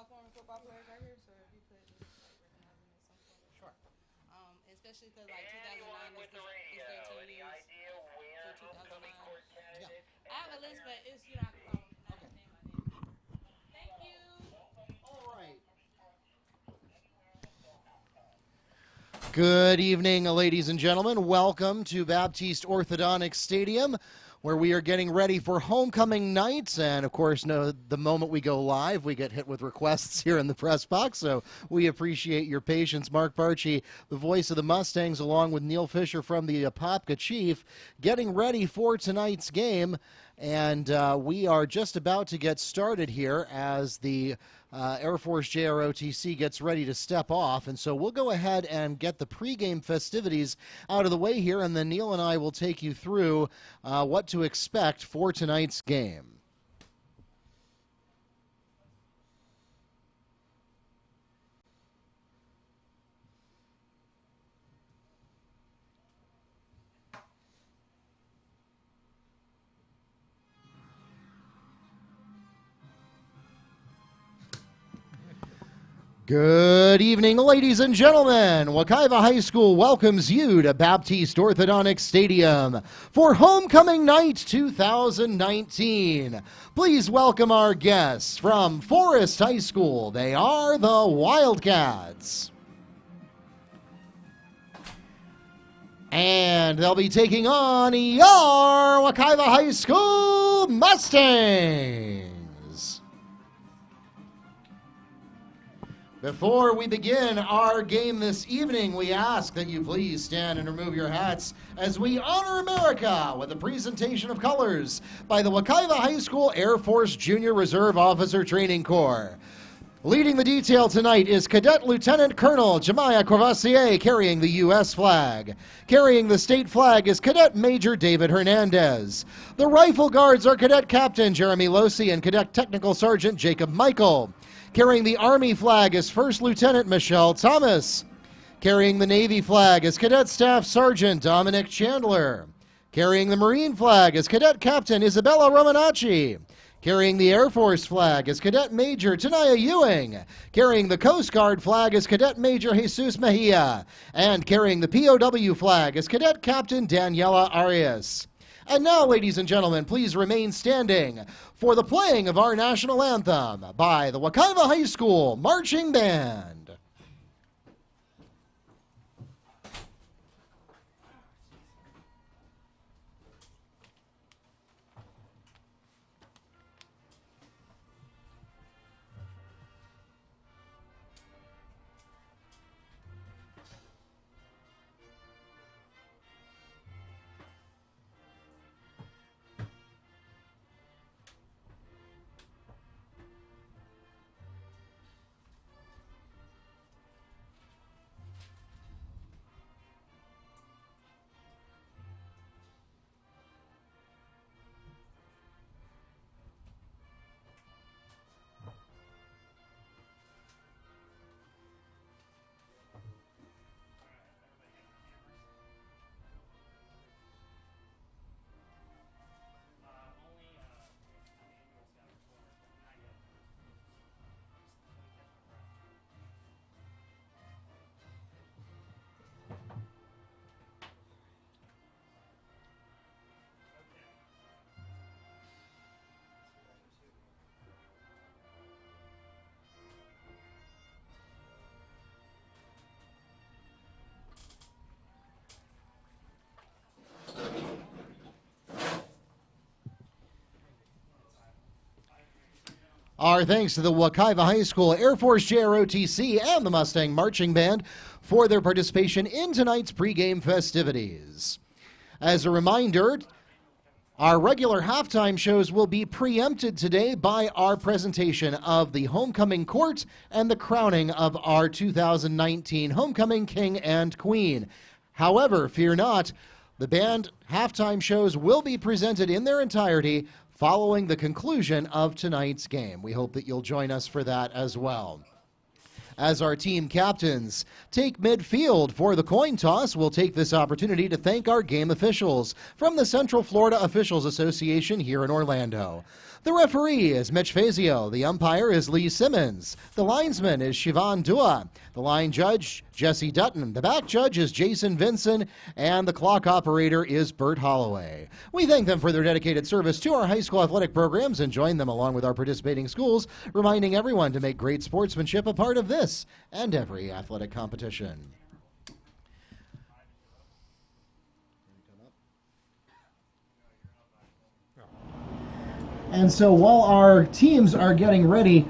all former football players right here, so if you could just recognize them in some form. Sure. Especially because like 2009 is their 10 years through 2009. Yeah. I have a list, but it's I can call them Okay. name by name. Thank you. All right. Good evening, ladies and gentlemen. Welcome to Baptiste Orthodontic Stadium, where we are getting ready for homecoming night. And, of course, the moment we go live, we get hit with requests here in the press box, so we appreciate your patience. Mark Barchi, the voice of the Mustangs, along with Neil Fisher from the Apopka Chief, getting ready for tonight's game. And we are just about to get started here as the Air Force JROTC gets ready to step off. And so we'll go ahead and get the pregame festivities out of the way here, and then Neil and I will take you through what to expect for tonight's game. Good evening, ladies and gentlemen. Wekiva High School welcomes you to Baptiste Orthodontic Stadium for Homecoming Night 2019. Please welcome our guests from Forest High School. They are the Wildcats. And they'll be taking on your Wekiva High School Mustangs. Before we begin our game this evening, we ask that you please stand and remove your hats as we honor America with a presentation of colors by the Wekiva High School Air Force Junior Reserve Officer Training Corps. Leading the detail tonight is Cadet Lieutenant Colonel Jemiah Courvoisier carrying the U.S. flag. Carrying the state flag is Cadet Major David Hernandez. The Rifle Guards are Cadet Captain Jeremy Losi and Cadet Technical Sergeant Jacob Michael. Carrying the Army flag is First Lieutenant Michelle Thomas. Carrying the Navy flag is Cadet Staff Sergeant Dominic Chandler. Carrying the Marine flag is Cadet Captain Isabella Romanacci. Carrying the Air Force flag is Cadet Major Tanaya Ewing. Carrying the Coast Guard flag is Cadet Major Jesus Mejia. And carrying the POW flag is Cadet Captain Daniela Arias. And now, ladies and gentlemen, please remain standing for the playing of our national anthem by the Wekiva High School Marching Band. Our thanks to the Wekiva High School Air Force JROTC and the Mustang Marching Band for their participation in tonight's pregame festivities. As a reminder, our regular halftime shows will be preempted today by our presentation of the Homecoming Court and the crowning of our 2019 Homecoming King and Queen. However, fear not, the band halftime shows will be presented in their entirety following the conclusion of tonight's game. We hope that you'll join us for that as well. As our team captains take midfield for the coin toss, we'll take this opportunity to thank our game officials from the Central Florida Officials Association here in Orlando. The referee is Mitch Fazio. The umpire is Lee Simmons. The linesman is Siobhan Dua. The line judge, Jesse Dutton. The back judge is Jason Vinson. And the clock operator is Bert Holloway. We thank them for their dedicated service to our high school athletic programs and join them along with our participating schools, reminding everyone to make great sportsmanship a part of this and every athletic competition. And so while our teams are getting ready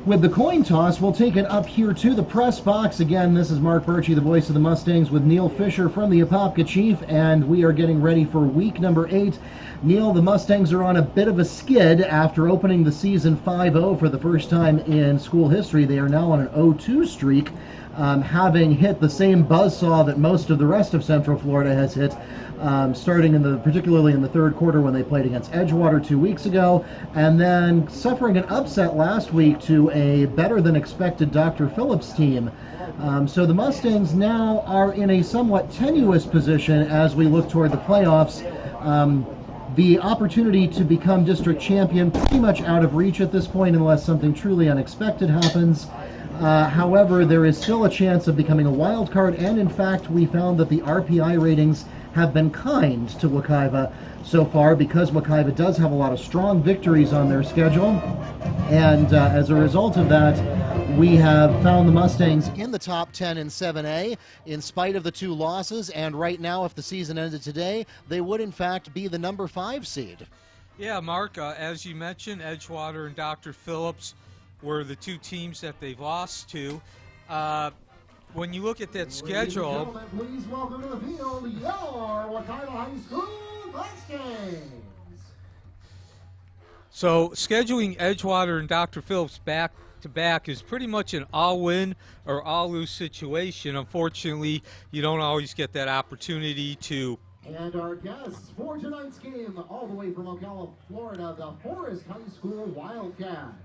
with the coin toss, we'll take it up here to the press box. Again, this is Mark Birchie, the voice of the Mustangs, with Neil Fisher from the Apopka Chief, and we are getting ready for week number 8. Neil, the Mustangs are on a bit of a skid after opening the season 5-0 for the first time in school history. They are now on an 0-2 streak, having hit the same buzzsaw that most of the rest of Central Florida has hit, starting particularly in the third quarter when they played against Edgewater 2 weeks ago, and then suffering an upset last week to a better than expected Dr. Phillips team. So the Mustangs now are in a somewhat tenuous position as we look toward the playoffs. The opportunity to become district champion pretty much out of reach at this point unless something truly unexpected happens. However, there is still a chance of becoming a wild card, and in fact we found that the RPI ratings have been kind to Wekiva so far because Wekiva does have a lot of strong victories on their schedule, and as a result of that, we have found the Mustangs in the top 10 in 7A in spite of the 2 losses, and right now if the season ended today, they would in fact be the number 5 seed. Yeah, Mark, as you mentioned, Edgewater and Dr. Phillips were the 2 teams that they've lost to. When you look at that schedule, please welcome to the field your Wekiva High School Mustangs. So scheduling Edgewater and Dr. Phillips back to back is pretty much an all-win or all-lose situation. Unfortunately, you don't always get that opportunity to. And our guests for tonight's game, all the way from Ocala, Florida, the Forest High School Wildcats.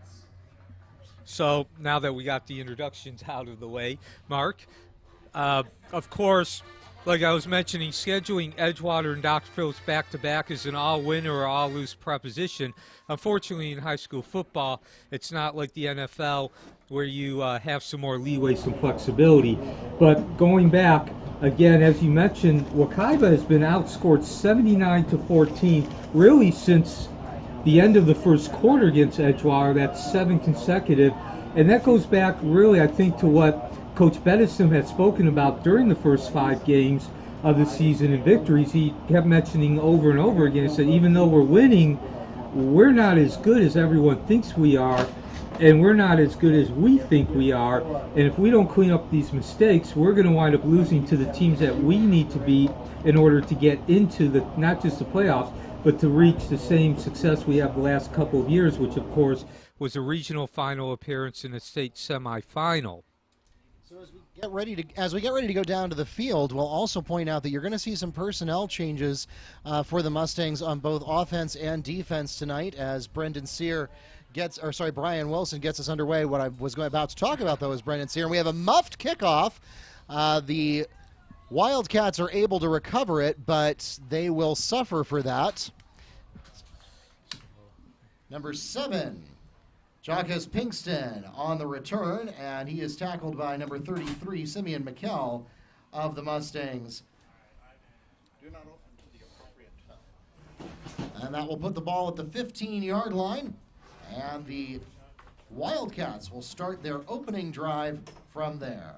So now that we got the introductions out of the way, Mark, of course, like I was mentioning, scheduling Edgewater and Dr. Phillips back-to-back is an all-win or all-lose proposition. Unfortunately, in high school football, it's not like the NFL where you have some more leeway, some flexibility. But going back, again, as you mentioned, Wekiva has been outscored 79-14 really since the end of the first quarter against Edgewater. That's 7 consecutive, and that goes back really, I think, to what Coach Bedison had spoken about during the first 5 games of the season and victories. He kept mentioning over and over again, he said, even though we're winning, we're not as good as everyone thinks we are, and we're not as good as we think we are, and if we don't clean up these mistakes, we're going to wind up losing to the teams that we need to beat in order to get into the not just the playoffs, but to reach the same success we have the last couple of years, which of course was a regional final appearance in a state semifinal. So as we get ready to go down to the field, we'll also point out that you're going to see some personnel changes for the Mustangs on both offense and defense tonight as Brian Wilson gets us underway. What I was about to talk about, though, is Brendan Sear. And we have a muffed kickoff. The Wildcats are able to recover it, but they will suffer for that. Number 7, Jacques Pinkston on the return, and he is tackled by number 33, Simeon McKell of the Mustangs. And that will put the ball at the 15-yard line, and the Wildcats will start their opening drive from there.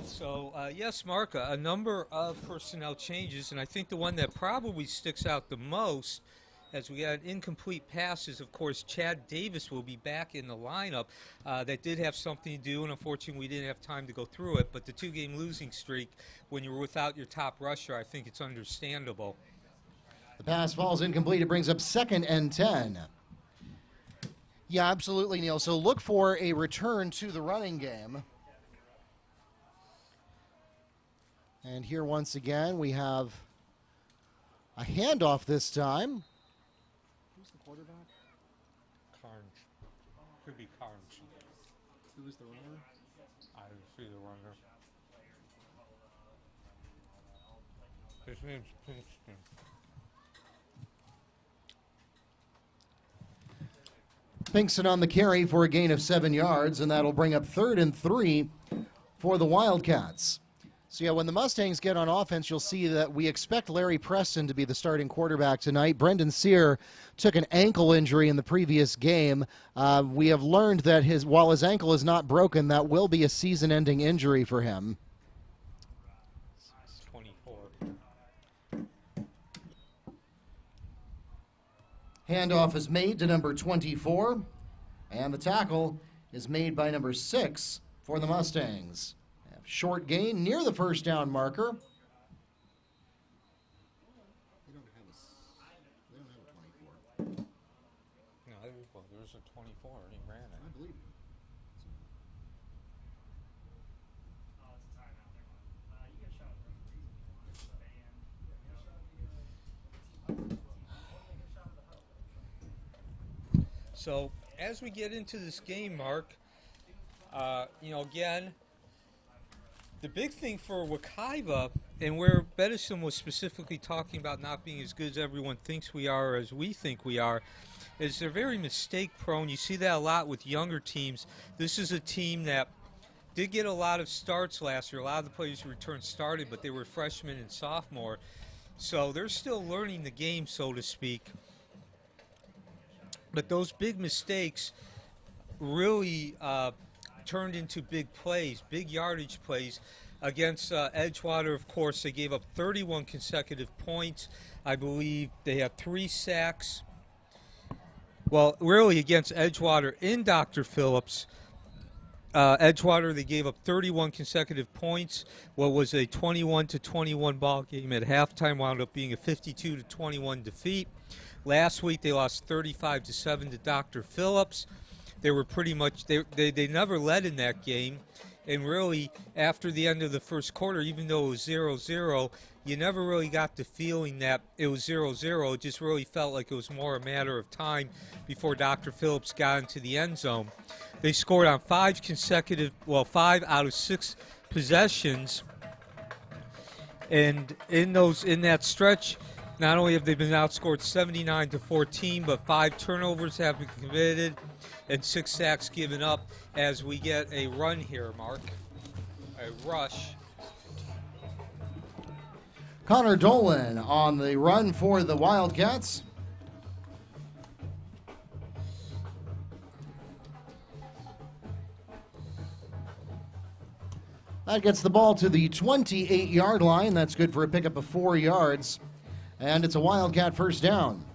So, yes, Mark, a number of personnel changes, and I think the one that probably sticks out the most as we got incomplete passes, of course, Chad Davis will be back in the lineup. That did have something to do, and unfortunately we didn't have time to go through it, but the 2-game losing streak, when you're without your top rusher, I think it's understandable. The pass falls incomplete. It brings up 2nd and 10. Yeah, absolutely, Neil. So look for a return to the running game. And here once again we have a handoff this time. Who's the quarterback? Carnes. Could be Carnes. Who was the runner? I didn't see the runner. His name's Princeton. Pinkston on the carry for a gain of 7 yards, and that'll bring up 3rd and 3 for the Wildcats. So, yeah, when the Mustangs get on offense, you'll see that we expect Larry Preston to be the starting quarterback tonight. Brendan Sear took an ankle injury in the previous game. We have learned that while his ankle is not broken, that will be a season-ending injury for him. 24. Handoff is made to number 24, and the tackle is made by number 6 for the Mustangs. Short gain near the first down marker. They don't have a 24. No, there's a 24, and he ran it. I believe you. So, as we get into this game, Mark, again, the big thing for Wekiva, and where Bedison was specifically talking about not being as good as everyone thinks we are, or as we think we are, is they're very mistake-prone. You see that a lot with younger teams. This is a team that did get a lot of starts last year. A lot of the players who returned started, but they were freshmen and sophomore. So they're still learning the game, so to speak. But those big mistakes really turned into big plays, big yardage plays. Against Edgewater, of course, they gave up 31 consecutive points. I believe they had 3 sacks. Well, really, against Edgewater in Dr. Phillips, Edgewater, they gave up 31 consecutive points. What was a 21-21 ball game at halftime wound up being a 52-21 defeat. Last week, they lost 35-7 to Dr. Phillips. They were pretty much, they never led in that game. And really, after the end of the first quarter, even though it was 0-0, you never really got the feeling that it was 0-0. It just really felt like it was more a matter of time before Dr. Phillips got into the end zone. They scored on 5 out of 6 possessions. And in that stretch, not only have they been outscored 79-14, but 5 turnovers have been committed and 6 sacks given up as we get a run here, Mark. A rush. Connor Dolan on the run for the Wildcats. That gets the ball to the 28-yard line. That's good for a pickup of 4 yards. And it's a Wildcat first down.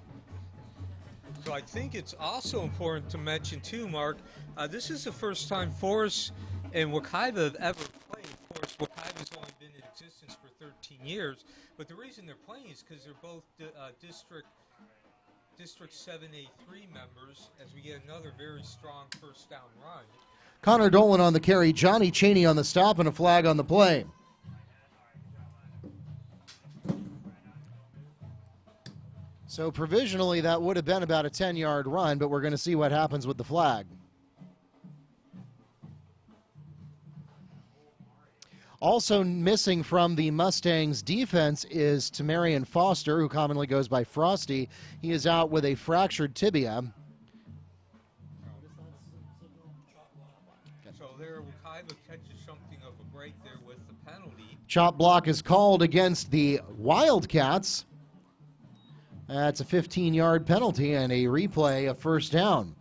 So I think it's also important to mention, too, Mark, this is the first time Forest and Wekiva have ever played. Of course, Wekiva's only been in existence for 13 years, but the reason they're playing is because they're both District 7A3 members, as we get another very strong first down run. Connor Dolan on the carry, Johnny Cheney on the stop, and a flag on the play. So provisionally, that would have been about a 10-yard run, but we're going to see what happens with the flag. Also missing from the Mustangs defense is Tamarian Foster, who commonly goes by Frosty. He is out with a fractured tibia. So there, Wekiva catches something of a break there with the penalty. Chop block is called against the Wildcats. That's a 15-yard penalty and a replay of first down.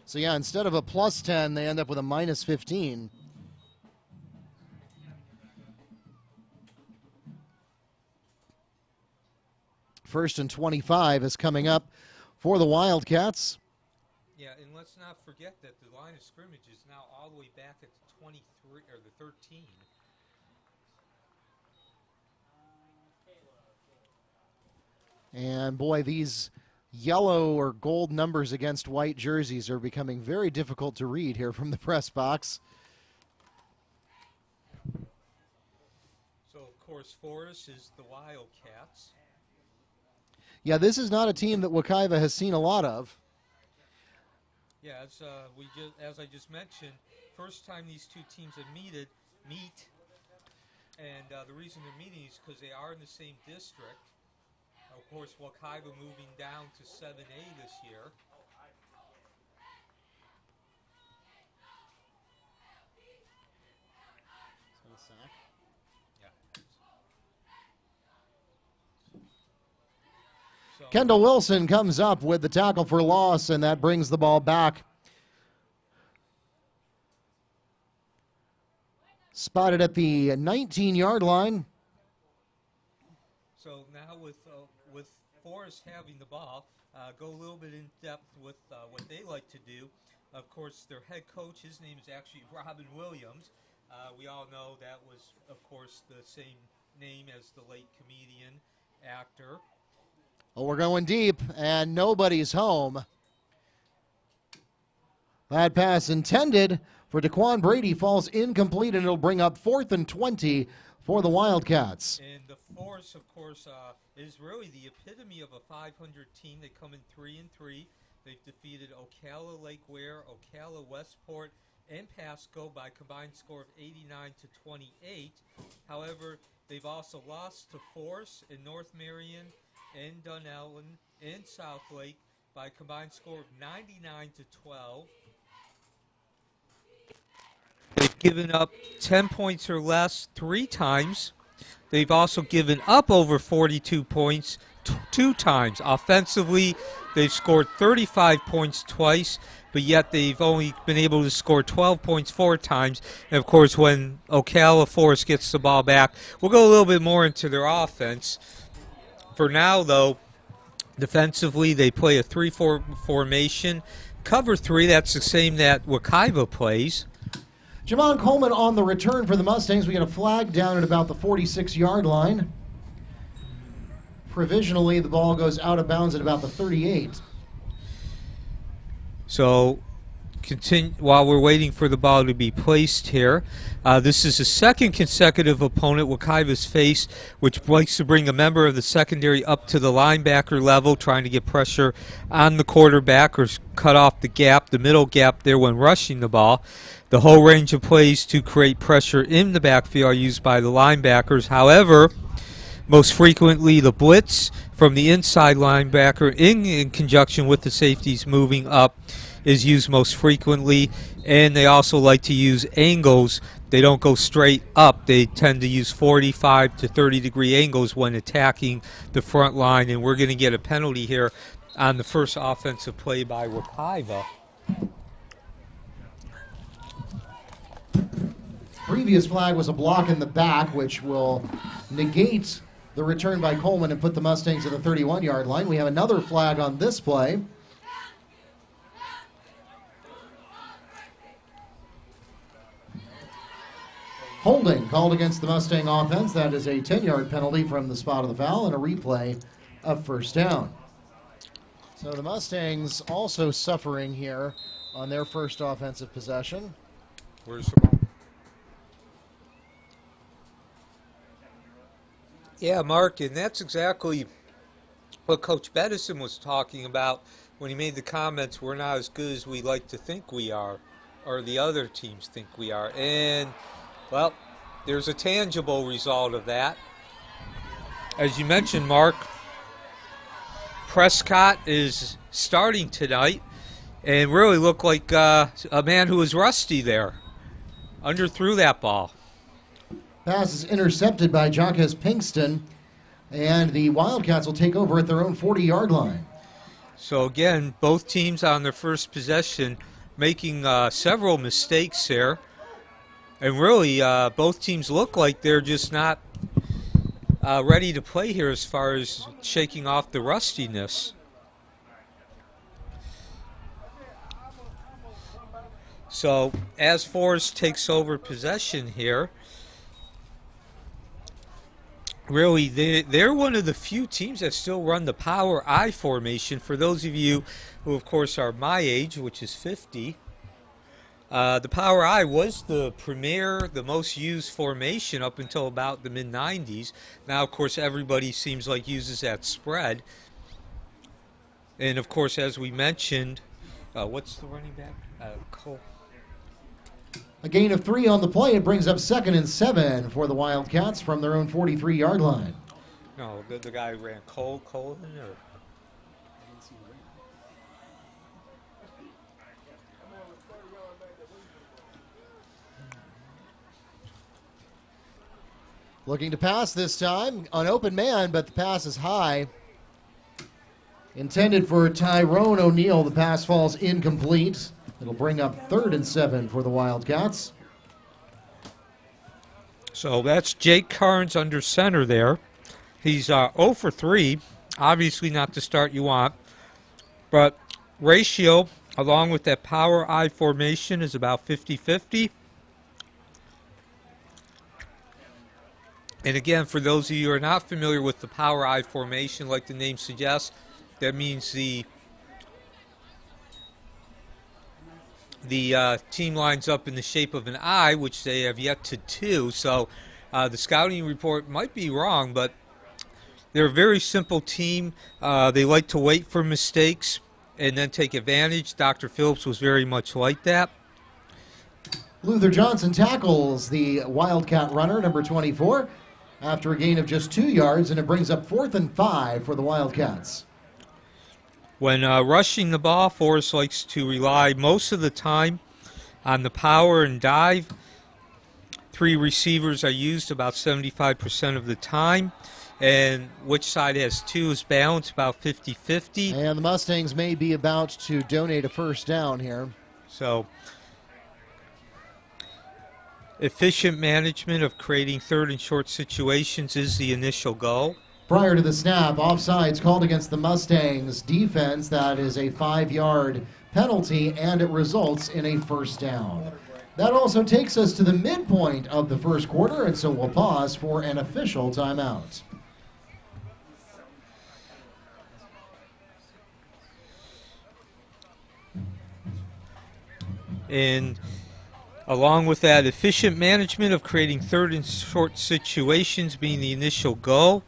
So, yeah, instead of a plus 10, they end up with a minus 15. First and 25 is coming up for the Wildcats. Yeah, and let's not forget that the line of scrimmage is now all the way back at the 23 or the 13. And boy, these yellow or gold numbers against white jerseys are becoming very difficult to read here from the press box. So, of course, Forest is the Wildcats. Yeah, this is not a team that Wekiva has seen a lot of. Yeah, as I just mentioned, first time these two teams have meet. And the reason they're meeting is because they are in the same district. Of course, Wekiva moving down to 7A this year. So, Kendall Wilson comes up with the tackle for loss, and that brings the ball back. Spotted at the 19-yard line. So now with Forrest having the ball, go a little bit in depth with what they like to do. Of course, their head coach, his name is actually Robin Williams. We all know that was, of course, the same name as the late comedian, actor. Well, we're going deep, and nobody's home. That pass intended for Daquan Brady falls incomplete, and it'll bring up 4th and 20 for the Wildcats. And the Force, of course, is really the epitome of a 500 team. They come in 3-3. They've defeated Ocala, Lake Ware, Ocala, Westport, and Pasco by a combined score of 89-28. However, they've also lost to Force in North Marion, and Dunellen, and Southlake by a combined score of 99-12. They've given up 10 points or less 3 times. They've also given up over 42 points 2 times. Offensively, they've scored 35 points twice, but yet they've only been able to score 12 points 4 times. And, of course, when Ocala Forest gets the ball back, we'll go a little bit more into their offense. For now, though, defensively, they play a 3-4 formation. Cover 3, that's the same that Wekiva plays. Jamon Coleman on the return for the Mustangs. We got a flag down at about the 46-yard line. Provisionally, the ball goes out of bounds at about the 38. So, continue while we're waiting for the ball to be placed here. This is the second consecutive opponent Wekiva's faced, which likes to bring a member of the secondary up to the linebacker level, trying to get pressure on the quarterback or cut off the gap, the middle gap there when rushing the ball. The whole range of plays to create pressure in the backfield are used by the linebackers. However, most frequently the blitz from the inside linebacker in conjunction with the safeties moving up is used most frequently, and they also like to use angles. They don't go straight up. They tend to use 45 to 30 degree angles when attacking the front line, and we're going to get a penalty here on the first offensive play by Wekiva. Previous flag was a block in the back, which will negate the return by Coleman and put the Mustangs at the 31-yard line. We have another flag on this play. Holding called against the Mustang offense. That is a 10-yard penalty from the spot of the foul and a replay of first down. So the Mustangs also suffering here on their first offensive possession. Where's the ball? Yeah, Mark, and that's exactly what Coach Bettison was talking about when he made the comments, we're not as good as we like to think we are, or the other teams think we are. And, well, there's a tangible result of that. As you mentioned, Mark, Prescott is starting tonight and really looked like a man who was rusty there. Underthrew that ball. Pass is intercepted by Jacques Pinkston, and the Wildcats will take over at their own 40-yard line. So again, both teams on their first possession making several mistakes there. And really, both teams look like they're just not ready to play here as far as shaking off the rustiness. So as Forrest takes over possession here, really, they're one of the few teams that still run the power I formation. For those of you who, of course, are my age, which is 50, the power I was the premier, the most used formation up until about the mid-90s. Now, of course, everybody seems like uses that spread. And, of course, as we mentioned, what's the running back? Cole. A gain of 3 on the play. It brings up 2nd and 7 for the Wildcats from their own 43-yard line. No, the guy ran Colin or Looking to pass this time. An open man, but the pass is high. Intended for Tyrone O'Neal. The pass falls incomplete. It'll bring up 3rd and 7 for the Wildcats. So that's Jake Carnes under center there. He's 0 for 3. Obviously not the start you want. But ratio, along with that power I formation, is about 50-50. And again, for those of you who are not familiar with the power I formation, like the name suggests, that means the team lines up in the shape of an I, which they have yet to do. So the scouting report might be wrong, but they're a very simple team. They like to wait for mistakes and then take advantage. Dr. Phillips was very much like that. Luther Johnson tackles the Wildcat runner, number 24, after a gain of just 2 yards, and it brings up 4th and 5 for the Wildcats. When rushing the ball, Forrest likes to rely most of the time on the power and dive. 3 receivers are used about 75% of the time, and which side has 2 is balanced about 50-50. And the Mustangs may be about to donate a first down here. So efficient management of creating 3rd and short situations is the initial goal. Prior to the snap, offsides called against the Mustangs defense. That is a 5-yard penalty, and it results in a first down. That also takes us to the midpoint of the first quarter, and so we'll pause for an official timeout. And along with that, efficient management of creating 3rd and short situations being the initial goal.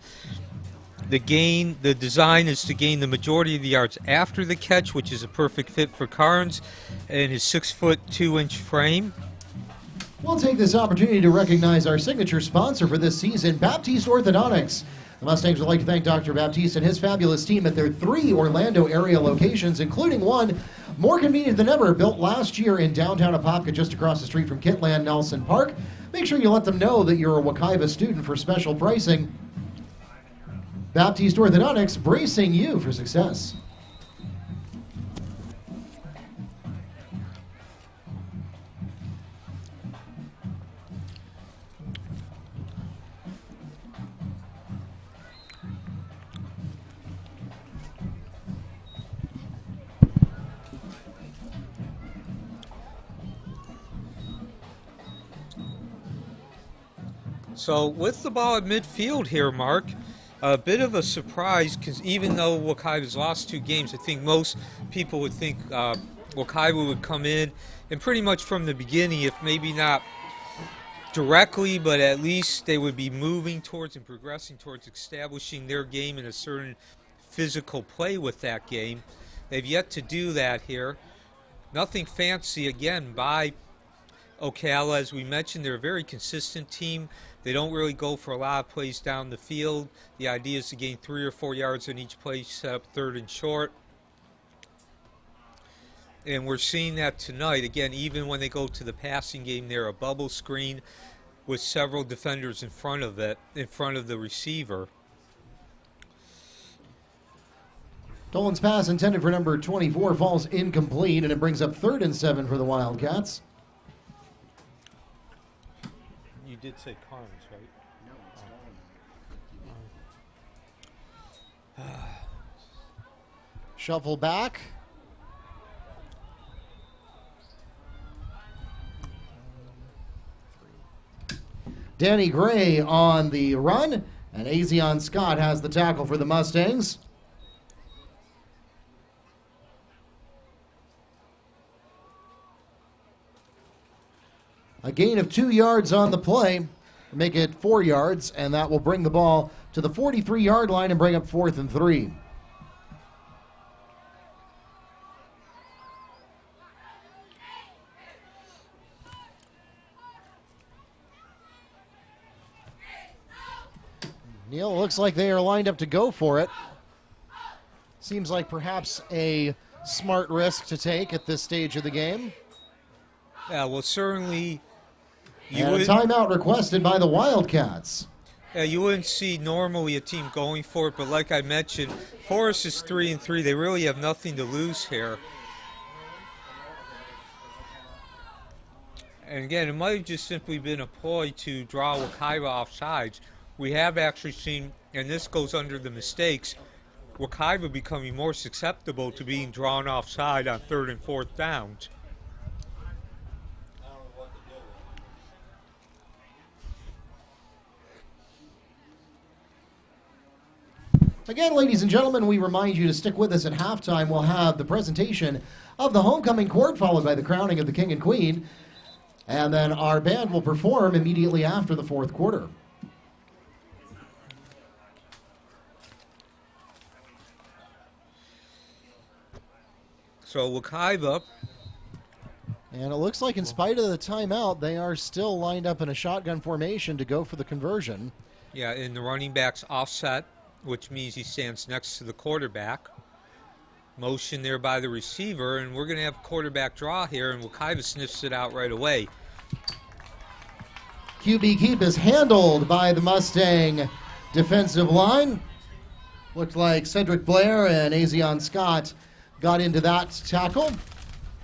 The design is to gain the majority of the yards after the catch, which is a perfect fit for Carnes and his 6'2" frame. We'll take this opportunity to recognize our signature sponsor for this season, Baptiste Orthodontics. The Mustangs would like to thank Dr. Baptiste and his fabulous team at their 3 Orlando area locations, including one more convenient than ever, built last year in downtown Apopka, just across the street from Kitland Nelson Park. Make sure you let them know that you're a Wekiva student for special pricing. Baptiste Orthodontics, bracing you for success. So with the ball at midfield here, Mark, a bit of a surprise, because even though Wekiva's lost 2 games, I think most people would think Wekiva would come in and pretty much from the beginning, if maybe not directly, but at least they would be moving towards and progressing towards establishing their game in a certain physical play with that game. They've yet to do that here. Nothing fancy, again, by Ocala. As we mentioned, they're a very consistent team. They don't really go for a lot of plays down the field. The idea is to gain 3 or 4 yards on each play, set up 3rd and short. And we're seeing that tonight. Again, even when they go to the passing game, they're a bubble screen with several defenders in front of it, in front of the receiver. Dolan's pass intended for number 24 falls incomplete, and it brings up 3rd and 7 for the Wildcats. You did say Carnes, right? No, it's Shuffle back. Danny Gray on the run, and Azion Scott has the tackle for the Mustangs. A gain of 2 yards on the play, make it 4 yards, and that will bring the ball to the 43-yard line and bring up 4th and 3. Neil, looks like they are lined up to go for it. Seems like perhaps a smart risk to take at this stage of the game. Yeah, well, certainly And a timeout requested by the Wildcats. Yeah, you wouldn't see normally a team going for it, but like I mentioned, Forest is 3-3. They really have nothing to lose here. And again, it might have just simply been a ploy to draw Wekiva off sides. We have actually seen, and this goes under the mistakes, Wekiva becoming more susceptible to being drawn offside on 3rd and 4th downs. Again, ladies and gentlemen, we remind you to stick with us at halftime. We'll have the presentation of the homecoming court, followed by the crowning of the king and queen. And then our band will perform immediately after the 4th quarter. So Wekiva. And it looks like in spite of the timeout, they are still lined up in a shotgun formation to go for the conversion. Yeah, and the running back's offset, which means he stands next to the quarterback. Motion there by the receiver, and we're going to have a quarterback draw here, and Wekiva sniffs it out right away. QB keep is handled by the Mustang defensive line. Looked like Cedric Blair and Azion Scott got into that tackle,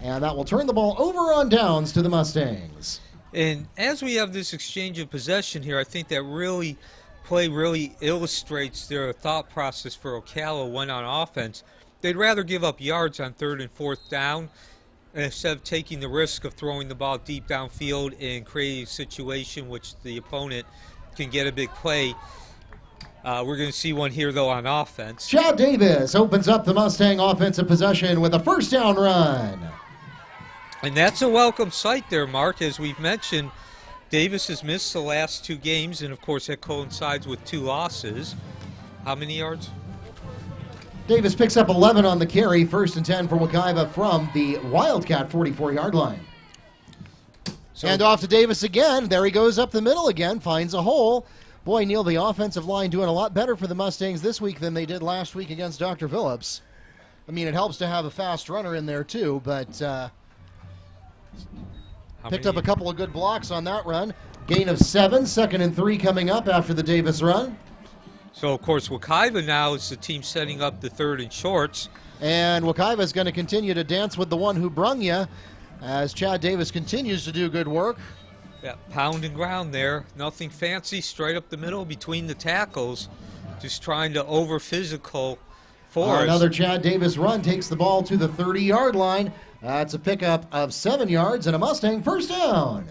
and that will turn the ball over on downs to the Mustangs. And as we have this exchange of possession here, I think that play really illustrates their thought process for Ocala when on offense. They'd rather give up yards on 3rd and 4th down instead of taking the risk of throwing the ball deep downfield and creating a situation which the opponent can get a big play. We're going to see one here, though, on offense. Chad Davis opens up the Mustang offensive possession with a 1st down run. And that's a welcome sight there, Mark. As we've mentioned, Davis has missed the last 2 games, and, of course, that coincides with 2 losses. How many yards? Davis picks up 11 on the carry, 1st and 10 for Wekiva from the Wildcat 44-yard line. And off to Davis again. There he goes up the middle again, finds a hole. Boy, Neil, the offensive line doing a lot better for the Mustangs this week than they did last week against Dr. Phillips. I mean, it helps to have a fast runner in there, too, but picked up a couple of good blocks on that run. Gain of 7, 2nd and 3 coming up after the Davis run. So, of course, Wekiva now is the team setting up the 3rd and shorts. And Wekiva is going to continue to dance with the one who brung you as Chad Davis continues to do good work. Yeah, pound and ground there. Nothing fancy, straight up the middle between the tackles. Just trying to over-physical Forest. Another Chad Davis run takes the ball to the 30-yard line. That's a pickup of 7 yards and a Mustang 1st down.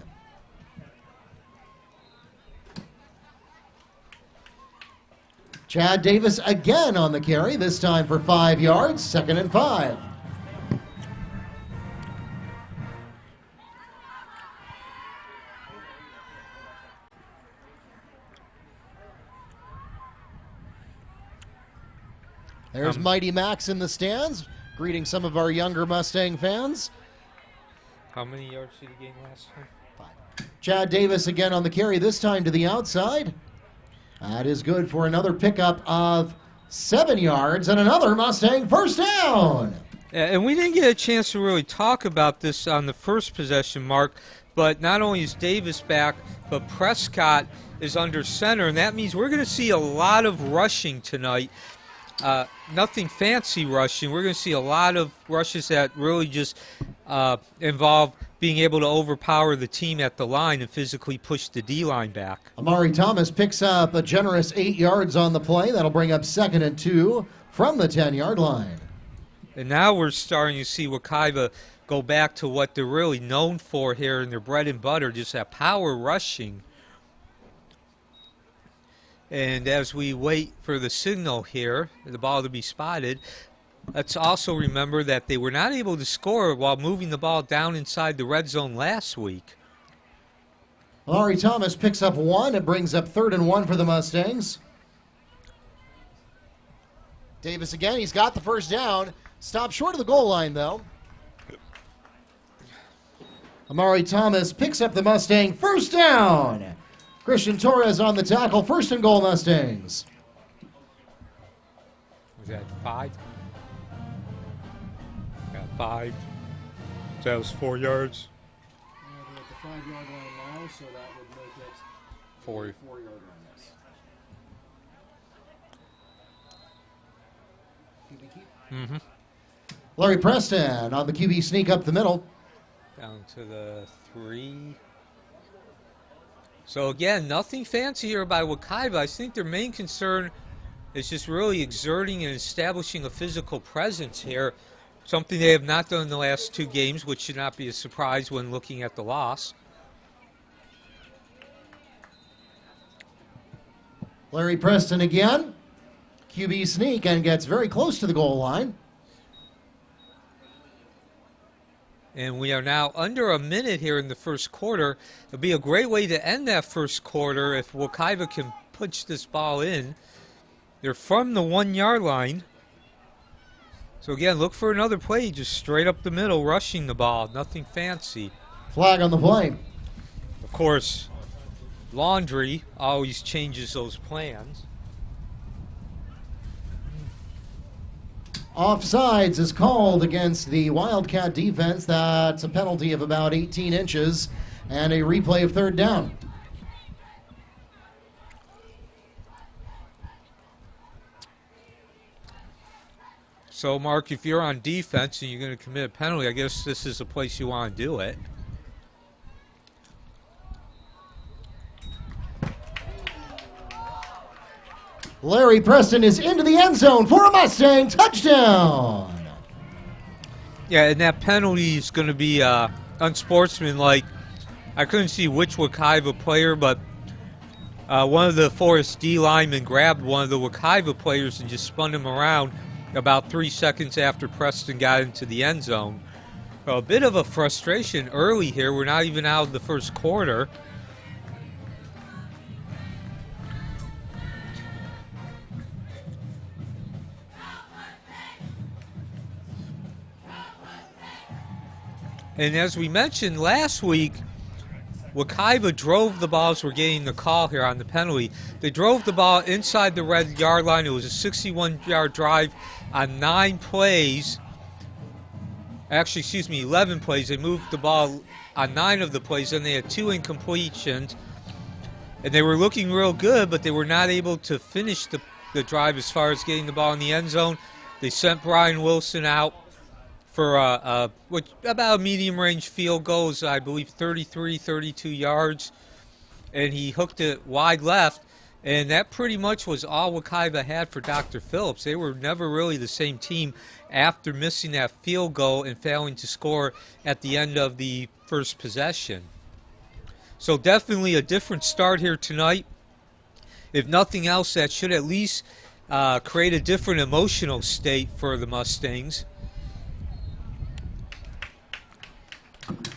Chad Davis again on the carry, this time for 5 yards, 2nd and 5. There's Mighty Max in the stands, greeting some of our younger Mustang fans. How many yards did he gain last time? 5. Chad Davis again on the carry, this time to the outside. That is good for another pickup of 7 yards and another Mustang 1st down. Yeah, and we didn't get a chance to really talk about this on the first possession, Mark, but not only is Davis back, but Prescott is under center, and that means we're going to see a lot of rushing tonight. Nothing fancy rushing. We're going to see a lot of rushes that really just involve being able to overpower the team at the line and physically push the D-line back. Amari Thomas picks up a generous 8 yards on the play. That'll bring up 2nd and 2 from the 10-yard line. And now we're starting to see Wekiva go back to what they're really known for here in their bread and butter, just that power rushing. And as we wait for the signal here, the ball to be spotted, let's also remember that they were not able to score while moving the ball down inside the red zone last week. Amari Thomas picks up 1. It brings up 3rd and 1 for the Mustangs. Davis again, he's got the 1st down. Stopped short of the goal line, though. Amari Thomas picks up the Mustang 1st down. Christian Torres on the tackle, 1st and goal Mustangs. Was that 5? Yeah, 5. So that was 4 yards. They're at the 5-yard line now, so that would make it 4. 4-yard run, yes. QB keep. Mm-hmm. Larry Preston on the QB sneak up the middle. Down to the 3. So again, nothing fancy here by Wekiva. I think their main concern is just really exerting and establishing a physical presence here. Something they have not done in the last 2 games, which should not be a surprise when looking at the loss. Larry Preston again. QB sneak and gets very close to the goal line. And we are now under a minute here in the first quarter. It'll be a great way to end that first quarter if Wekiva can punch this ball in. They're from the 1-yard line. So again, look for another play, just straight up the middle, rushing the ball. Nothing fancy. Flag on the play. Of course, Laundry always changes those plans. Offsides is called against the Wildcat defense. That's a penalty of about 18 inches and a replay of 3rd down. So, Mark, if you're on defense and you're going to commit a penalty, I guess this is the place you want to do it. Larry Preston is into the end zone for a Mustang touchdown. Yeah, and that penalty is going to be unsportsmanlike. I couldn't see which Wekiva player, but one of the Forest D linemen grabbed one of the Wekiva players and just spun him around about 3 seconds after Preston got into the end zone. So a bit of a frustration early here. We're not even out of the first quarter. And as we mentioned last week, Wekiva drove the balls. We're getting the call here on the penalty. They drove the ball inside the red yard line. It was a 61-yard drive on 9 plays. Actually, 11 plays. They moved the ball on 9 of the plays, and they had 2 incompletions. And they were looking real good, but they were not able to finish the drive as far as getting the ball in the end zone. They sent Brian Wilson out for about a medium-range field goal, I believe 33, 32 yards. And he hooked it wide left. And that pretty much was all Wekiva had for Dr. Phillips. They were never really the same team after missing that field goal and failing to score at the end of the first possession. So definitely a different start here tonight. If nothing else, that should at least create a different emotional state for the Mustangs.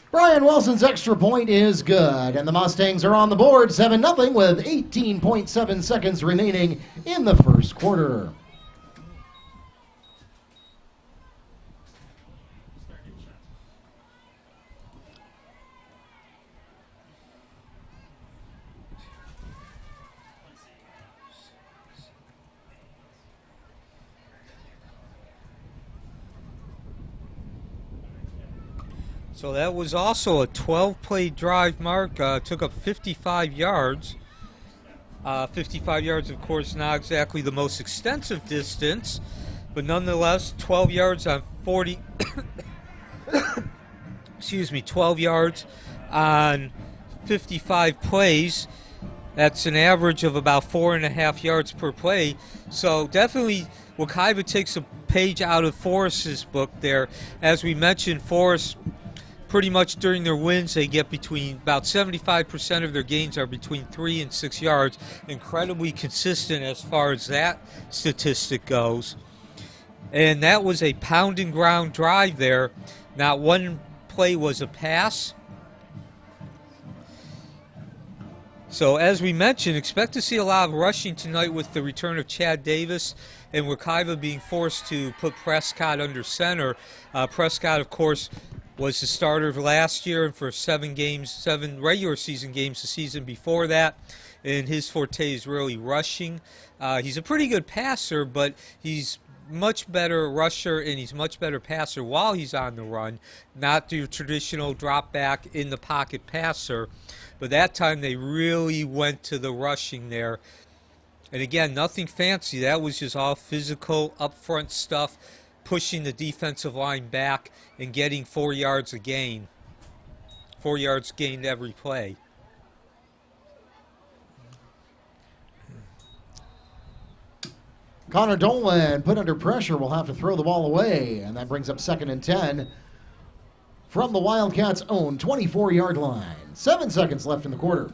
Brian Wilson's extra point is good, and the Mustangs are on the board 7-0 with 18.7 seconds remaining in the first quarter. So that was also a 12-play drive, Mark. Took up 55 yards. 55 yards, of course, not exactly the most extensive distance, but nonetheless, 12 yards on 40. 12 yards on 55 plays. That's an average of about 4.5 yards per play. So definitely, Wekiva takes a page out of Forrest's book there. As we mentioned, Forrest, pretty much during their wins, they get between about 75% of their gains are between 3 and 6 yards. Incredibly consistent as far as that statistic goes. And that was a pound and ground drive there. Not one play was a pass. So as we mentioned, expect to see a lot of rushing tonight with the return of Chad Davis and Wekiva being forced to put Prescott under center. Prescott, of course, was the starter last year and for 7 regular season games the season before that. And his forte is really rushing. He's a pretty good passer, but he's much better rusher and he's much better passer while he's on the run, not your traditional drop back in the pocket passer. But that time they really went to the rushing there. And again, nothing fancy. That was just all physical, upfront stuff, pushing the defensive line back and getting 4 yards a gain. 4 yards gained every play. Connor Dolan, put under pressure, will have to throw the ball away, and that brings up 2nd and 10 from the Wildcats' own 24-yard line. 7 seconds left in the quarter.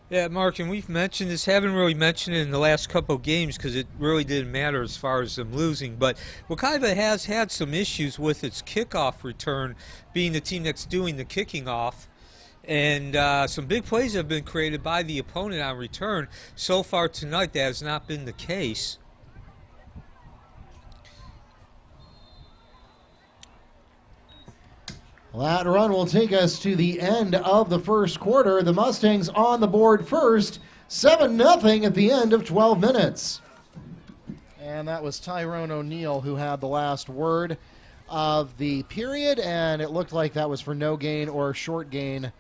Yeah, Mark, and we've mentioned this, haven't really mentioned it in the last couple of games because it really didn't matter as far as them losing, but Wekiva has had some issues with its kickoff return, being the team that's doing the kicking off. And some big plays have been created by the opponent on return. So far tonight, that has not been the case. That run will take us to the end of the first quarter. The Mustangs on the board first, 7-0 at the end of 12 minutes. And that was Tyrone O'Neill who had the last word of the period, and it looked like that was for no gain or short gain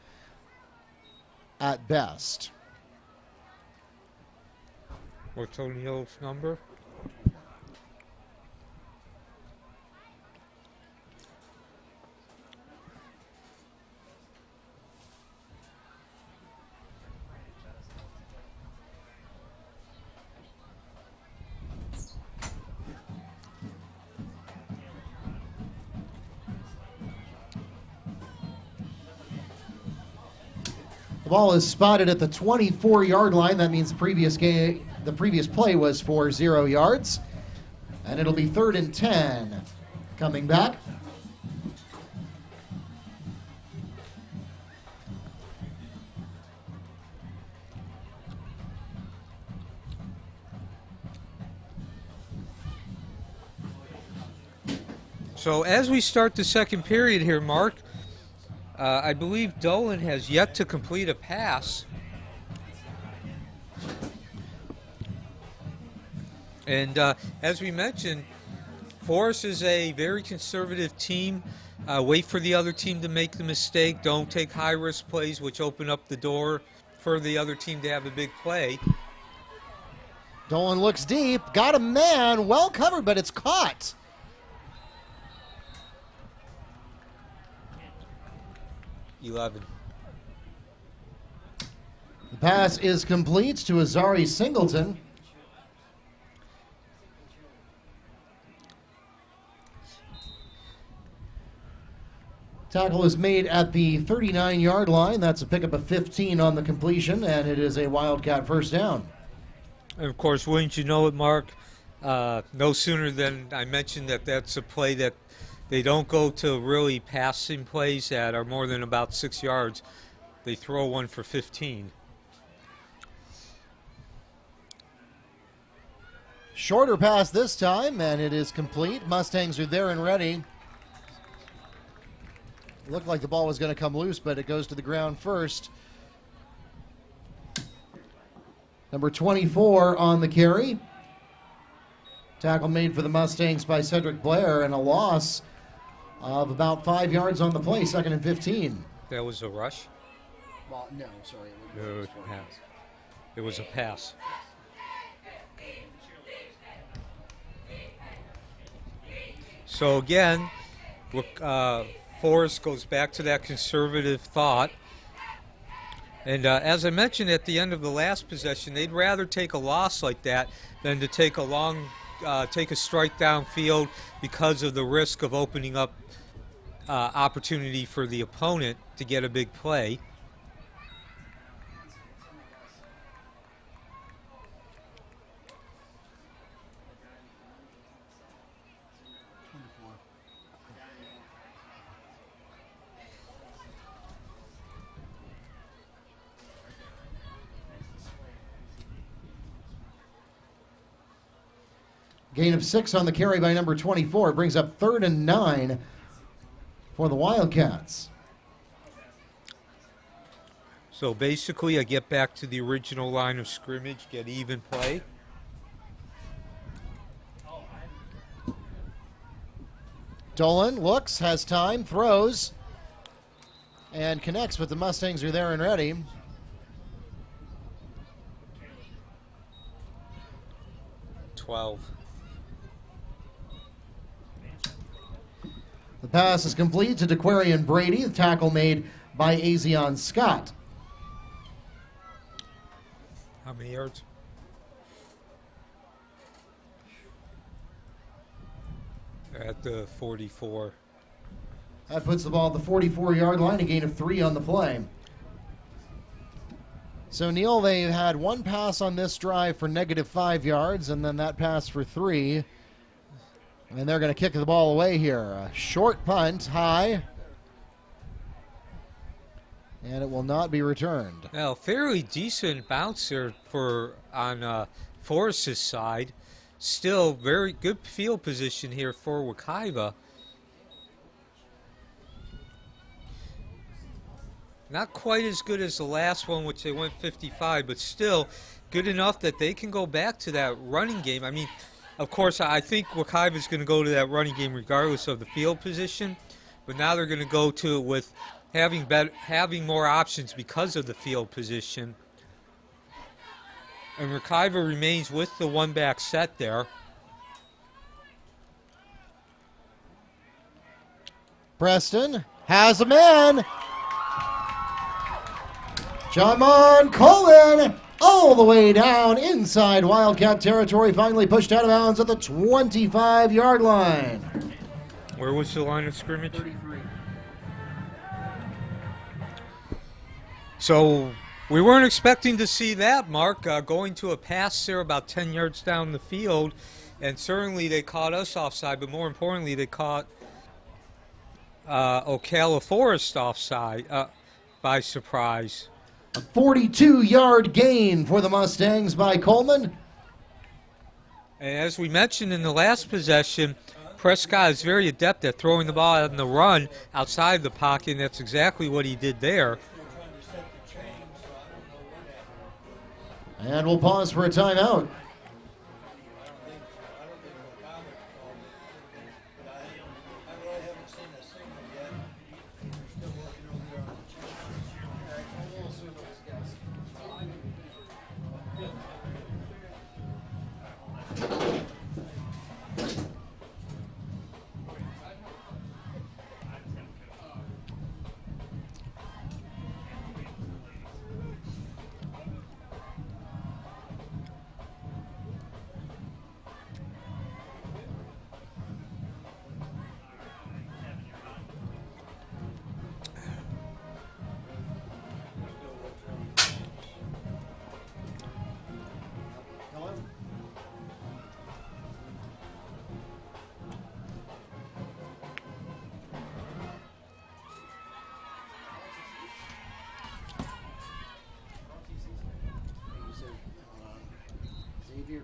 at best. What's O'Neill's number? The ball is spotted at the 24-yard line. That means the previous play was for 0 yards. And it'll be 3rd and 10 coming back. So as we start the second period here, Mark, I believe Dolan has yet to complete a pass. And as we mentioned, Forest is a very conservative team. Wait for the other team to make the mistake. Don't take high-risk plays, which open up the door for the other team to have a big play. Dolan looks deep, got a man, well covered, but it's caught. The pass is complete to Azari Singleton. Tackle is made at the 39-yard line. That's a pickup of 15 on the completion, and it is a Wildcat first down. And of course, wouldn't you know it, Mark? No sooner than I mentioned that that's a play that they don't go to really passing plays that are more than about 6 yards. They throw one for 15. Shorter pass this time, and it is complete. Mustangs are there and ready. Looked like the ball was going to come loose, but it goes to the ground first. Number 24 on the carry. Tackle made for the Mustangs by Cedric Blair, and a loss of about 5 yards on the play, 2nd and 15. That was a rush? Well, no, sorry. It was a pass. It was a pass. So again, Forrest goes back to that conservative thought. And as I mentioned at the end of the last possession, they'd rather take a loss like that than to take a strike downfield because of the risk of opening up opportunity for the opponent to get a big play. Gain of 6 on the carry by number 24. It brings up 3rd and 9 for the Wildcats. So basically, I get back to the original line of scrimmage, get even play. Dolan looks, has time, throws, and connects, but the Mustangs are there and ready. The pass is complete to DeQuarian Brady. The tackle made by Azion Scott. How many yards? At the 44. That puts the ball at the 44-yard line, a gain of 3 on the play. So, Neil, they had one pass on this drive for -5 yards, and then that pass for 3. And they're going to kick the ball away here. A short punt, high. And it will not be returned. Now, fairly decent bounce there on Forrest's side. Still very good field position here for Wekiva. Not quite as good as the last one, which they went 55, but still good enough that they can go back to that running game. I mean, of course, I think Wekiva is going to go to that running game regardless of the field position, but now they're going to go to it with having more options because of the field position. And Wekiva remains with the one-back set there. Preston has a man. Jamon Colin all the way down inside Wildcat territory, finally pushed out of bounds at the 25-yard line. Where was the line of scrimmage? 33. So we weren't expecting to see that, Mark, going to a pass there about 10 yards down the field, and certainly they caught us offside, but more importantly, they caught Ocala Forest offside by surprise. A 42-yard gain for the Mustangs by Coleman. And as we mentioned in the last possession, Prescott is very adept at throwing the ball on the run outside the pocket, and that's exactly what he did there. And we'll pause for a timeout.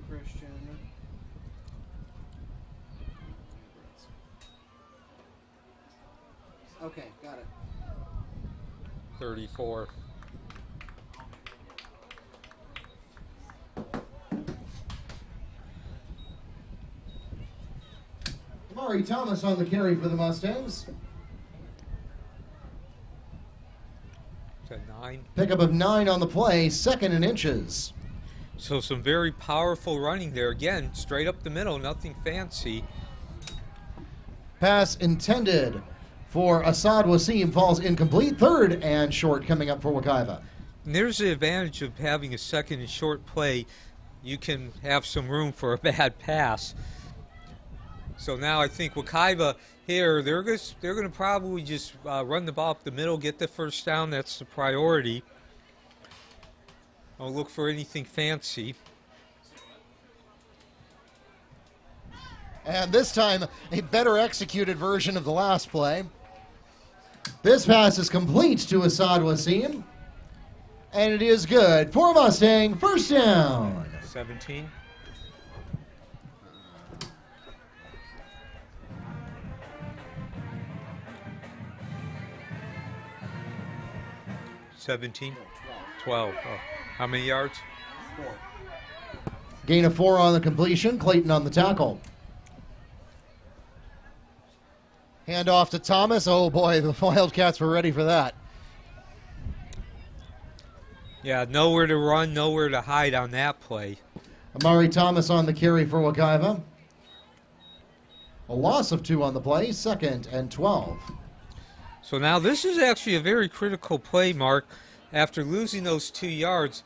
Christian. Okay, got it. 34. Amari Thomas on the carry for the Mustangs. To 9. Pickup of 9 on the play, 2nd and inches. So some very powerful running there. Again, straight up the middle, nothing fancy. Pass intended for Assad Wasim falls incomplete. 3rd and short coming up for Wekiva. And there's the advantage of having a 2nd and short play. You can have some room for a bad pass. So now I think Wekiva here, they're going to probably just run the ball up the middle, get the first down. That's the priority. Don't look for anything fancy. And this time, a better executed version of the last play. This pass is complete to Assad Wasim. And it is good for Mustang. First down. 17. 12. Oh, how many yards? 4. Gain of 4 on the completion. Clayton on the tackle. Hand off to Thomas. Oh boy, the Wildcats were ready for that. Yeah, nowhere to run, nowhere to hide on that play. Amari Thomas on the carry for Wekiva. A loss of 2 on the play, 2nd and 12. So now this is actually a very critical play, Mark. After losing those 2 yards,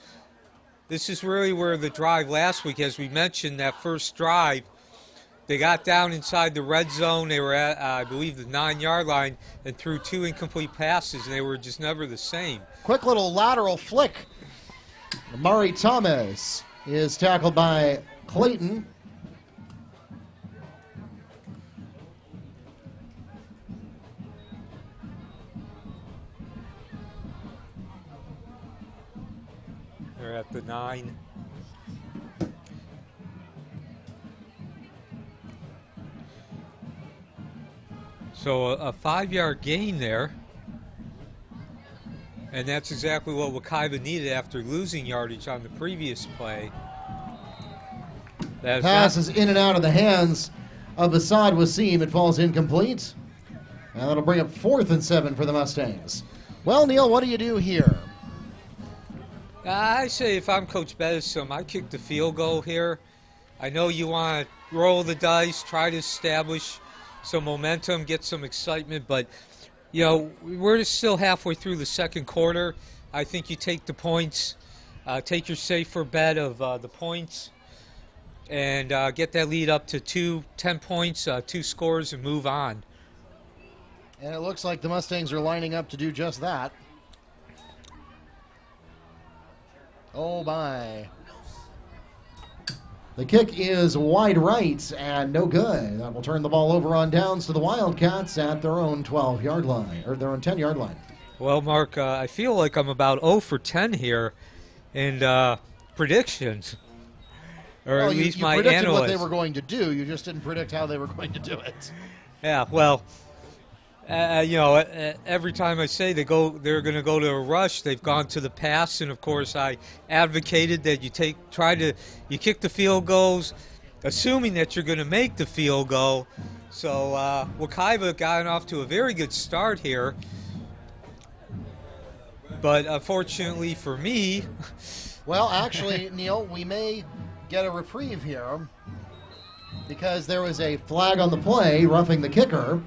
this is really where the drive last week, as we mentioned, that first drive, they got down inside the red zone. They were at, I believe, the 9-yard line and threw 2 incomplete passes, and they were just never the same. Quick little lateral flick. Amari Thomas is tackled by Clayton. They're at the 9. So a 5-yard gain there. And that's exactly what Wekiva needed after losing yardage on the previous play. Pass is in and out of the hands of Assad Wasim. It falls incomplete. And that'll bring up 4th and 7 for the Mustangs. Well, Neil, what do you do here? I say if I'm Coach Bedison, I kick the field goal here. I know you want to roll the dice, try to establish some momentum, get some excitement, but you know, we're still halfway through the second quarter. I think you take the points, take your safer bet of the points, and get that lead up to 10 points, 2 scores, and move on. And it looks like the Mustangs are lining up to do just that. Oh my. The kick is wide right and no good. That will turn the ball over on downs to the Wildcats at their own 12-yard line, or their own 10-yard line. Well, Mark, I feel like I'm about 0 for 10 here in predictions. Or well, at least you my predicted analysts. what they were going to do. You just didn't predict how they were going to do it. Yeah, well, you know, every time I say they're going to go to a rush, they've gone to the pass, and of course I advocated that you kick the field goals, assuming that you're going to make the field goal. So Wekiva got off to a very good start here, but unfortunately for me, well, actually, Neil, we may get a reprieve here because there was a flag on the play, roughing the kicker.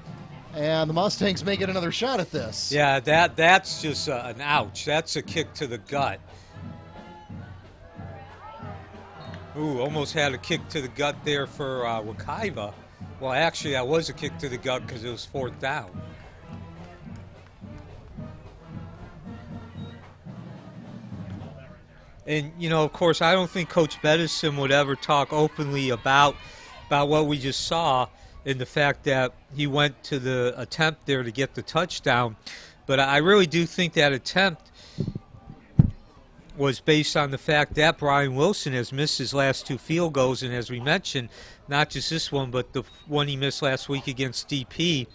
And the Mustangs may get another shot at this. Yeah, that's just an ouch. That's a kick to the gut. Ooh, almost had a kick to the gut there for Wekiva. Well, actually, that was a kick to the gut because it was 4th down. And, you know, of course, I don't think Coach Bedison would ever talk openly about what we just saw, in the fact that he went to the attempt there to get the touchdown. But I really do think that attempt was based on the fact that Brian Wilson has missed his last 2 field goals, and as we mentioned, not just this one, but the one he missed last week against DP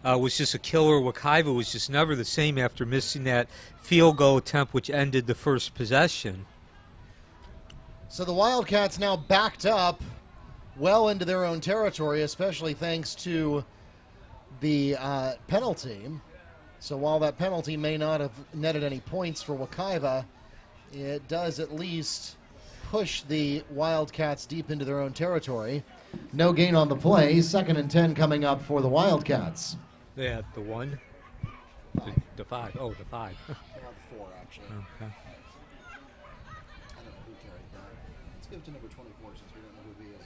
was just a killer. Wekiva was just never the same after missing that field goal attempt, which ended the first possession. So the Wildcats now backed up well into their own territory, especially thanks to the penalty. So while that penalty may not have netted any points for Wekiva, it does at least push the Wildcats deep into their own territory. No gain on the play. 2nd and 10 coming up for the Wildcats. Yeah, the 1? The 5. Oh, the 5. Yeah, the 4, actually. Okay. I don't know who carried that. Let's give it to number 24 since we don't know who he is.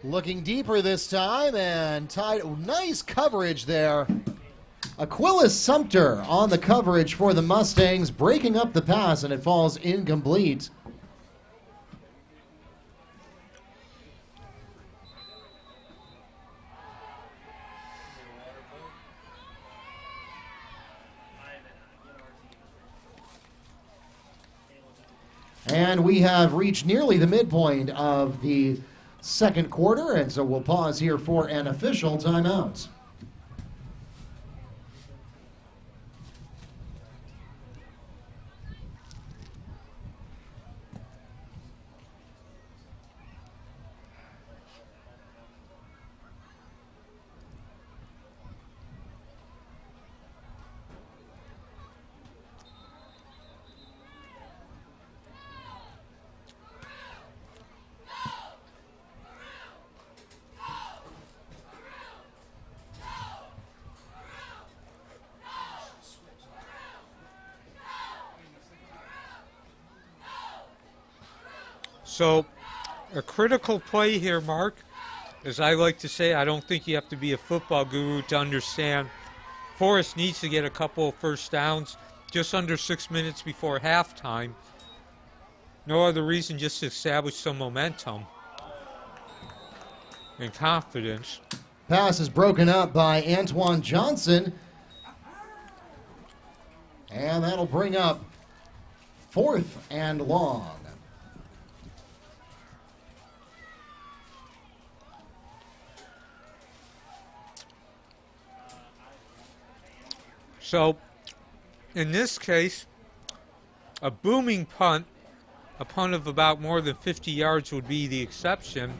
Looking deeper this time and tied. Nice coverage there. Aquilas Sumter on the coverage for the Mustangs, breaking up the pass, and it falls incomplete. And we have reached nearly the midpoint of the second quarter, and so we'll pause here for an official timeout. So, a critical play here, Mark. As I like to say, I don't think you have to be a football guru to understand Forest needs to get a couple of first downs just under 6 minutes before halftime. No other reason, just to establish some momentum and confidence. Pass is broken up by Antoine Johnson. And that'll bring up 4th and long. So, in this case, a booming punt, a punt of about more than 50 yards would be the exception.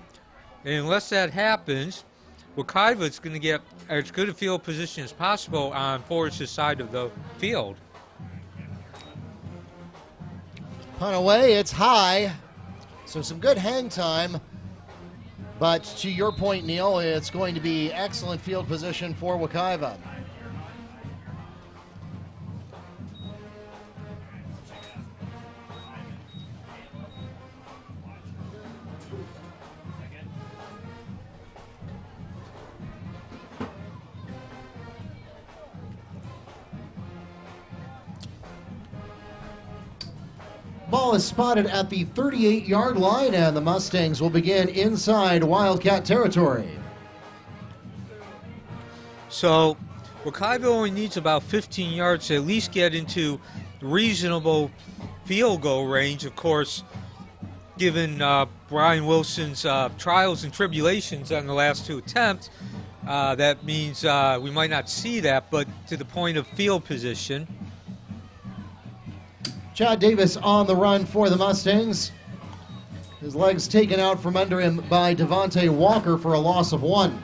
And unless that happens, Wekiva is going to get as good a field position as possible on Forest's side of the field. Punt away, it's high. So some good hang time. But to your point, Neil, it's going to be excellent field position for Wekiva. Ball is spotted at the 38-yard line, and the Mustangs will begin inside Wildcat territory. So, Wekiva only needs about 15 yards to at least get into reasonable field goal range. Of course, given Brian Wilson's trials and tribulations on the last two attempts, that means we might not see that, but to the point of field position. Chad Davis on the run for the Mustangs. His legs taken out from under him by Devontae Walker for a loss of 1.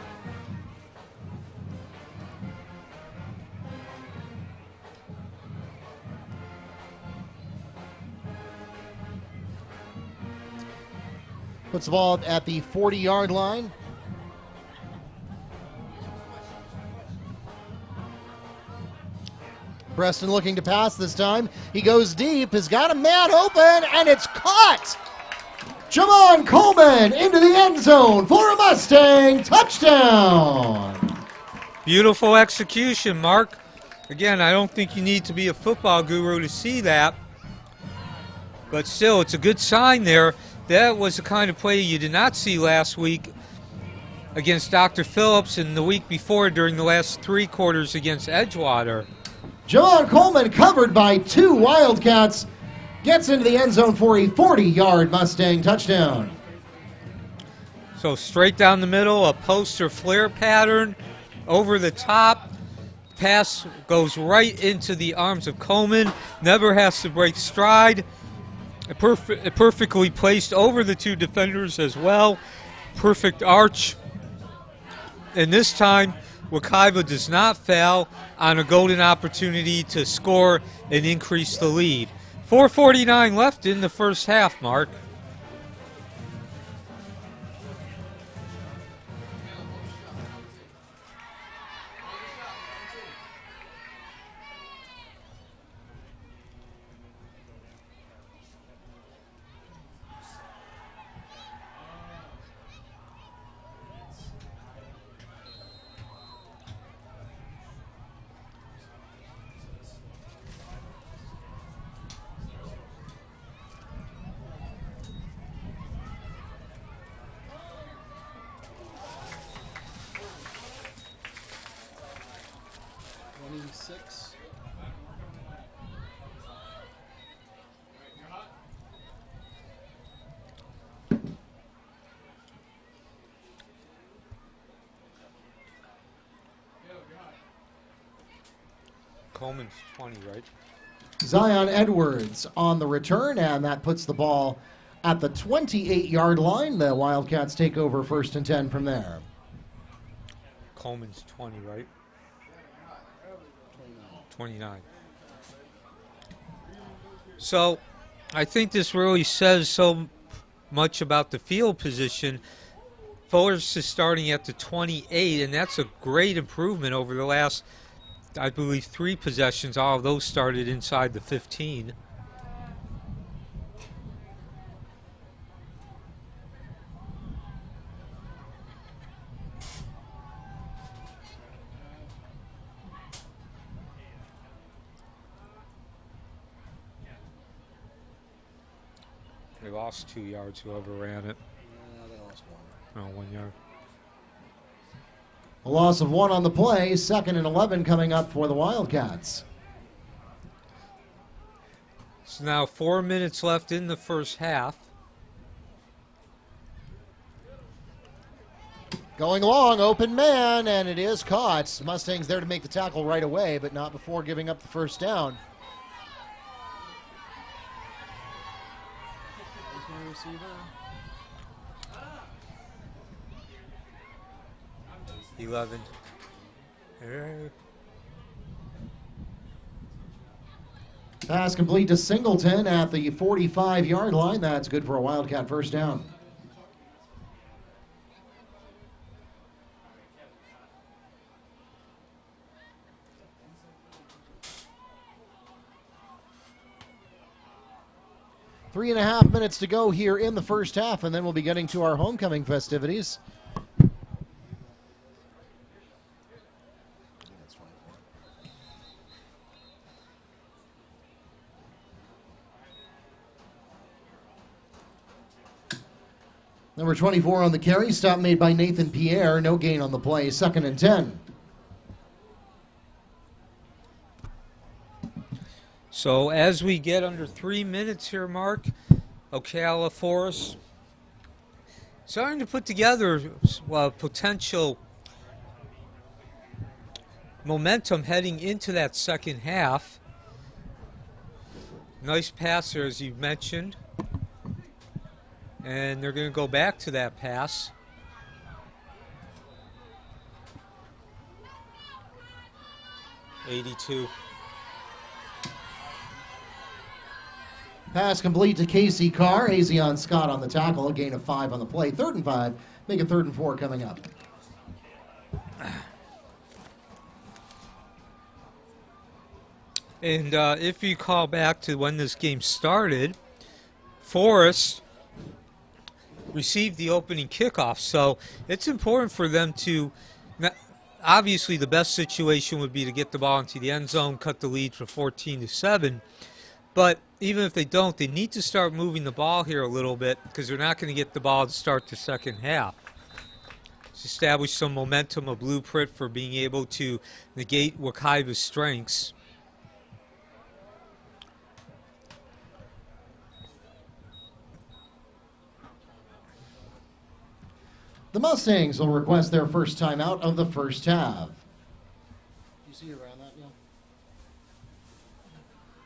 Puts the ball at the 40-yard line. Preston looking to pass this time. He goes deep, has got a man open, and it's caught! Javon Coleman into the end zone for a Mustang touchdown! Beautiful execution, Mark. Again, I don't think you need to be a football guru to see that. But still, it's a good sign there. That was the kind of play you did not see last week against Dr. Phillips and the week before during the last 3 quarters against Edgewater. Javon Coleman, covered by 2 Wildcats, gets into the end zone for a 40-yard Mustang touchdown. So straight down the middle, a poster flare pattern over the top. Pass goes right into the arms of Coleman. Never has to break stride. Perfectly placed over the 2 defenders as well. Perfect arch. And this time, Wekiva does not foul on a golden opportunity to score and increase the lead. 4:49 left in the first half, Mark. Coleman's 20, right? Zion Edwards on the return, and that puts the ball at the 28-yard line. The Wildcats take over 1st and 10 from there. Coleman's 20, right? 29. So I think this really says so much about the field position. Forrest is starting at the 28, and that's a great improvement over the last, I believe, 3 possessions. All of those started inside the 15. They lost 2 yards, whoever ran it. Yeah, they lost 1. Oh, 1 yard. A loss of 1 on the play. 2nd and 11 coming up for the Wildcats. So now 4 minutes left in the first half. Going long, open man, and it is caught. Mustangs there to make the tackle right away, but not before giving up the first down. Who's my receiver? 11. Hey. Pass complete to Singleton at the 45-yard line. That's good for a Wildcat first down. Three and a half minutes to go here in the first half, and then we'll be getting to our homecoming festivities. That's 24. Number 24 on the carry. Stop made by Nathan Pierre. No gain on the play. 2nd and 10. So as we get under 3 minutes here, Mark, Ocala Forest starting to put together potential momentum heading into that second half. Nice passer, as you mentioned. And they're going to go back to that pass. '82. Pass complete to Casey Carr. Azion Scott on the tackle. A gain of 5 on the play. 3rd and 5. Make it 3rd and 4 coming up. And if you call back to when this game started, Forrest received the opening kickoff. So it's important for them to, obviously the best situation would be to get the ball into the end zone, cut the lead from 14-7. But even if they don't, they need to start moving the ball here a little bit because they're not going to get the ball to start the second half. It's establish some momentum, a blueprint for being able to negate Wekiva's strengths. The Mustangs will request their first timeout of the first half. Do you see around that, Neil?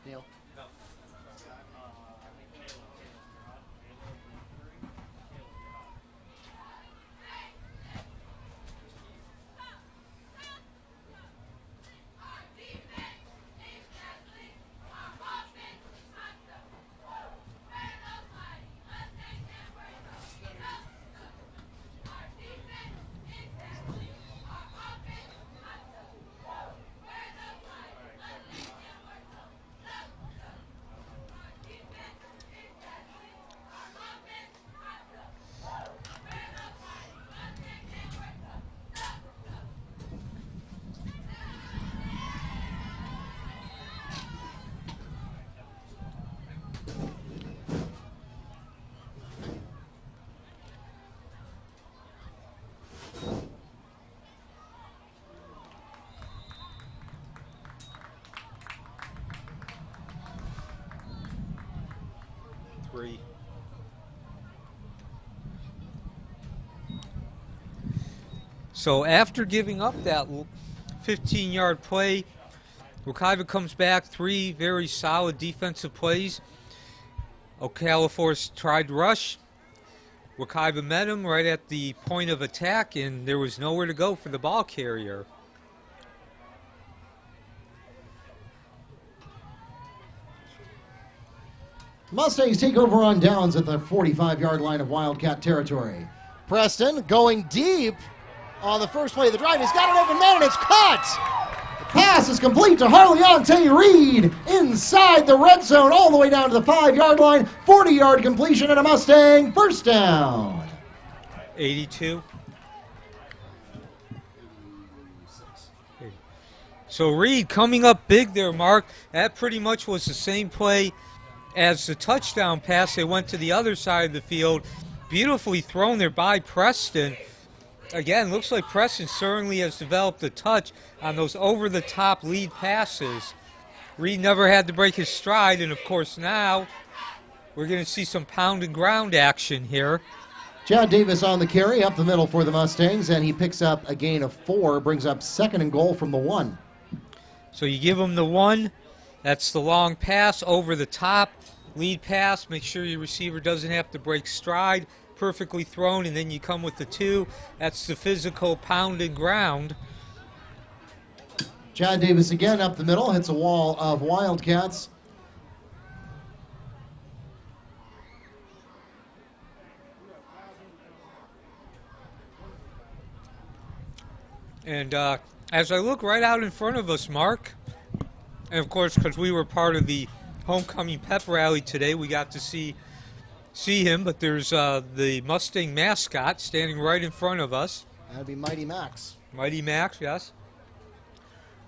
Neil? So after giving up that 15-yard play Wekiva comes back, 3 very solid defensive plays. Ocala Force tried to rush. Wekiva met him right at the point of attack, and there was nowhere to go for the ball carrier. Mustangs take over on downs at the 45-yard line of Wildcat territory. Preston going deep on the first play of the drive. He's got an open man, and it's caught. The pass is complete to Harleonte Reed inside the red zone all the way down to the 5-yard line. 40-yard completion and a Mustang first down. 82. So Reed coming up big there, Mark. That pretty much was the same play as the touchdown pass. They went to the other side of the field. Beautifully thrown there by Preston. Again, looks like Preston certainly has developed a touch on those over-the-top lead passes. Reed never had to break his stride, and of course now we're going to see some pound and ground action here. Chad Davis on the carry up the middle for the Mustangs, and he picks up a gain of 4, brings up 2nd and goal from the 1. So you give him the 1. That's the long pass over the top. Lead pass, make sure your receiver doesn't have to break stride. Perfectly thrown, and then you come with the 2. That's the physical pound and ground. Chad Davis again up the middle, hits a wall of Wildcats. And as I look right out in front of us, Mark, and of course because we were part of the homecoming pep rally today, we got to see him, but there's the Mustang mascot standing right in front of us. That'd be Mighty Max. Mighty Max, yes.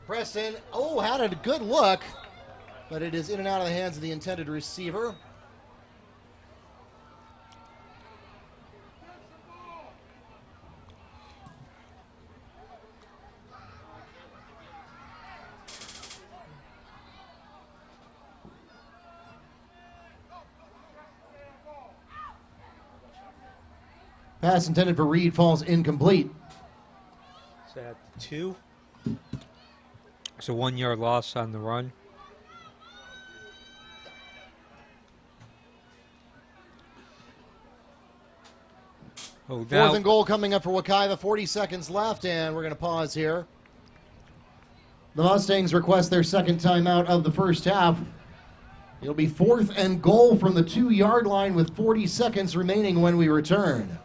Preston, had a good look, but it is in and out of the hands of the intended receiver. Pass intended for Reed falls incomplete. Is that 2? It's a 1-yard loss on the run. Oh, 4th and goal coming up for Wekiva. 40 seconds left, and we're going to pause here. The Mustangs request their 2nd timeout of the first half. It'll be 4th and goal from the 2-yard line with 40 seconds remaining when we return.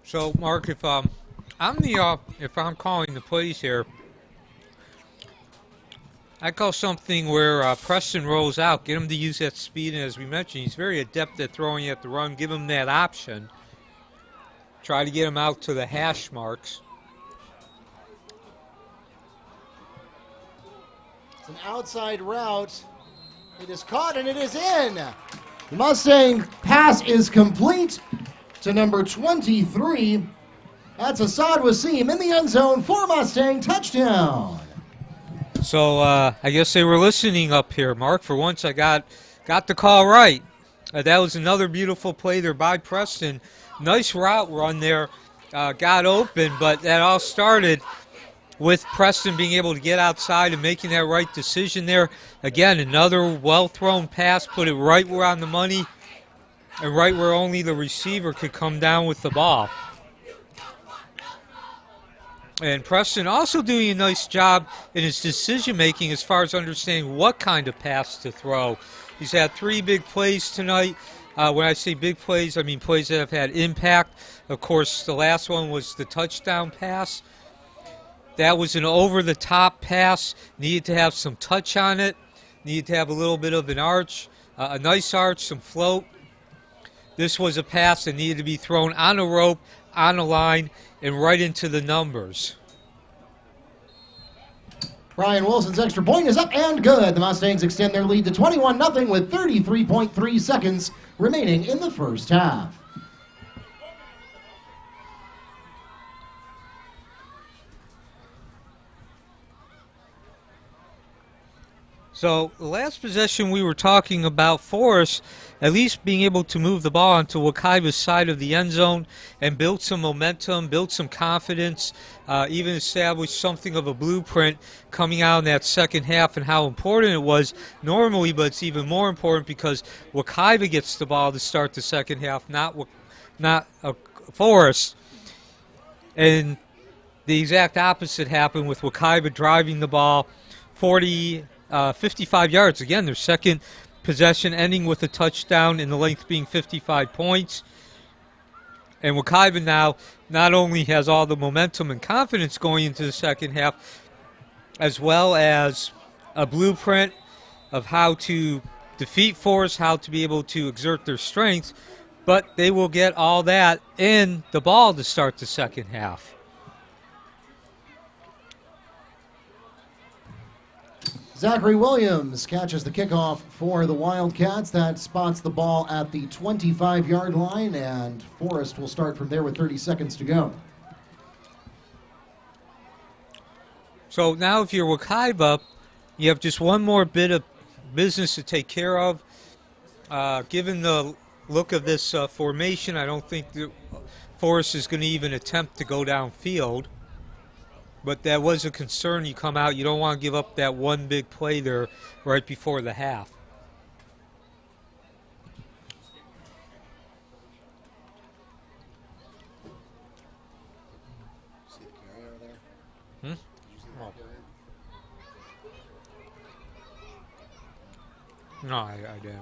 So, Mark, if I'm calling the plays here, I call something where Preston rolls out, get him to use that speed, and as we mentioned, he's very adept at throwing at the run. Give him that option. Try to get him out to the hash marks. It's an outside route. It is caught and it is in. The Mustang pass is complete to number 23. That's Assad Wasim in the end zone for Mustang touchdown. So I guess they were listening up here, Mark. For once I got the call right. That was another beautiful play there by Preston. Nice route run there. Got open, but that all started with Preston being able to get outside and making that right decision there. Again, another well-thrown pass, put it right where on the money and right where only the receiver could come down with the ball. And Preston also doing a nice job in his decision-making as far as understanding what kind of pass to throw. He's had 3 big plays tonight. When I say big plays, I mean plays that have had impact. Of course, the last one was the touchdown pass. That was an over-the-top pass. Needed to have some touch on it. Needed to have a little bit of an arch, a nice arch, some float. This was a pass that needed to be thrown on a rope, on a line, and right into the numbers. Brian Wilson's extra point is up and good. The Mustangs extend their lead to 21-0 with 33.3 seconds remaining in the first half. So the last possession we were talking about Forest at least being able to move the ball onto Wekiva's side of the end zone and build some momentum, build some confidence, even establish something of a blueprint coming out in that second half and how important it was normally, but it's even more important because Wekiva gets the ball to start the second half, not Forest. And the exact opposite happened with Wekiva driving the ball 55 yards. Again, their second possession ending with a touchdown and the length being 55 points. And Wekiva now not only has all the momentum and confidence going into the second half, as well as a blueprint of how to defeat Forest, how to be able to exert their strength, but they will get all that in the ball to start the second half. Zachary Williams catches the kickoff for the Wildcats. That spots the ball at the 25-yard line, and Forest will start from there with 30 seconds to go. So now if you're Wekiva, you have just one more bit of business to take care of. Given the look of this formation, I don't think the Forest is going to even attempt to go downfield. But that was a concern. You come out, you don't want to give up that one big play there right before the half. See the carry over there? Hmm? Did you see the carry? No, I didn't.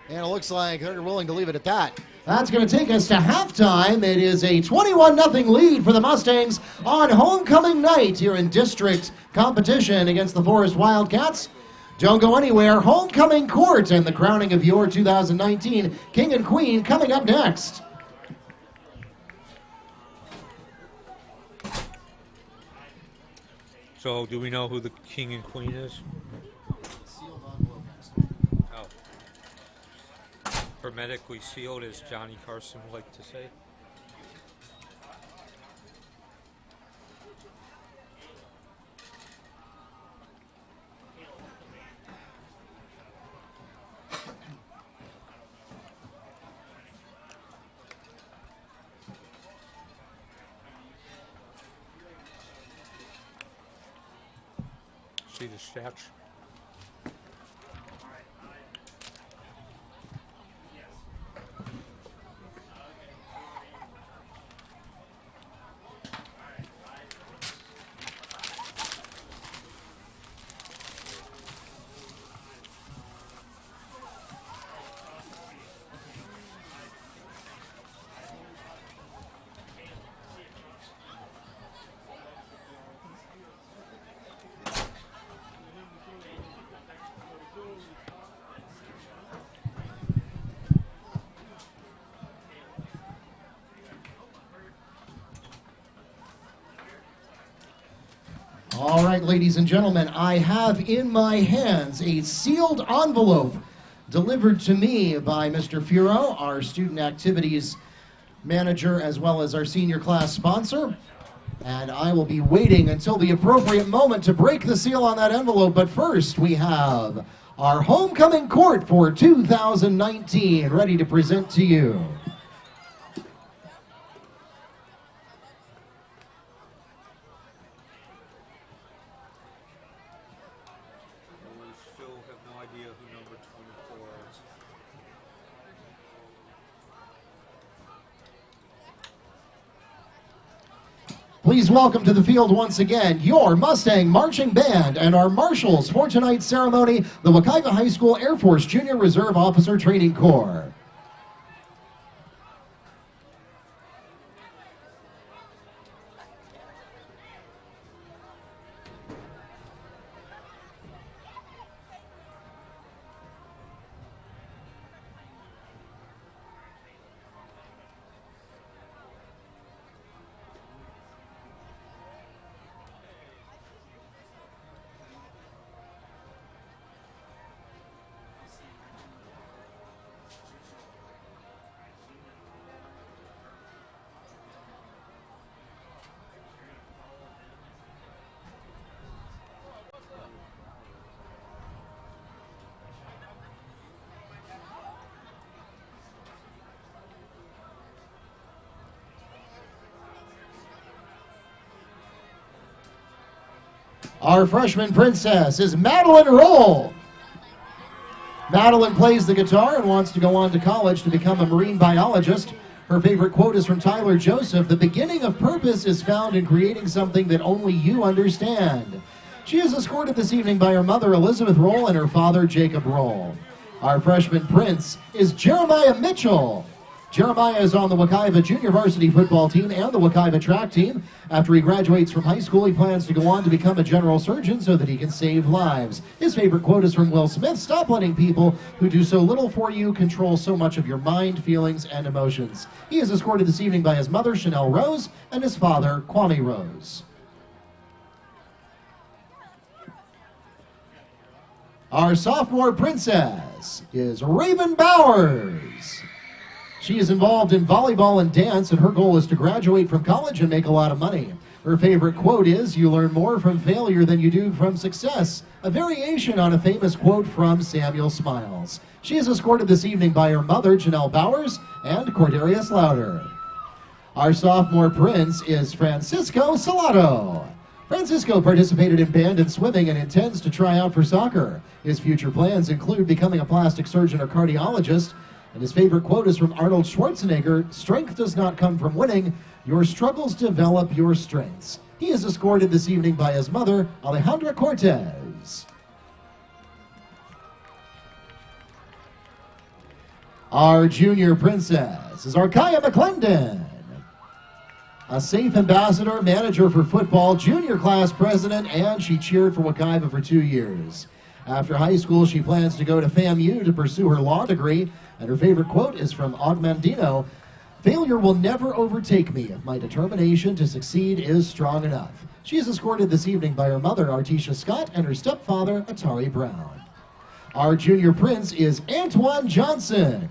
And it looks like they're willing to leave it at that. That's going to take us to halftime. It is a 21-0 lead for the Mustangs on homecoming night here in district competition against the Forest Wildcats. Don't go anywhere. Homecoming court and the crowning of your 2019 King and Queen coming up next. So do we know who the King and Queen is? Sealed envelope next to it. Oh. Hermetically sealed, as Johnny Carson would like to say. See the stats. All right, ladies and gentlemen, I have in my hands a sealed envelope delivered to me by Mr. Furo, our student activities manager, as well as our senior class sponsor. And I will be waiting until the appropriate moment to break the seal on that envelope. But first, we have our homecoming court for 2019 ready to present to you. Still have no idea who number 24 is. Please welcome to the field once again your Mustang Marching Band and our marshals for tonight's ceremony, the Wekiva High School Air Force Junior Reserve Officer Training Corps. Our freshman princess is Madeline Roll. Madeline plays the guitar and wants to go on to college to become a marine biologist. Her favorite quote is from Tyler Joseph: "The beginning of purpose is found in creating something that only you understand." She is escorted this evening by her mother, Elizabeth Roll, and her father, Jacob Roll. Our freshman prince is Jeremiah Mitchell. Jeremiah is on the Wekiva junior varsity football team and the Wekiva track team. After he graduates from high school, he plans to go on to become a general surgeon so that he can save lives. His favorite quote is from Will Smith: "Stop letting people who do so little for you control so much of your mind, feelings, and emotions." He is escorted this evening by his mother, Chanel Rose, and his father, Kwame Rose. Our sophomore princess is Raven Bowers. She is involved in volleyball and dance, and her goal is to graduate from college and make a lot of money. Her favorite quote is, "You learn more from failure than you do from success," a variation on a famous quote from Samuel Smiles. She is escorted this evening by her mother, Janelle Bowers, and Cordarius Louder. Our sophomore prince is Francisco Salato. Francisco participated in band and swimming and intends to try out for soccer. His future plans include becoming a plastic surgeon or cardiologist. And his favorite quote is from Arnold Schwarzenegger: "Strength does not come from winning. Your struggles develop your strengths." He is escorted this evening by his mother, Alejandra Cortez. Our junior princess is Arkaya McClendon. A safe ambassador, manager for football, junior class president, and she cheered for Wekiva for 2 years. After high school, she plans to go to FAMU to pursue her law degree, and her favorite quote is from Augmandino: "Failure will never overtake me if my determination to succeed is strong enough." She is escorted this evening by her mother, Artisha Scott, and her stepfather, Atari Brown. Our junior prince is Antoine Johnson.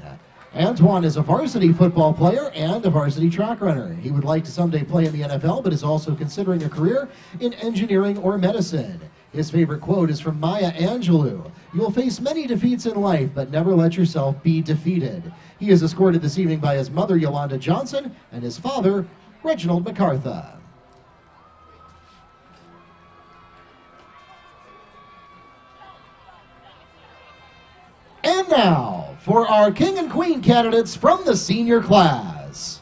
Antoine is a varsity football player and a varsity track runner. He would like to someday play in the NFL, but is also considering a career in engineering or medicine. His favorite quote is from Maya Angelou: "You will face many defeats in life, but never let yourself be defeated." He is escorted this evening by his mother, Yolanda Johnson, and his father, Reginald MacArthur. And now, for our King and Queen candidates from the senior class.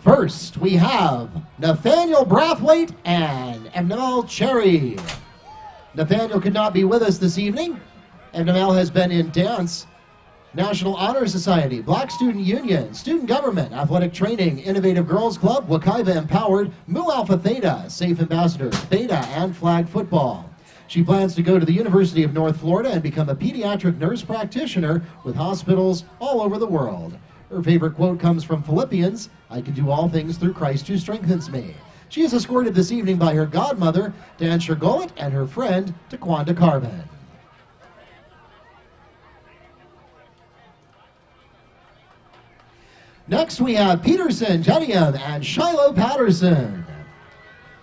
First, we have Nathaniel Brathwaite and Emmanuel Cherry. Nathaniel could not be with us this evening. Emmanuel has been in dance, National Honor Society, Black Student Union, Student Government, Athletic Training, Innovative Girls Club, Wekiva Empowered, Mu Alpha Theta, Safe Ambassador, Theta, and Flag Football. She plans to go to the University of North Florida and become a pediatric nurse practitioner with hospitals all over the world. Her favorite quote comes from Philippians: "I can do all things through Christ who strengthens me." She is escorted this evening by her godmother, Dan Shergolet, and her friend, Taquanda Carbon. Next, we have Peterson Jedium and Shiloh Patterson.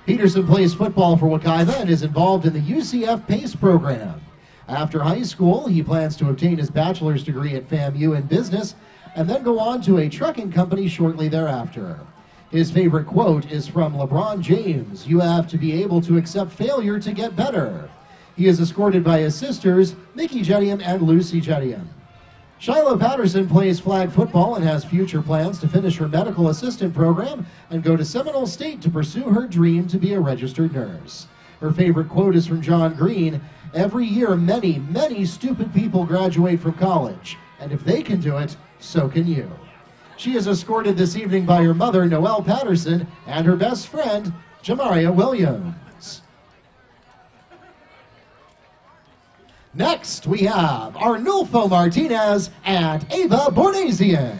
Peterson plays football for Wekiva and is involved in the UCF PACE program. After high school, he plans to obtain his bachelor's degree at FAMU in business and then go on to a trucking company shortly thereafter. His favorite quote is from LeBron James: "You have to be able to accept failure to get better." He is escorted by his sisters, Mickey Jedium and Lucy Jedium. Shiloh Patterson plays flag football and has future plans to finish her medical assistant program and go to Seminole State to pursue her dream to be a registered nurse. Her favorite quote is from John Green: "Every year, many, many stupid people graduate from college, and if they can do it, so can you." She is escorted this evening by her mother, Noelle Patterson, and her best friend, Jamaria Williams. Next, we have Arnulfo Martinez and Ava Bornasian.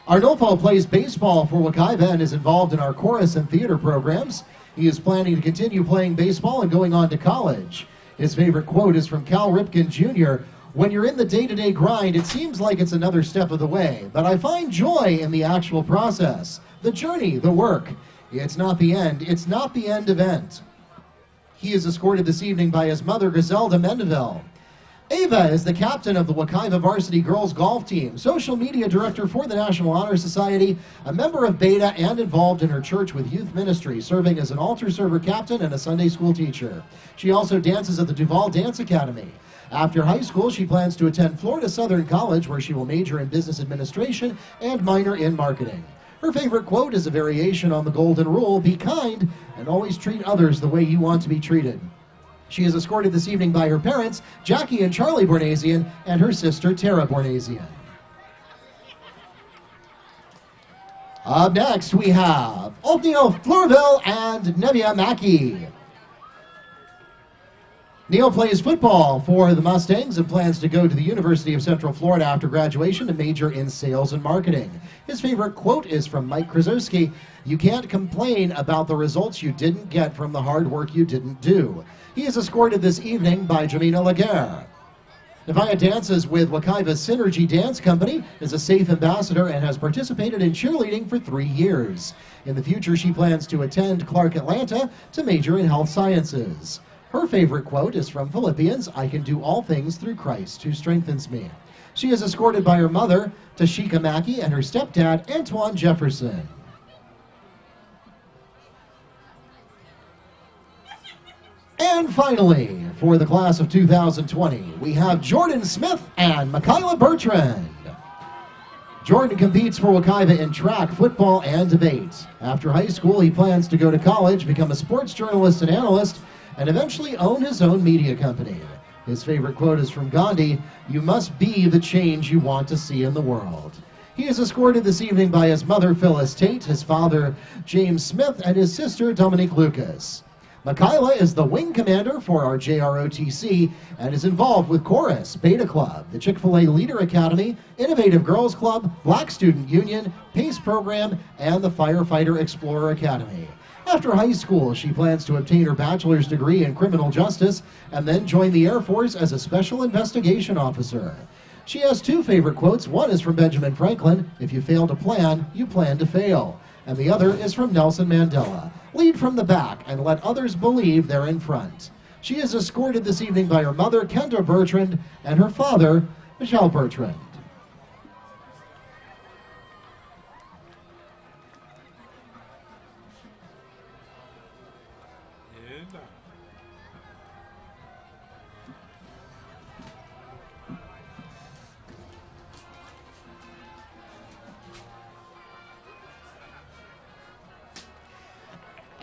Arnulfo plays baseball for Wekiva and is involved in our chorus and theater programs. He is planning to continue playing baseball and going on to college. His favorite quote is from Cal Ripken Jr. "When you're in the day-to-day grind, it seems like it's another step of the way, but I find joy in the actual process, the journey, the work. It's not the end. It's not the end event." He is escorted this evening by his mother, Griselda Mendeville. Ava is the captain of the Wekiva Varsity girls golf team, social media director for the National Honor Society, a member of Beta, and involved in her church with youth ministry, serving as an altar server captain and a Sunday school teacher. She also dances at the Duval Dance Academy. After high school, she plans to attend Florida Southern College, where she will major in business administration and minor in marketing. Her favorite quote is a variation on the golden rule: be kind and always treat others the way you want to be treated. She is escorted this evening by her parents, Jackie and Charlie Bornasian, and her sister, Tara Bornasian. Up next, we have Othniel Flourville and Nevia Mackey. Neil plays football for the Mustangs and plans to go to the University of Central Florida after graduation to major in sales and marketing. His favorite quote is from Mike Krasowski: "You can't complain about the results you didn't get from the hard work you didn't do." He is escorted this evening by Jamina Laguerre. Nevia dances with Wekiva's Synergy Dance Company, is a SAFE ambassador, and has participated in cheerleading for 3 years. In the future, she plans to attend Clark Atlanta to major in health sciences. Her favorite quote is from Philippians: "I can do all things through Christ who strengthens me." She is escorted by her mother, Tashika Mackey, and her stepdad, Antoine Jefferson. And finally, for the class of 2020, we have Jordan Smith and Michaela Bertrand. Jordan competes for Wekiva in track, football, and debate. After high school, he plans to go to college, become a sports journalist and analyst, and eventually own his own media company. His favorite quote is from Gandhi: "You must be the change you want to see in the world." He is escorted this evening by his mother, Phyllis Tate, his father, James Smith, and his sister, Dominique Lucas. Michaela is the wing commander for our JROTC and is involved with Chorus, Beta Club, the Chick-fil-A Leader Academy, Innovative Girls Club, Black Student Union, PACE Program, and the Firefighter Explorer Academy. After high school, she plans to obtain her bachelor's degree in criminal justice and then join the Air Force as a special investigation officer. She has 2 favorite quotes. One is from Benjamin Franklin: "If you fail to plan, you plan to fail." And the other is from Nelson Mandela: "Lead from the back and let others believe they're in front." She is escorted this evening by her mother, Kendra Bertrand, and her father, Michelle Bertrand.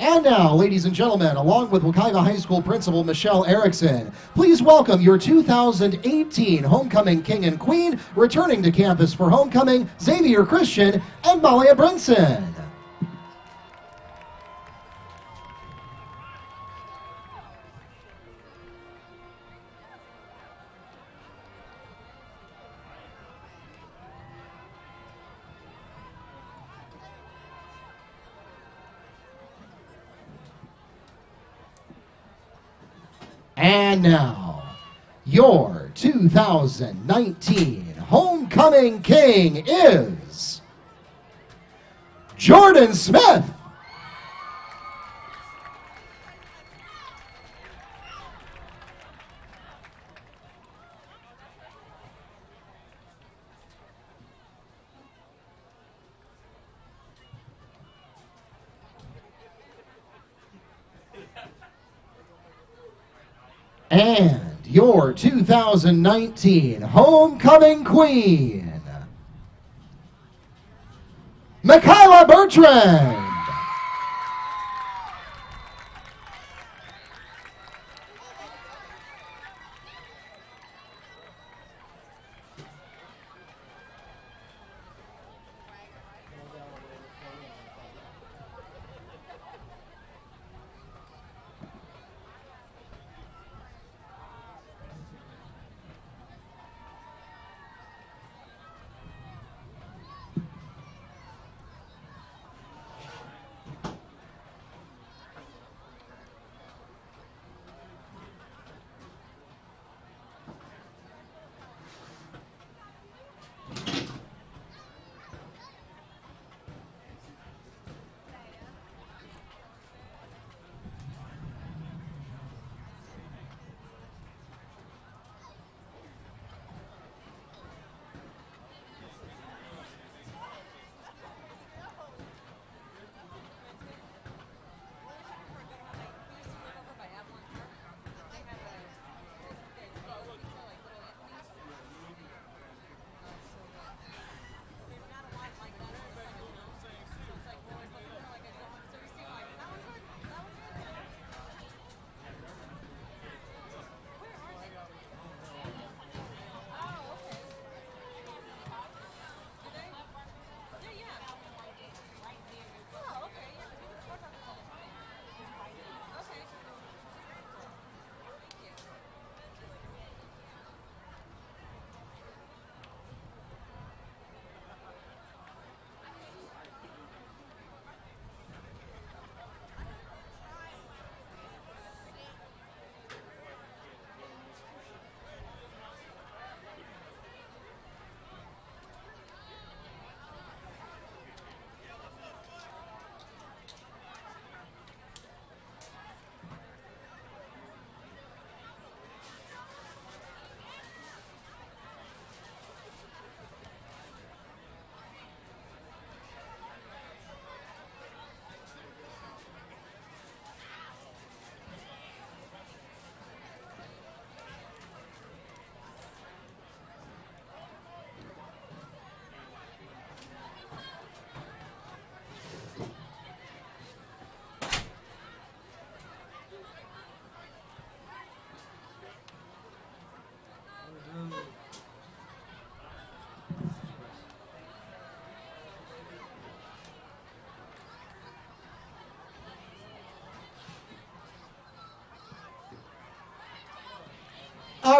And now, ladies and gentlemen, along with Wekiva High School Principal Michelle Erickson, please welcome your 2018 Homecoming King and Queen, returning to campus for homecoming, Xavier Christian and Malia Brinson. And now, your 2019 Homecoming King is Jordan Smith. And your 2019 Homecoming Queen, Michaela Bertrand.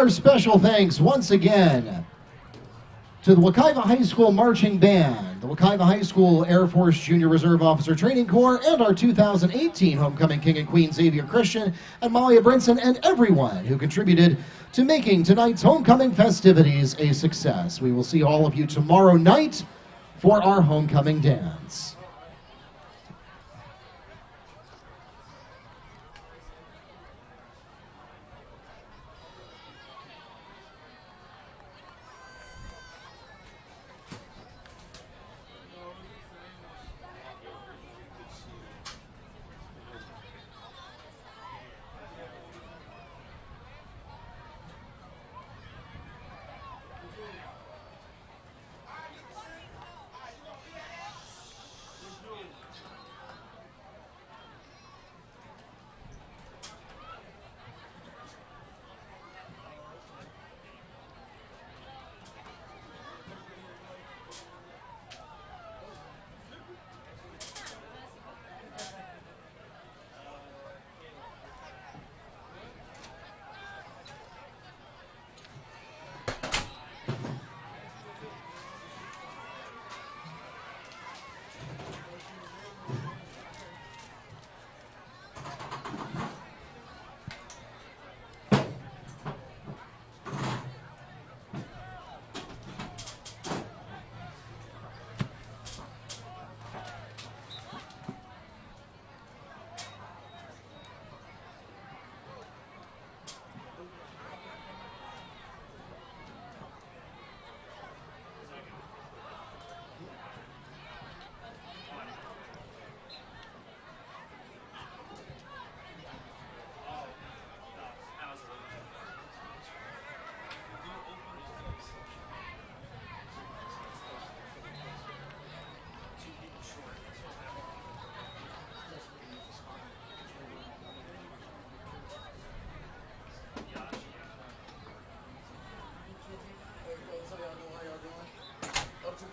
our special thanks once again to the Wekiva High School Marching Band, the Wekiva High School Air Force Junior Reserve Officer Training Corps, and our 2018 Homecoming King and Queen Xavier Christian and Malia Brinson, and everyone who contributed to making tonight's homecoming festivities a success. We will see all of you tomorrow night for our homecoming dance.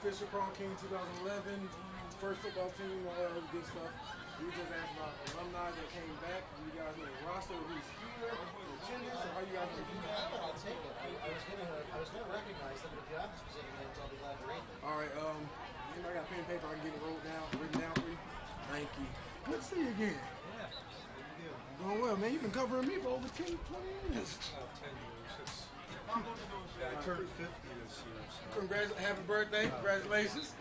Fisher Prom King 2011, first football team, all that other good stuff. We just asked about alumni that came back. You guys know the roster, who's here, attendance, and how you guys do that. I'll take it. I was gonna recognize them, but if you have the specific names, I'll be glad to read them. All right, I got pen and paper, I can get it written down for you. Thank you. Good to see you again. Yeah, you do. Going well, man. You've been covering me for over 10, 20 years. 10 years. Yeah, I turned 50 this year. So. Happy birthday. Congratulations.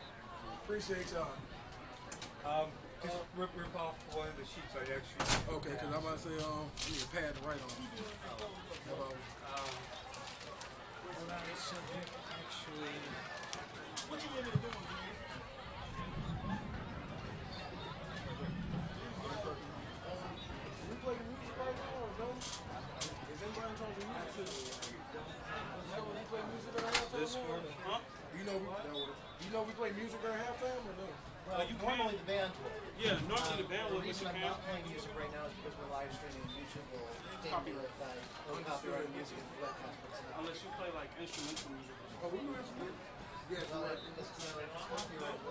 Appreciate y'all. Just rip off one of the sheets I actually. Okay, because I'm about to say, I need a pad to write on. Subject actually. What you want me to do? We play music right now or no? Is anybody in charge of music? We play music at halftime? This one? Huh? You know we play music at halftime or no? Well, normally the band will. Yeah, normally the band will. The reason I'm not playing music right now is because we're live streaming and YouTube will copyright that. Copyright music and let copyright. Unless you play like instrumental music. Oh, we do instrument? Yes, Well, right. this is copyright.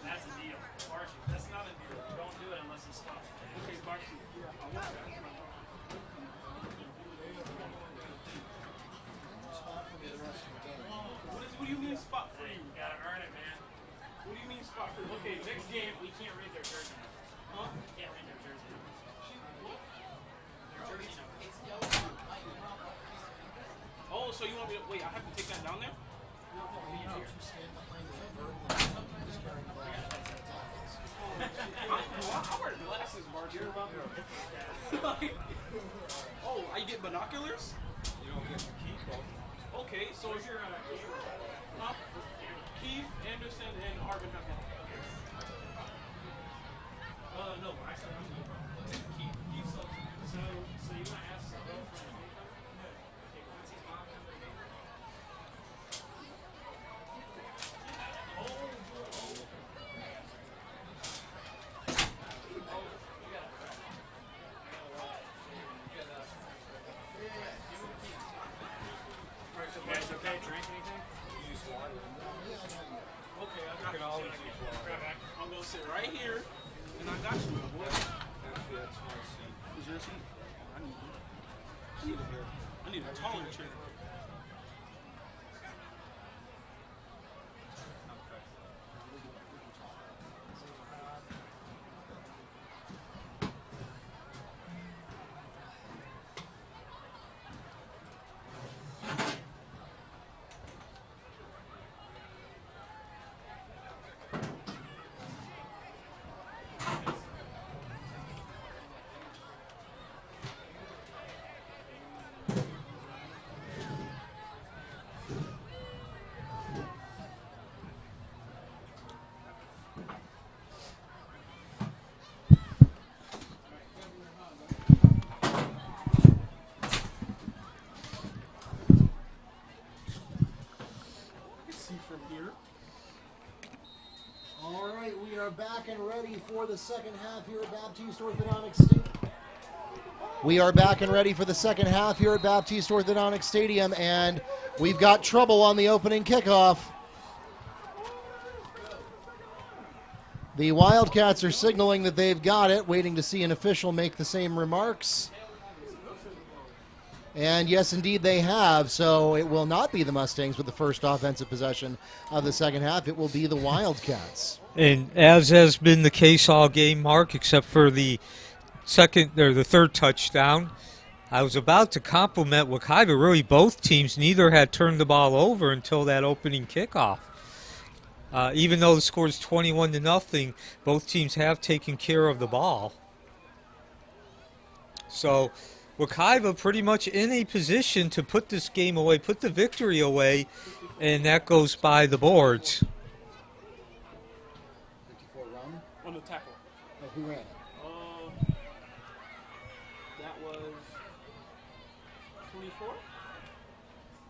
That's a deal. Varsity, that's not a deal. Don't do it unless it's tough. Okay, Varsity. What do you mean spot free? You gotta earn it, man. What do you mean spot free? Okay, next game we can't read their jersey number. Huh? We can't read their jersey number. What? Their jersey number. Oh, so you want me to wait? I have to take that down there? I wear glasses, Marjorie. Oh, I get binoculars? You don't get to keep them. Okay, so if you're Keith, Anderson, and Arvin have one. No, actually, I'm Keith. So you want to ask something from the okay, once he's off, I'm gonna sit right here, and I got you, my boy. Actually, that's my seat. Is your seat? I need a taller chair. From here. All right, we are back and ready for the second half here at Baptiste Orthodontic Stadium. We are back and ready for the second half here at Baptiste Orthodontic Stadium, and we've got trouble on the opening kickoff. The Wildcats are signaling that they've got it, waiting to see an official make the same remarks. And yes, indeed, they have. So it will not be the Mustangs with the first offensive possession of the second half. It will be the Wildcats. And as has been the case all game, Mark, except for the third touchdown, I was about to compliment Wekiva. Really, both teams, neither had turned the ball over until that opening kickoff. Even though the score is 21-0, both teams have taken care of the ball. So Wekiva pretty much in a position to put this game away, put the victory away, and that goes by the boards. 54 run. On the tackle. Oh, who ran it? That was 24?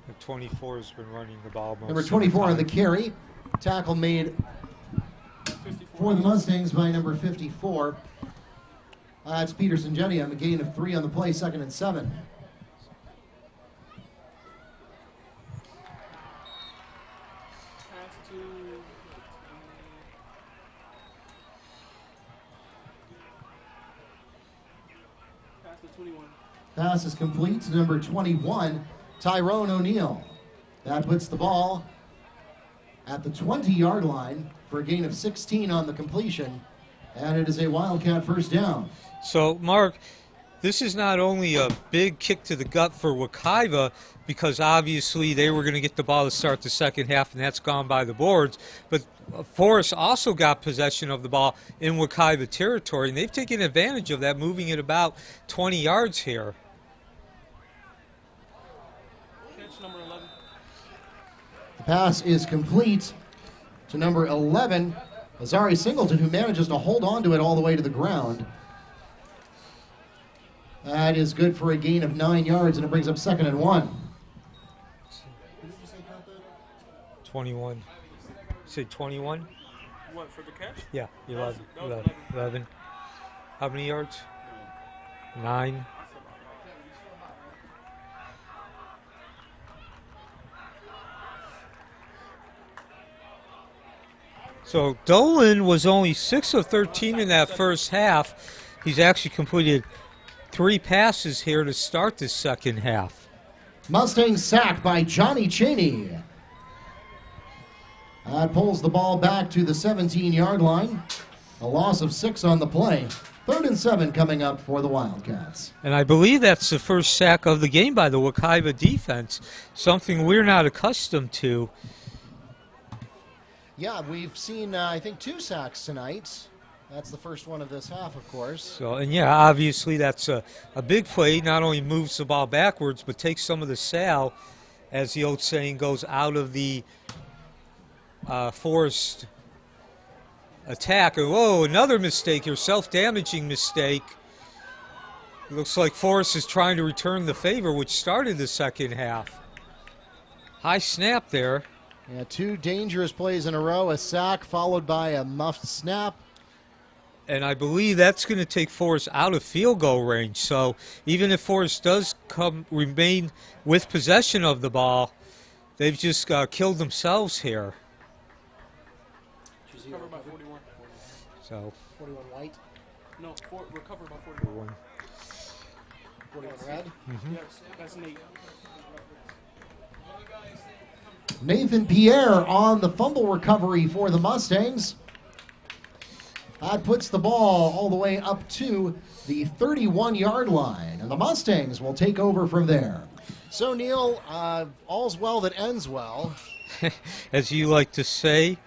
The 24 has been running the ball most Number of the 24 on the time. carry. Tackle made 54. for the Mustangs by number 54. It's Peterson Gedium, a gain of 3 on the play, 2nd and 7. Pass to pass to 21. Pass is complete to number 21, Tyrone O'Neal. That puts the ball at the 20-yard line for a gain of 16 on the completion, and it is a Wildcat first down. So, Mark, this is not only a big kick to the gut for Wekiva, because obviously they were going to get the ball to start the second half, and that's gone by the boards, but Forrest also got possession of the ball in Wekiva territory, and they've taken advantage of that, moving it about 20 yards here. Catch number 11. The pass is complete to number 11, Azari Singleton, who manages to hold on to it all the way to the ground. That is good for a gain of 9 yards, and it brings up 2nd and 1. 21. Say 21? What, for the catch? Yeah, 11. That was 11. How many yards? 9. So Dolan was only 6 of 13 in that first half. He's actually completed 3 passes here to start this second half. Mustangs sacked by Johnny Cheney. That pulls the ball back to the 17-yard line. A loss of 6 on the play. 3rd and 7 coming up for the Wildcats. And I believe that's the first sack of the game by the Wekiva defense, something we're not accustomed to. Yeah, we've seen, I think, 2 sacks tonight. That's the first one of this half, of course. So, and yeah, obviously that's a big play. Not only moves the ball backwards, but takes some of the sail, as the old saying goes, out of the Forrest attack. Whoa, another mistake here, self-damaging mistake. It looks like Forrest is trying to return the favor, which started the second half. High snap there. Yeah, 2 dangerous plays in a row, a sack followed by a muffed snap. And I believe that's going to take Forrest out of field goal range. So even if Forrest does remain with possession of the ball, they've just killed themselves here. he Recovered by recovered? 41. So 41 white, No, recovered by 41. 41 red. Yes, that's Nate. Nathan Pierre on the fumble recovery for the Mustangs. That puts the ball all the way up to the 31-yard line, and the Mustangs will take over from there. So, Neil, all's well that ends well. as you like to say,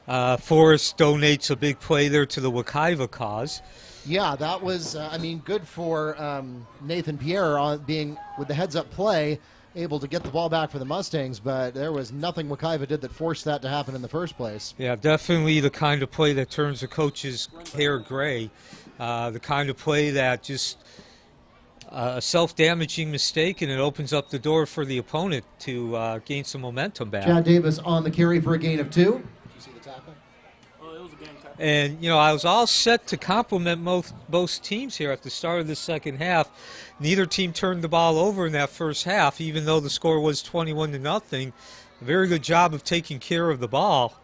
Forrest donates a big play there to the Wekiva cause. Yeah, that was, good for Nathan Pierre on being with the heads-up play, able to get the ball back for the Mustangs, but there was nothing Wekiva did that forced that to happen in the first place. Yeah, definitely the kind of play that turns the coach's hair gray. The kind of play that just a self-damaging mistake, and it opens up the door for the opponent to gain some momentum back. Chad Davis on the carry for a gain of 2. Did you see the tackle? Oh, it was a game tackle. And, I was all set to compliment both teams here at the start of the second half. Neither team turned the ball over in that first half, even though the score was 21-0. A very good job of taking care of the ball.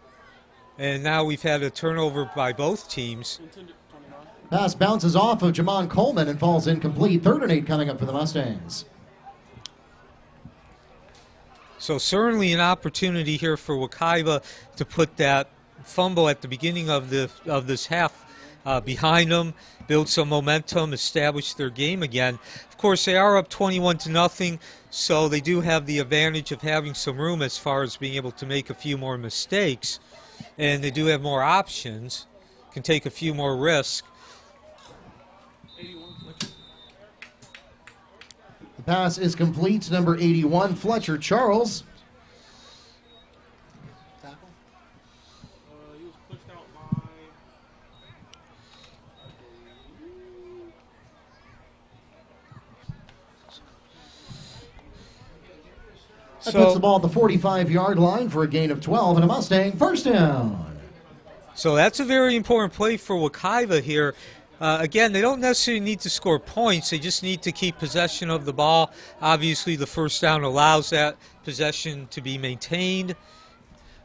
And now we've had a turnover by both teams. Intended for 29. Pass bounces off of Jamon Coleman and falls incomplete. 3rd and 8 coming up for the Mustangs. So certainly an opportunity here for Wekiva to put that fumble at the beginning of this half behind them, build some momentum, establish their game again. Of course, they are up 21-0, so they do have the advantage of having some room as far as being able to make a few more mistakes, and they do have more options, can take a few more risks. 81 Fletcher. The pass is complete to number 81, Fletcher Charles. Tackle. He was pushed out by. That puts the ball at the 45-yard line for a gain of 12 and a Mustang first down. So that's a very important play for Wekiva here. Again, they don't necessarily need to score points. They just need to keep possession of the ball. Obviously, the first down allows that possession to be maintained.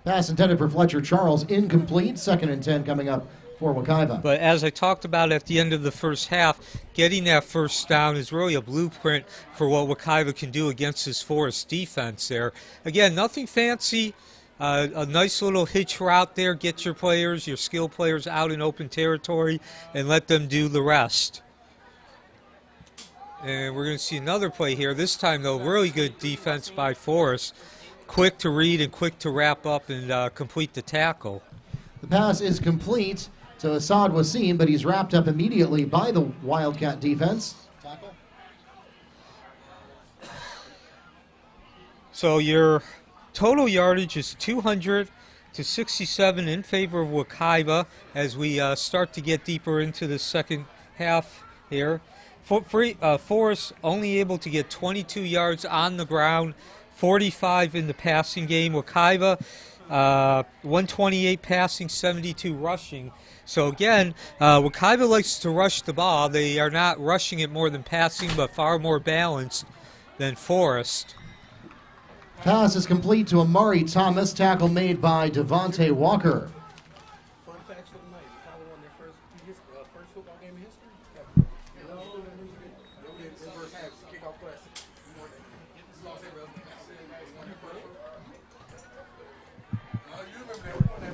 Pass intended for Fletcher Charles, incomplete. 2nd and 10 coming up for Wekiva. But as I talked about at the end of the first half, getting that first down is really a blueprint for what Wekiva can do against this Forest defense there. Again, nothing fancy. A nice little hitch route there. Get your players, your skill players out in open territory and let them do the rest. And we're going to see another play here. This time, though, really good defense by Forrest. Quick to read and quick to wrap up and complete the tackle. The pass is complete to Assad Wasim, but he's wrapped up immediately by the Wildcat defense. Tackle. So your total yardage is 200 to 67 in favor of Wekiva as we start to get deeper into the second half here. Forrest only able to get 22 yards on the ground, 45 in the passing game. Wekiva, 128 passing, 72 rushing. So again, Wekiva likes to rush the ball. They are not rushing it more than passing, but far more balanced than Forrest. Pass is complete to Amari Thomas. Tackle made by Devontae Walker. Fun facts for the night. Probably won their first football game in history. Reverse half, kickoff classic.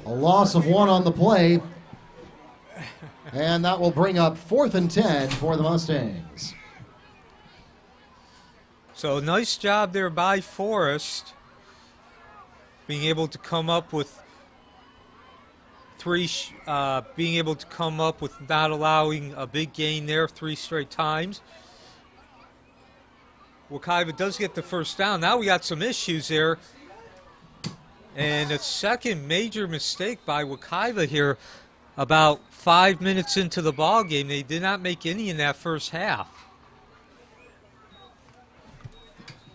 A loss of 1 on the play. And that will bring up 4th and 10 for the Mustangs. So nice job there by Forrest, being able to come up with not allowing a big gain there 3 straight times. Wekiva does get the first down. Now we got some issues there. And a second major mistake by Wekiva here about 5 minutes into the ball game. They did not make any in that first half.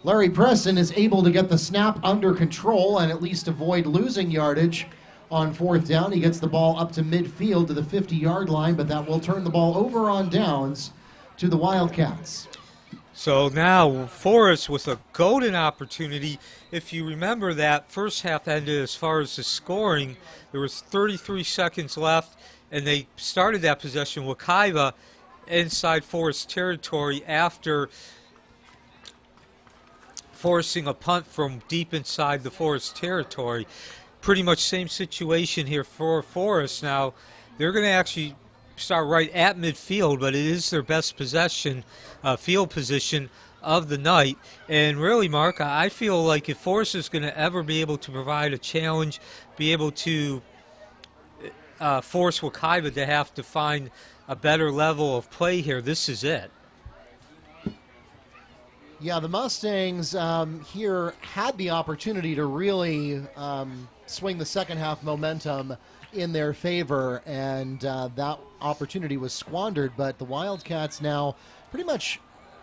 Larry Preston is able to get the snap under control and at least avoid losing yardage on 4th down. He gets the ball up to midfield to the 50-yard line, but that will turn the ball over on downs to the Wildcats. So now Forest with a golden opportunity. If you remember, that first half ended as far as the scoring. There was 33 seconds left, and they started that possession with Wekiva inside Forest territory after forcing a punt from deep inside the Forest territory. Pretty much same situation here for Forest. Now, they're going to actually start right at midfield, but it is their best possession, field position of the night. And really, Mark, I feel like if Forest is going to ever be able to provide a challenge, be able to force Wekiva to have to find a better level of play here, this is it. Yeah, the Mustangs here had the opportunity to really swing the second half momentum in their favor, and that opportunity was squandered. But the Wildcats now pretty much,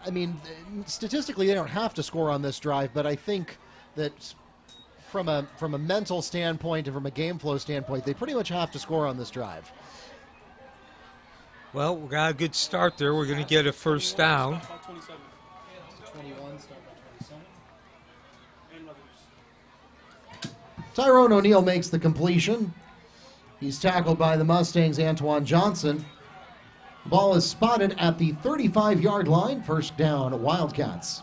I mean, statistically they don't have to score on this drive, but I think that from a mental standpoint and from a game flow standpoint, they pretty much have to score on this drive. Well, we got a good start there. We're going to get a first down. 21, start by 27. Tyrone O'Neill makes the completion. He's tackled by the Mustangs' Antoine Johnson. The ball is spotted at the 35-yard line. First down, Wildcats.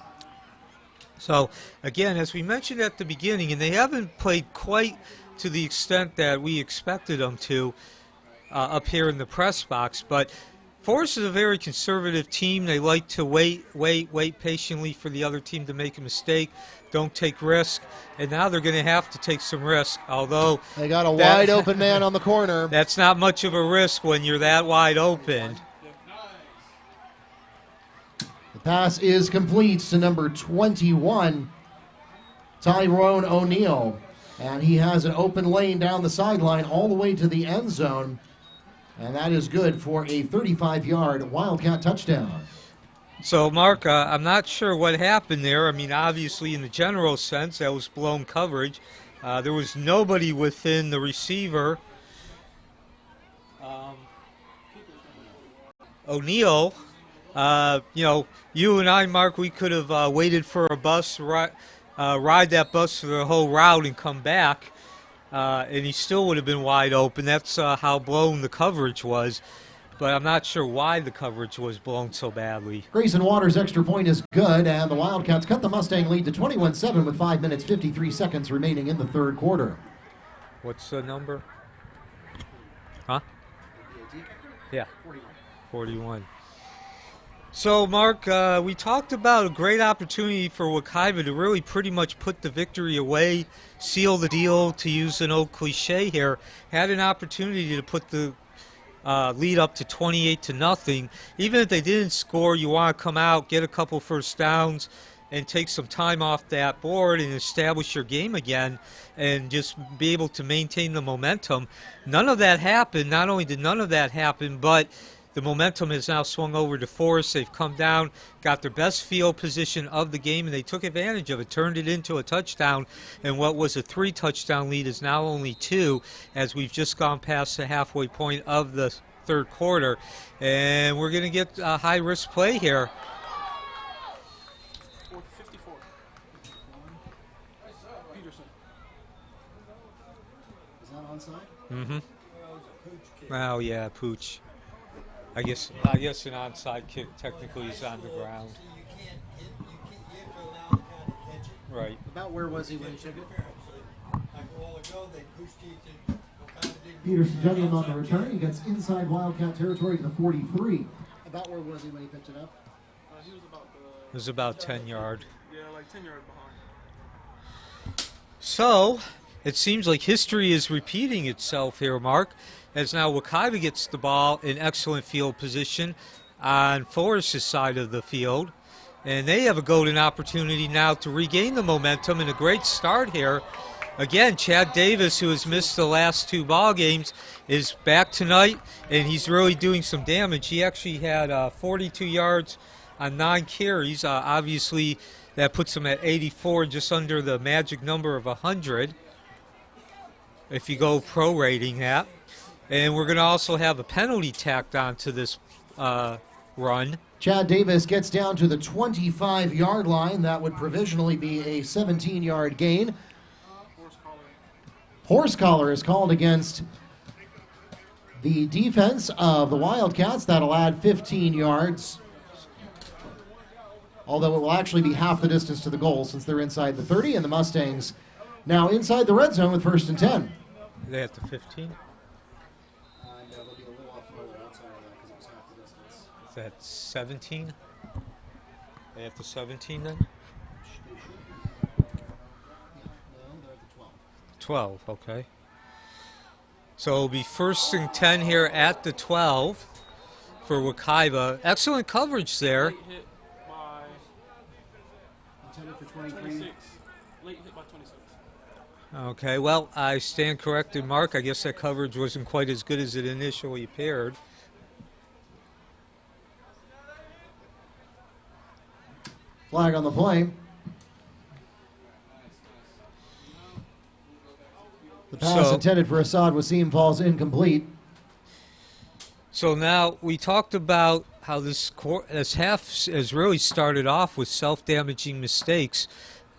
So, again, as we mentioned at the beginning, and they haven't played quite to the extent that we expected them to up here in the press box, but Forest is a very conservative team. They like to wait patiently for the other team to make a mistake. Don't take risk. And now they're going to have to take some risk, although they got a wide open man on the corner. That's not much of a risk when you're that wide open. The pass is complete to number 21, Tyrone O'Neill. And he has an open lane down the sideline all the way to the end zone. And that is good for a 35-yard Wildcat touchdown. So, Mark, I'm not sure what happened there. I mean, obviously, in the general sense, that was blown coverage. There was nobody within the receiver. O'Neill, you and I, Mark, we could have waited for a bus, ride that bus for the whole route and come back. And he still would have been wide open. That's how blown the coverage was. But I'm not sure why the coverage was blown so badly. Grayson Waters' extra point is good, and the Wildcats cut the Mustang lead to 21-7 with 5 minutes, 53 seconds remaining in the third quarter. What's the number? Huh? Yeah, 41. So, Mark, we talked about a great opportunity for Wekiva to really pretty much put the victory away, seal the deal, to use an old cliche here. Had an opportunity to put the lead up to 28-0. Even if they didn't score, you want to come out, get a couple first downs, and take some time off that board and establish your game again and just be able to maintain the momentum. None of that happened. Not only did none of that happen, but the momentum has now swung over to Forest. They've come down, got their best field position of the game, and they took advantage of it, turned it into a touchdown, and what was a 3-touchdown lead is now only 2, as we've just gone past the halfway point of the third quarter. And we're going to get a high-risk play here. 54. Peterson. Is that onside? Mm-hmm. Oh, yeah, Pooch. I guess an onside kick technically is on the ground. Right. About where was he when he took it? Peterson juggling on the return. He gets inside Wildcat territory to the 43. About where was he when he picked it up? He was about It was about 10 yard. Yeah, like 10 yards behind. So, it seems like history is repeating itself here, Mark, as now Wekiva gets the ball in excellent field position on Forest's side of the field. And they have a golden opportunity now to regain the momentum, and a great start here. Again, Chad Davis, who has missed the last 2 ball games, is back tonight, and he's really doing some damage. He actually had 42 yards on 9 carries. Obviously, that puts him at 84, just under the magic number of 100, if you go prorating that. And we're going to also have a penalty tacked on to this run. Chad Davis gets down to the 25-yard line. That would provisionally be a 17-yard gain. Horse collar is called against the defense of the Wildcats. That'll add 15 yards. Although it will actually be half the distance to the goal since they're inside the 30, and the Mustangs now inside the red zone with 1st and 10. They at the 15. They'll be a little off further outside of that because it was half the distance. Is that 17? They have the 17 then? No, they're at the 12. 12, okay. So it'll be 1st and 10 here at the 12 for Wekiva. Excellent coverage there. Late hit by Intended for 23. 26. Late hit by 26. Okay, well, I stand corrected, Mark. I guess that coverage wasn't quite as good as it initially appeared. Flag on the play. The pass intended for Assad Wasim falls incomplete. So now we talked about how this half has really started off with self-damaging mistakes,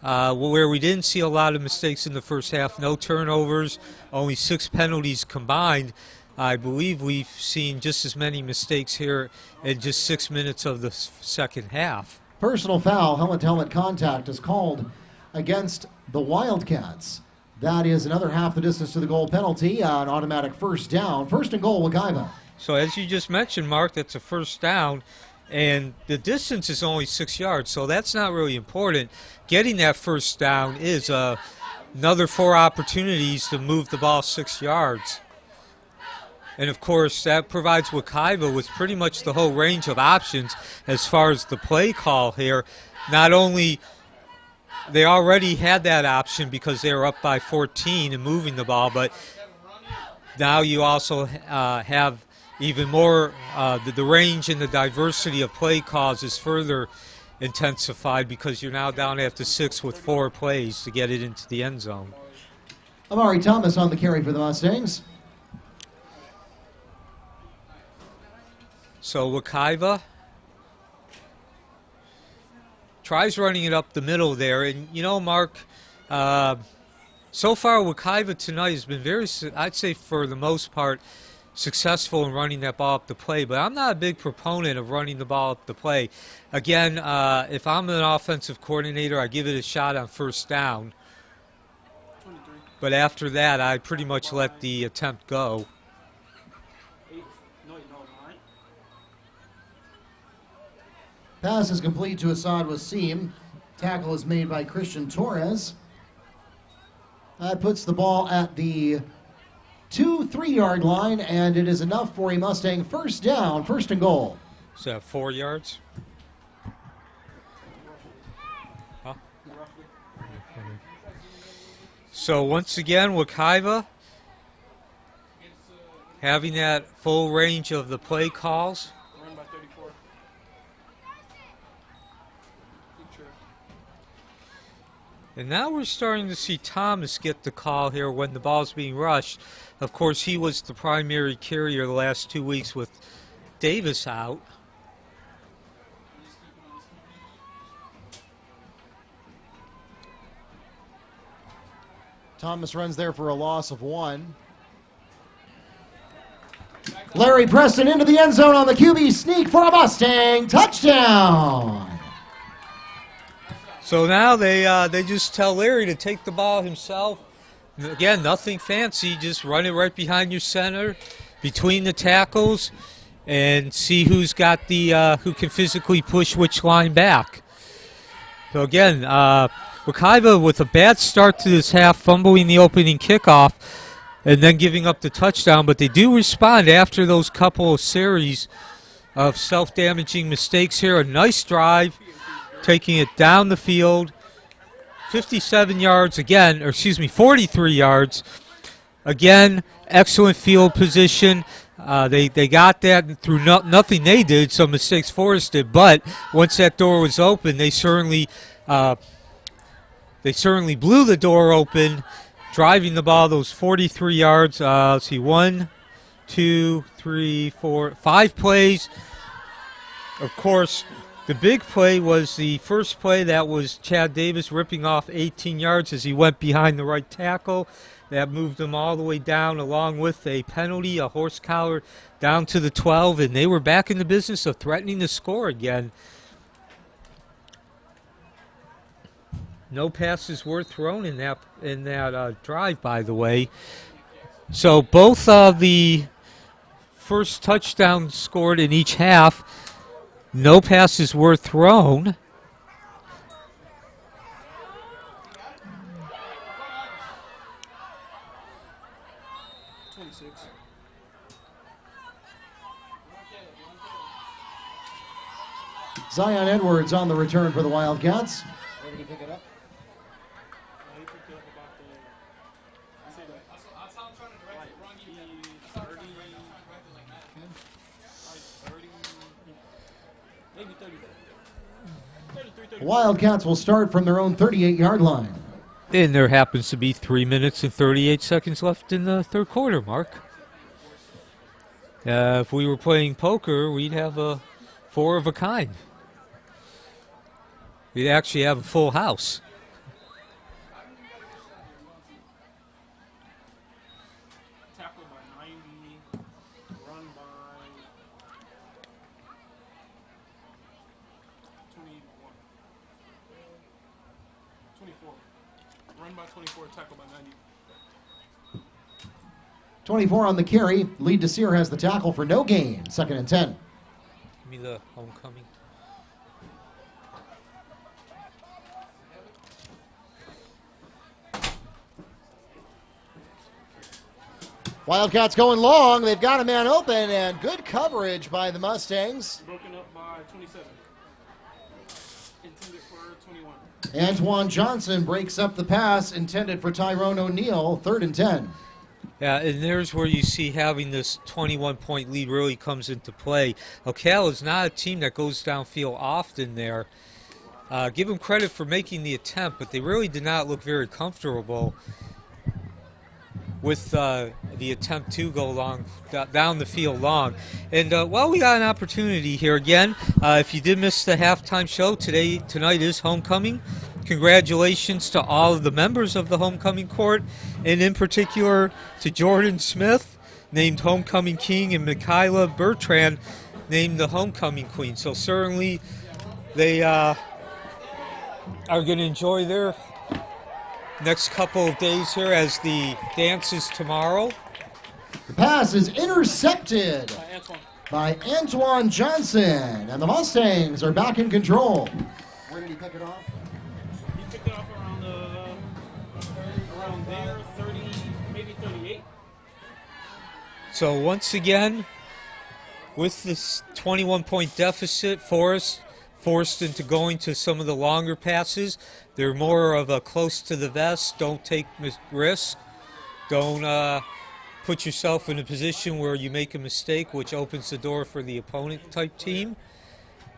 where we didn't see a lot of mistakes in the first half. No turnovers, only 6 penalties combined. I believe we've seen just as many mistakes here in just 6 minutes of the second half. Personal foul, helmet-to-helmet contact is called against the Wildcats. That is another half the distance to the goal penalty, an automatic 1st down. 1st and goal, Wekiva. So as you just mentioned, Mark, that's a 1st down, and the distance is only 6 yards, so that's not really important. Getting that 1st down is another 4 opportunities to move the ball 6 yards. And, of course, that provides Wekiva with pretty much the whole range of options as far as the play call here. Not only they already had that option because they were up by 14 and moving the ball, but now you also have even more, the range and the diversity of play calls is further intensified because you're now down at the 6 with 4 plays to get it into the end zone. Amari Thomas on the carry for the Mustangs. So Wekiva tries running it up the middle there. And, you know, Mark, so far Wekiva tonight has been very, I'd say for the most part, successful in running that ball up the play. But I'm not a big proponent of running the ball up the play. Again, if I'm an offensive coordinator, I give it a shot on 1st down. 23. But after that, I pretty much let the attempt go. 8. No, 9. Pass is complete to Assad Wasim. Tackle is made by Christian Torres. That puts the ball at the 2-3-yard line, and it is enough for a Mustang 1st down, 1st and goal. Is that 4 yards? Huh? So once again, Wekiva having that full range of the play calls. Run by 34. Good trip. And now we're starting to see Thomas get the call here when the ball's being rushed. Of course, he was the primary carrier the last 2 weeks with Davis out. Thomas runs there for a loss of 1. Larry Preston into the end zone on the QB sneak for a Mustang touchdown. So now they just tell Larry to take the ball himself. Again, nothing fancy, just run it right behind your center, between the tackles, and see who's got the who can physically push which line back. So again, Wekiva with a bad start to this half, fumbling the opening kickoff, and then giving up the touchdown. But they do respond after those couple of series of self-damaging mistakes here. A nice drive, taking it down the field. 57 yards again, or excuse me, 43 yards. Again, excellent field position. They got that through nothing they did, some mistakes Forrest did. But once that door was open, they certainly blew the door open, driving the ball those 43 yards. Let's see, 1, 2, 3, 4, 5 plays. Of course, the big play was the first play. That was Chad Davis ripping off 18 yards as he went behind the right tackle. That moved them all the way down, along with a penalty, a horse collar, down to the 12, and they were back in the business of threatening to score again. No passes were thrown in that drive, by the way. So both of the first touchdowns scored in each half. No passes were thrown. Zion Edwards on the return for the Wildcats. Where did he pick it up? He picked it up about the. I say that. That's how I'm trying to direct it. Wrong, 30, maybe 30. Wildcats will start from their own 38-yard line. And there happens to be 3 minutes and 38 seconds left in the third quarter, Mark. If we were playing poker, we'd have a 4 of a kind. We'd actually have a full house. Tackle by 90, run by 21. 24. Run by 24, tackle by 90. 24 on the carry. Lead to Sear has the tackle for no gain. 2nd and 10. Give me the homecoming. Wildcats going long. They've got a man open, and good coverage by the Mustangs. Broken up by 27. Intended for 21. Antoine Johnson breaks up the pass intended for Tyrone O'Neal. 3rd and 10. Yeah, and there's where you see having this 21-point lead really comes into play. Ocala is not a team that goes downfield often there. Give them credit for making the attempt, but they really did not look very comfortable with the attempt to go long down the field long. And well, we got an opportunity here again. If you did miss the halftime show, tonight is homecoming. Congratulations to all of the members of the homecoming court, and in particular to Jordan Smith, named homecoming king, and Michaela Bertrand, named the homecoming queen. So certainly they are going to enjoy their next couple of days here as the dance is tomorrow. The pass is intercepted by Antoine Johnson, and the Mustangs are back in control. Where did he pick it off? He picked it off around there, 30, maybe 38. So once again, with this 21-point deficit, Forest forced into going to some of the longer passes. They're more of a close to the vest, don't take risk, don't put yourself in a position where you make a mistake, which opens the door for the opponent type team.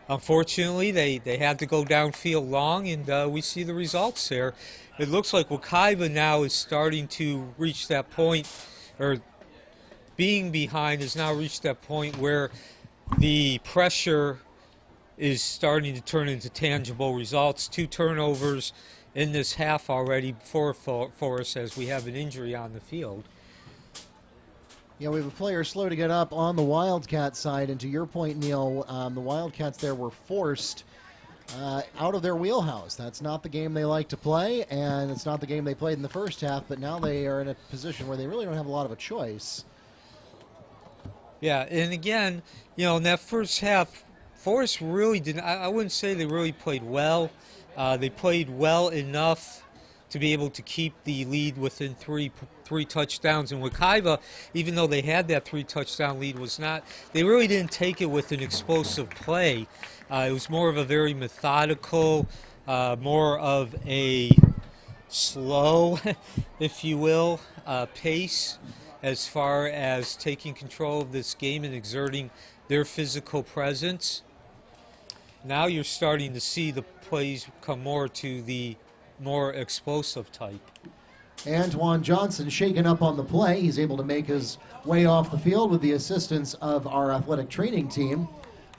Unfortunately, they had to go downfield long, and we see the results there. It looks like Wekiva now is starting to reach that point, or being behind has now reached that point where the pressure is starting to turn into tangible results. 2 turnovers in this half already for us as we have an injury on the field. Yeah, we have a player slow to get up on the Wildcat side, and to your point, Neil, the Wildcats there were forced out of their wheelhouse. That's not the game they like to play, and it's not the game they played in the first half, but now they are in a position where they really don't have a lot of a choice. Yeah, and again, in that first half, Forest really didn't, I wouldn't say they really played well. They played well enough to be able to keep the lead within three touchdowns. And Wekiva, even though they had that 3-touchdown lead, they really didn't take it with an explosive play. It was more of a very methodical, more of a slow, if you will, pace as far as taking control of this game and exerting their physical presence. Now you're starting to see the plays come more to the more explosive type. Antoine Johnson shaken up on the play. He's able to make his way off the field with the assistance of our athletic training team.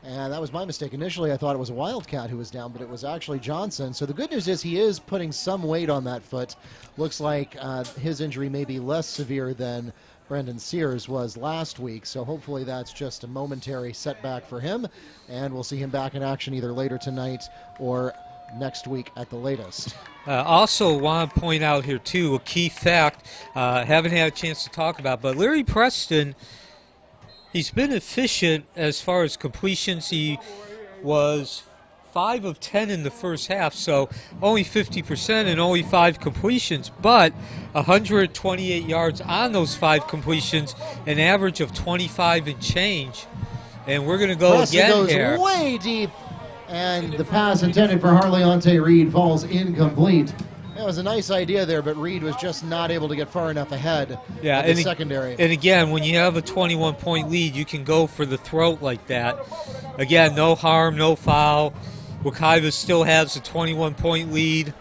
And that was my mistake. Initially, I thought it was a Wildcat who was down, but it was actually Johnson. So the good news is he is putting some weight on that foot. Looks like his injury may be less severe than Brendan Sears was last week. So hopefully that's just a momentary setback for him. And we'll see him back in action either later tonight or next week at the latest. Also want to point out here, too, a key fact, haven't had a chance to talk about, but Larry Preston, he's been efficient as far as completions. He was 5 of 10 in the first half, so only 50% and only 5 completions, but 128 yards on those 5 completions, an average of 25 and change. And we're going to go Preston again goes here. way deep, and the pass intended for Harleonte Reed falls incomplete. That was a nice idea there, but Reed was just not able to get far enough ahead of the secondary. And again, when you have a 21-point lead, you can go for the throat like that. Again, no harm, no foul. Wekiva still has a 21-point lead.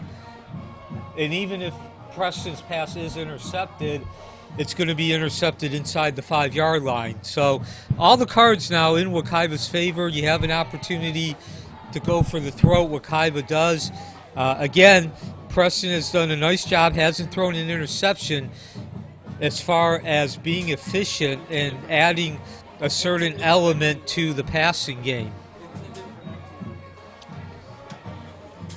And even if Preston's pass is intercepted, it's going to be intercepted inside the 5-yard line. So all the cards now in Wekiva's favor. You have an opportunity to go for the throat. Wekiva does. Again, Preston has done a nice job, hasn't thrown an interception as far as being efficient and adding a certain element to the passing game.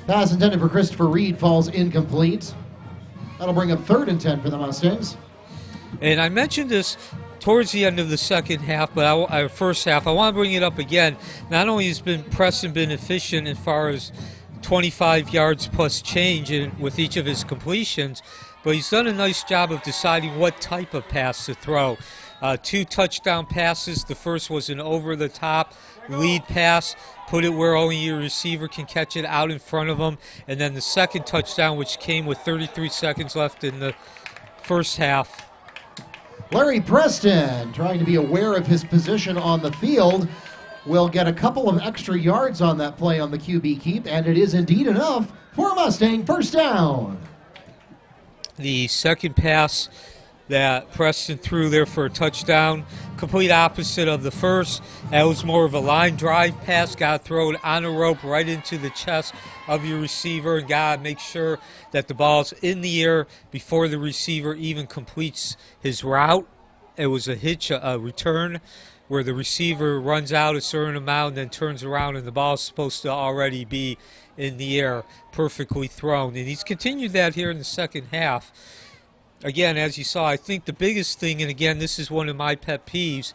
Pass intended for Christopher Reed falls incomplete. That'll bring up 3rd and 10 for the Mustangs. And I mentioned this towards the end of the second half, but first half. I want to bring it up again. Not only has Preston been efficient as far as 25 yards plus change with each of his completions, but he's done a nice job of deciding what type of pass to throw. 2 touchdown passes. The first was an over-the-top lead pass, put it where only your receiver can catch it out in front of him. And then the second touchdown, which came with 33 seconds left in the first half. Larry Preston, trying to be aware of his position on the field, will get a couple of extra yards on that play on the QB keep, and it is indeed enough for a Mustang first down. The second pass that Preston threw there for a touchdown, complete opposite of the first. That was more of a line drive pass, got thrown on a rope right into the chest of your receiver, and got to make sure that the ball's in the air before the receiver even completes his route. It was a hitch, a return, where the receiver runs out a certain amount and then turns around, and the ball's supposed to already be in the air, perfectly thrown. And he's continued that here in the second half. Again, as you saw, I think the biggest thing, and again, this is one of my pet peeves,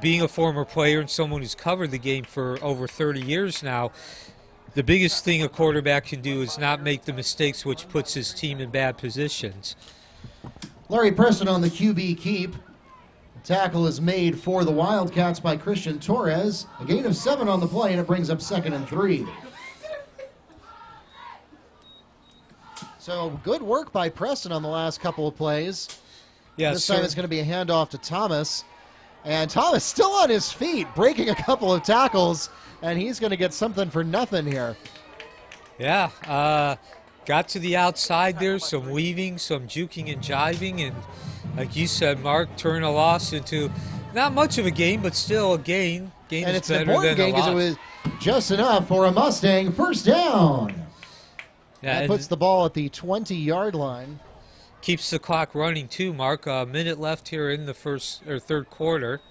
being a former player and someone who's covered the game for over 30 years now, the biggest thing a quarterback can do is not make the mistakes which puts his team in bad positions. Larry Preston on the QB keep. The tackle is made for the Wildcats by Christian Torres. A gain of 7 on the play, and it brings up 2nd and 3. So good work by Preston on the last couple of plays. Yeah, this time it's going to be a handoff to Thomas. And Thomas still on his feet, breaking a couple of tackles, and he's going to get something for nothing here. Yeah, got to the outside there, some weaving, some juking and jiving, and like you said, Mark, turn a loss into not much of a gain, but still a gain. Gain and is it's an better important than gain a because loss. it was just enough for a Mustang first down. Yeah, that puts the ball at the 20-yard line. Keeps the clock running too, Mark. A minute left here in the third quarter.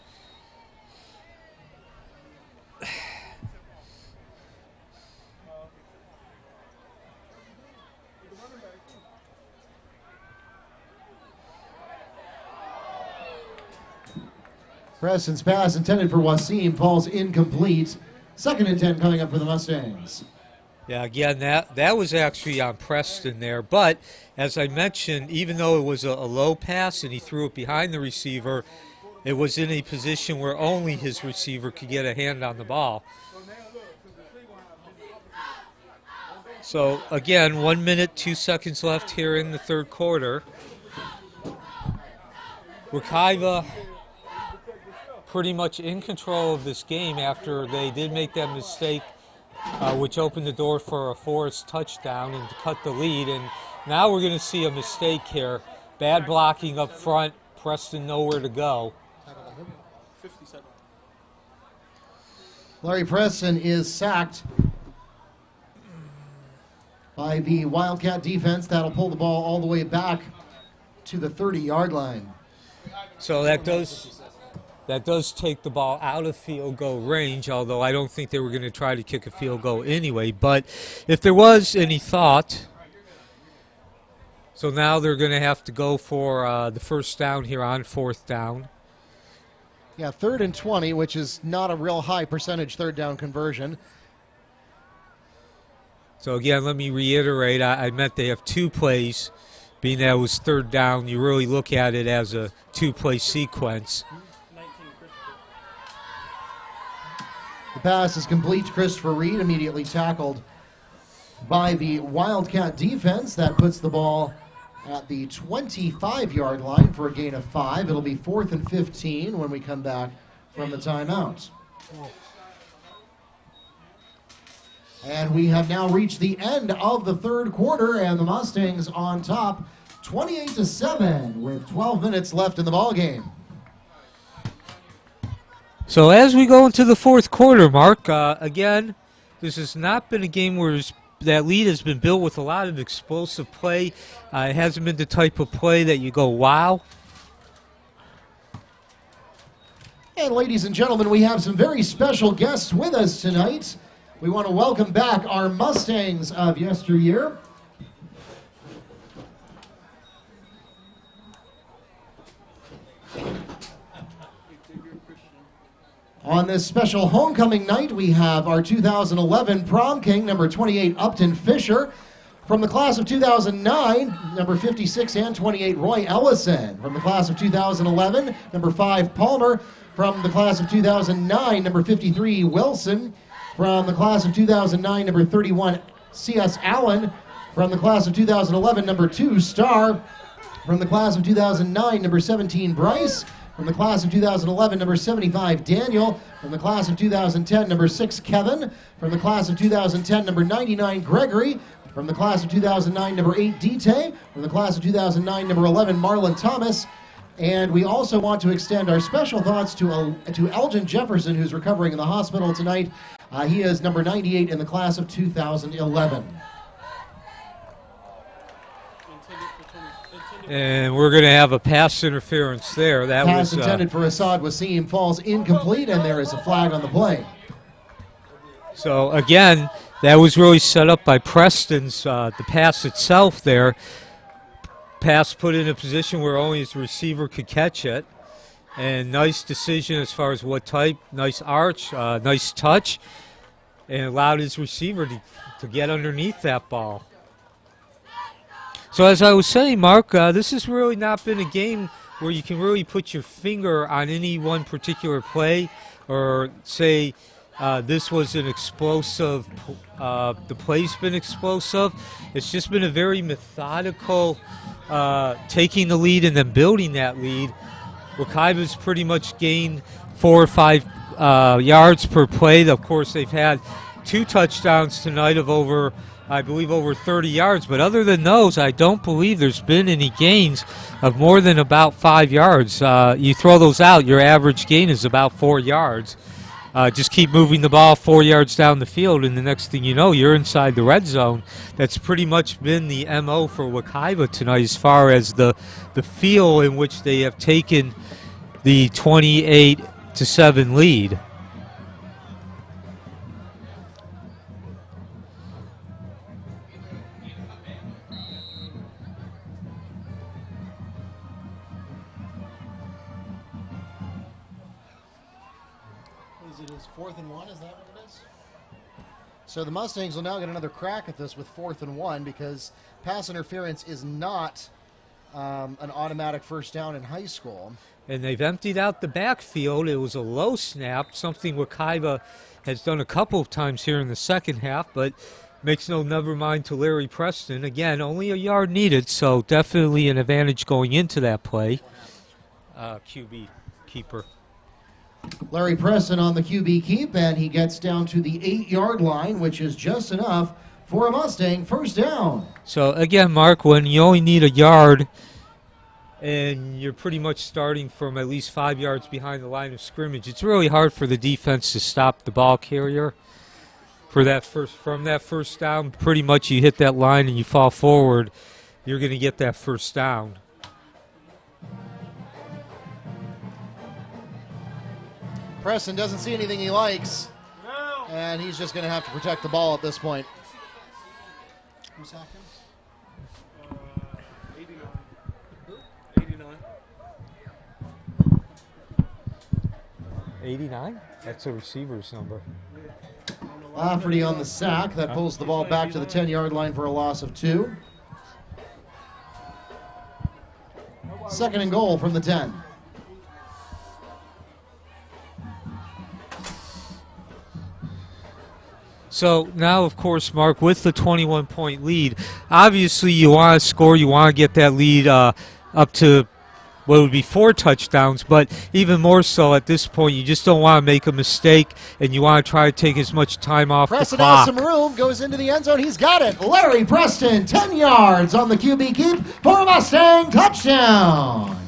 Preston's pass intended for Wasim falls incomplete. 2nd and 10 coming up for the Mustangs. Yeah, again, that was actually on Preston there. But as I mentioned, even though it was a low pass and he threw it behind the receiver, it was in a position where only his receiver could get a hand on the ball. So, again, 1 minute, 2 seconds left here in the third quarter. Wekiva pretty much in control of this game after they did make that mistake, which opened the door for a Forrest touchdown and to cut the lead. And now we're going to see a mistake here. Bad blocking up front. Preston nowhere to go. Larry Preston is sacked by the Wildcat defense. That'll pull the ball all the way back to the 30-yard line. So that does take the ball out of field goal range, although I don't think they were going to try to kick a field goal anyway. But if there was any thought, so now they're going to have to go for the first down here on 4th down. Yeah, 3rd and 20, which is not a real high percentage third down conversion. So again, let me reiterate, I meant they have 2 plays. Being that it was 3rd down, you really look at it as a 2-play sequence. The pass is complete to Christopher Reed, immediately tackled by the Wildcat defense. That puts the ball at the 25-yard line for a gain of 5. It'll be 4th and 15 when we come back from the timeout. And we have now reached the end of the 3rd quarter, and the Mustangs on top, 28-7, with 12 minutes left in the ballgame. So as we go into the 4th quarter, Mark, again, this has not been a game where that lead has been built with a lot of explosive play. It hasn't been the type of play that you go, wow. And ladies and gentlemen, we have some very special guests with us tonight. We want to welcome back our Mustangs of yesteryear. On this special homecoming night, we have our 2011 prom king, number 28, Upton Fisher. From the class of 2009, number 56 and 28, Roy Ellison. From the class of 2011, number 5, Palmer. From the class of 2009, number 53, Wilson. From the class of 2009, number 31, C.S. Allen. From the class of 2011, number 2, Starr. From the class of 2009, number 17, Bryce. From the class of 2011, number 75, Daniel. From the class of 2010, number 6, Kevin. From the class of 2010, number 99, Gregory. From the class of 2009, number 8, Dite. From the class of 2009, number 11, Marlon Thomas. And we also want to extend our special thoughts to Elgin Jefferson, who's recovering in the hospital tonight. He is number 98 in the class of 2011. And we're going to have a pass interference there. That pass was intended for Assad Wasim falls incomplete, and there is a flag on the play. So again, that was really set up by Preston's the pass itself there. Pass put in a position where only his receiver could catch it. And nice decision as far as what type. Nice arch, nice touch, and allowed his receiver to get underneath that ball. So as I was saying, Mark, this has really not been a game where you can really put your finger on any one particular play or say this was an explosive, the play's been explosive. It's just been a very methodical taking the lead and then building that lead. Wekiva's pretty much gained 4 or 5 yards per play. Of course, they've had 2 touchdowns tonight of over 30 yards. But other than those, I don't believe there's been any gains of more than about 5 yards. You throw those out, your average gain is about 4 yards. Just keep moving the ball 4 yards down the field, and the next thing you know, you're inside the red zone. That's pretty much been the MO for Wekiva tonight as far as the feel in which they have taken the 28-7 lead. So the Mustangs will now get another crack at this with 4th and 1 because pass interference is not an automatic first down in high school. And they've emptied out the backfield. It was a low snap, something Wekiva has done a couple of times here in the second half, but makes no never mind to Larry Preston. Again, only a yard needed, so definitely an advantage going into that play. QB keeper. Larry Preston on the QB keep, and he gets down to the 8-yard line, which is just enough for a Mustang first down. So again, Mark, when you only need a yard and you're pretty much starting from at least 5 yards behind the line of scrimmage, it's really hard for the defense to stop the ball carrier. From that first down, pretty much you hit that line and you fall forward, you're going to get that first down. Preston doesn't see anything he likes, and he's just going to have to protect the ball at this point. Who sacked him? 89? That's a receiver's number. Lafferty on the sack. That pulls the ball back to the 10-yard line for a loss of 2. Second and goal from the 10. So now, of course, Mark, with the 21-point lead, obviously you want to score, you want to get that lead up to what would be 4 touchdowns, but even more so at this point, you just don't want to make a mistake, and you want to try to take as much time off Preston the clock. has some room, goes into the end zone, he's got it. Larry Preston, 10 yards on the QB keep for a Mustang touchdown.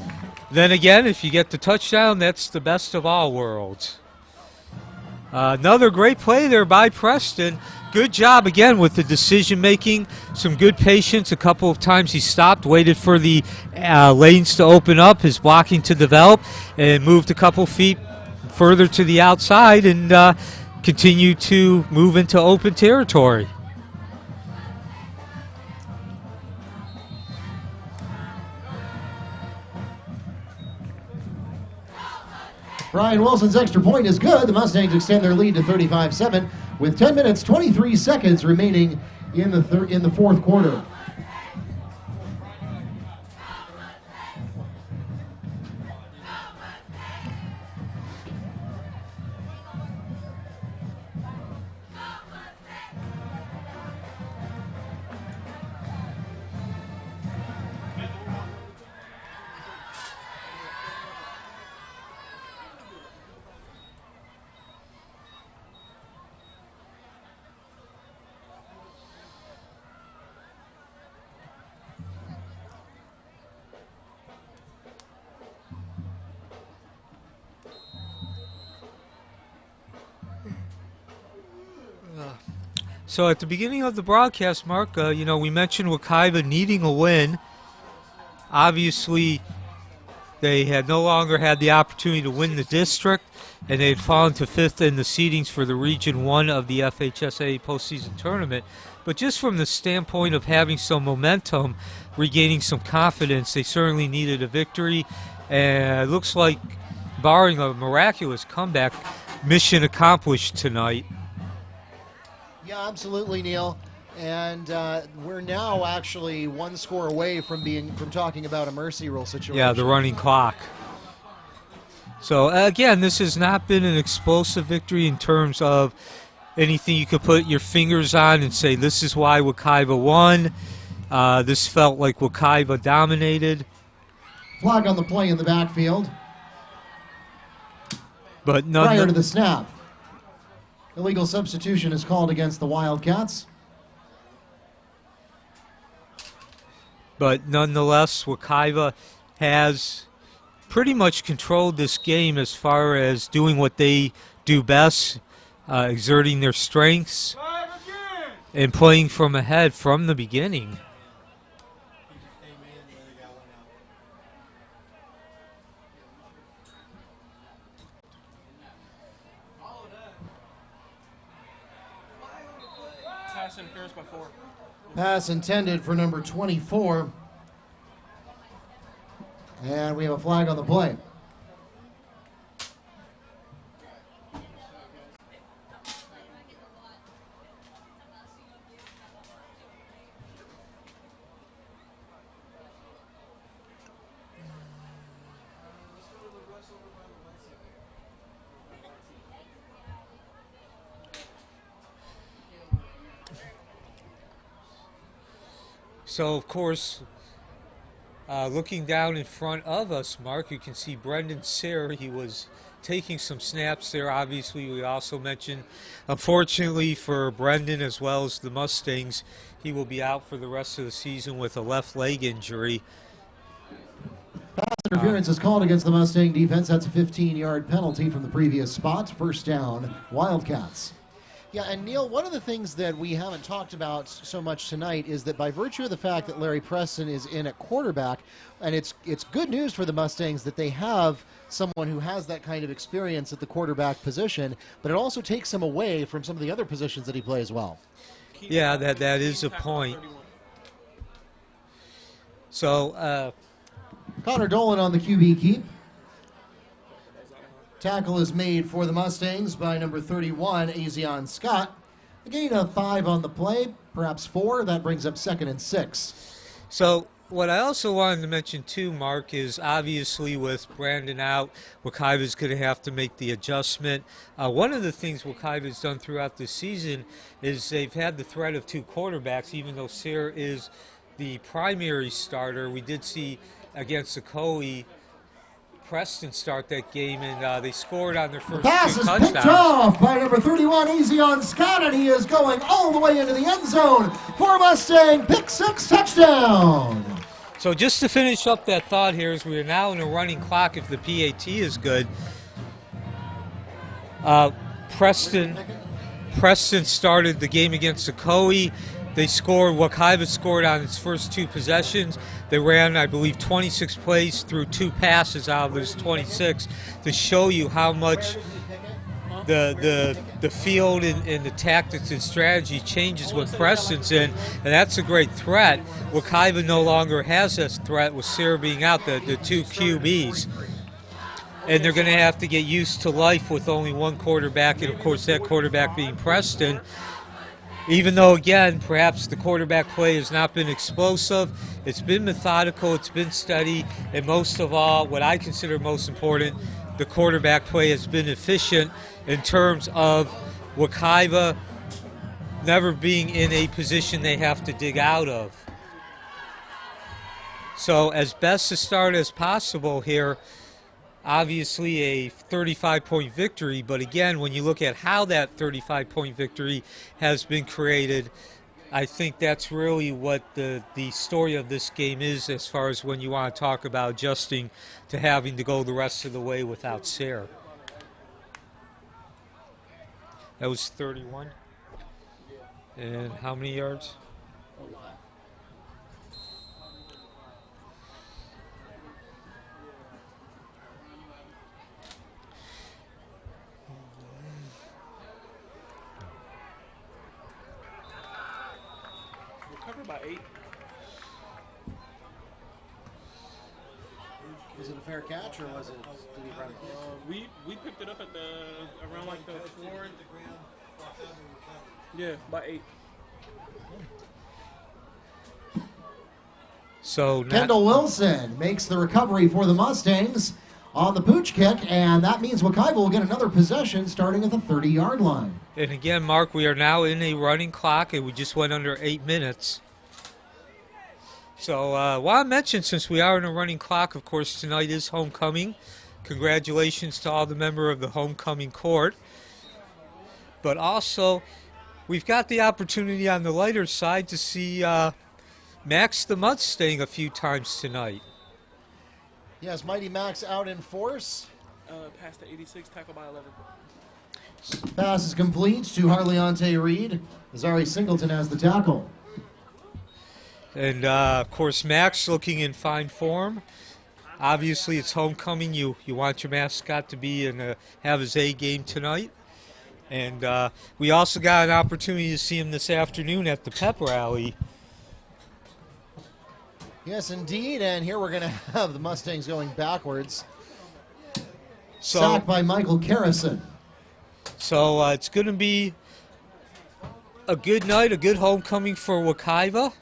Then again, if you get the touchdown, that's the best of all worlds. Another great play there by Preston. Good job again with the decision making. Some good patience. A couple of times he stopped, waited for the lanes to open up, his blocking to develop, and moved a couple feet further to the outside and continued to move into open territory. Brian Wilson's extra point is good. The Mustangs extend their lead to 35-7 with 10 minutes, 23 seconds remaining in the fourth quarter. So at the beginning of the broadcast, Mark, we mentioned Wekiva needing a win. Obviously, they had no longer had the opportunity to win the district, and they had fallen to 5th in the seedings for the Region 1 of the FHSA postseason tournament. But just from the standpoint of having some momentum, regaining some confidence, they certainly needed a victory. And it looks like, barring a miraculous comeback, mission accomplished tonight. Yeah, absolutely, Neil. And we're now actually one score away from talking about a mercy rule situation. Yeah, the running clock. So again, this has not been an explosive victory in terms of anything you could put your fingers on and say this is why Wekiva won. This felt like Wekiva dominated. Flag on the play in the backfield. But prior to the snap. Illegal substitution is called against the Wildcats. But nonetheless, Wekiva has pretty much controlled this game as far as doing what they do best, exerting their strengths, and playing from ahead from the beginning. Pass intended for number 24. And we have a flag on the play. So, of course, looking down in front of us, Mark, you can see Brendan Sayre. He was taking some snaps there. Obviously, we also mentioned, unfortunately for Brendan as well as the Mustangs, he will be out for the rest of the season with a left leg injury. Interference is called against the Mustang defense. That's a 15-yard penalty from the previous spot. First down, Wildcats. Yeah, and Neil, one of the things that we haven't talked about so much tonight is that by virtue of the fact that Larry Preston is in at quarterback, and it's good news for the Mustangs that they have someone who has that kind of experience at the quarterback position, but it also takes him away from some of the other positions that he plays well. Yeah, that is a point. So, Connor Dolan on the QB keep. Tackle is made for the Mustangs by number 31, Azion Scott. A gain of 5 on the play, perhaps 4. That brings up 2nd and 6. So what I also wanted to mention too, Mark, is obviously with Brandon out, Wekiva is going to have to make the adjustment. One of the things Wekiva has done throughout the season is they've had the threat of 2 quarterbacks, even though Sayre is the primary starter. We did see against Ocoee Preston start that game, and they scored on their first 2 touchdowns. Pass is picked off by number 31, Azion Scott, and he is going all the way into the end zone for Mustang. Pick 6 touchdown. So just to finish up that thought here, as we are now in a running clock, if the PAT is good, Preston started the game against Ocoee. They scored, Wekiva scored on its first 2 possessions. They ran, I believe, 26 plays through 2 passes out of those 26 to show you how much the field and the tactics and strategy changes when Preston's in, and that's a great threat. Wekiva no longer has this threat with Sayre being out, the 2 QBs. And they're going to have to get used to life with only 1 quarterback, and of course that quarterback being Preston. Even though, again, perhaps the quarterback play has not been explosive, it's been methodical, it's been steady, and most of all, what I consider most important, the quarterback play has been efficient in terms of Wekiva never being in a position they have to dig out of. So as best a start as possible here, obviously a 35-point victory, but again, when you look at how that 35-point victory has been created, I think that's really what the story of this game is as far as when you want to talk about adjusting to having to go the rest of the way without Sayre. That was 31. And how many yards? Covered by 8. Was it a fair catch or was it? Did he run it? We picked it up at around like the 4. Yeah, by 8. So Kendall Wilson makes the recovery for the Mustangs on the pooch kick, and that means Wekiva will get another possession starting at the 30-yard line. And again, Mark, we are now in a running clock, and we just went under 8 minutes. So while I mentioned, since we are in a running clock, of course, tonight is homecoming. Congratulations to all the members of the homecoming court. But also, we've got the opportunity on the lighter side to see Max the Mustang a few times tonight. Yes, Mighty Max out in force. Past the 86, tackle by 11. Pass is complete to Harleonte Reed. Zari Singleton has the tackle. And, of course, Max looking in fine form. Obviously, it's homecoming. You want your mascot to be and have his A game tonight. And we also got an opportunity to see him this afternoon at the pep rally. Yes, indeed. And here we're going to have the Mustangs going backwards. So, Sacked by Michael Carrison. So it's going to be a good night, a good homecoming for Wekiva.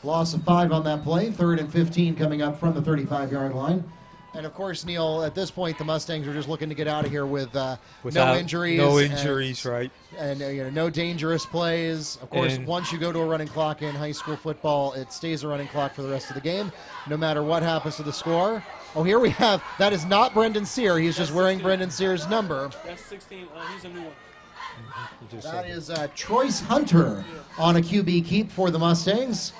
Loss of 5 on that play. 3rd and 15 coming up from the 35-yard line. And, of course, Neil, at this point, the Mustangs are just looking to get out of here with no injuries. No injuries, right. And no dangerous plays. Of course, once you go to a running clock in high school football, it stays a running clock for the rest of the game, no matter what happens to the score. Oh, here we have, that is not Brendan Sayre. He's just wearing Brendan Sayre's number. That's 16. He's a new one. That is Troyce Hunter on a QB keep for the Mustangs.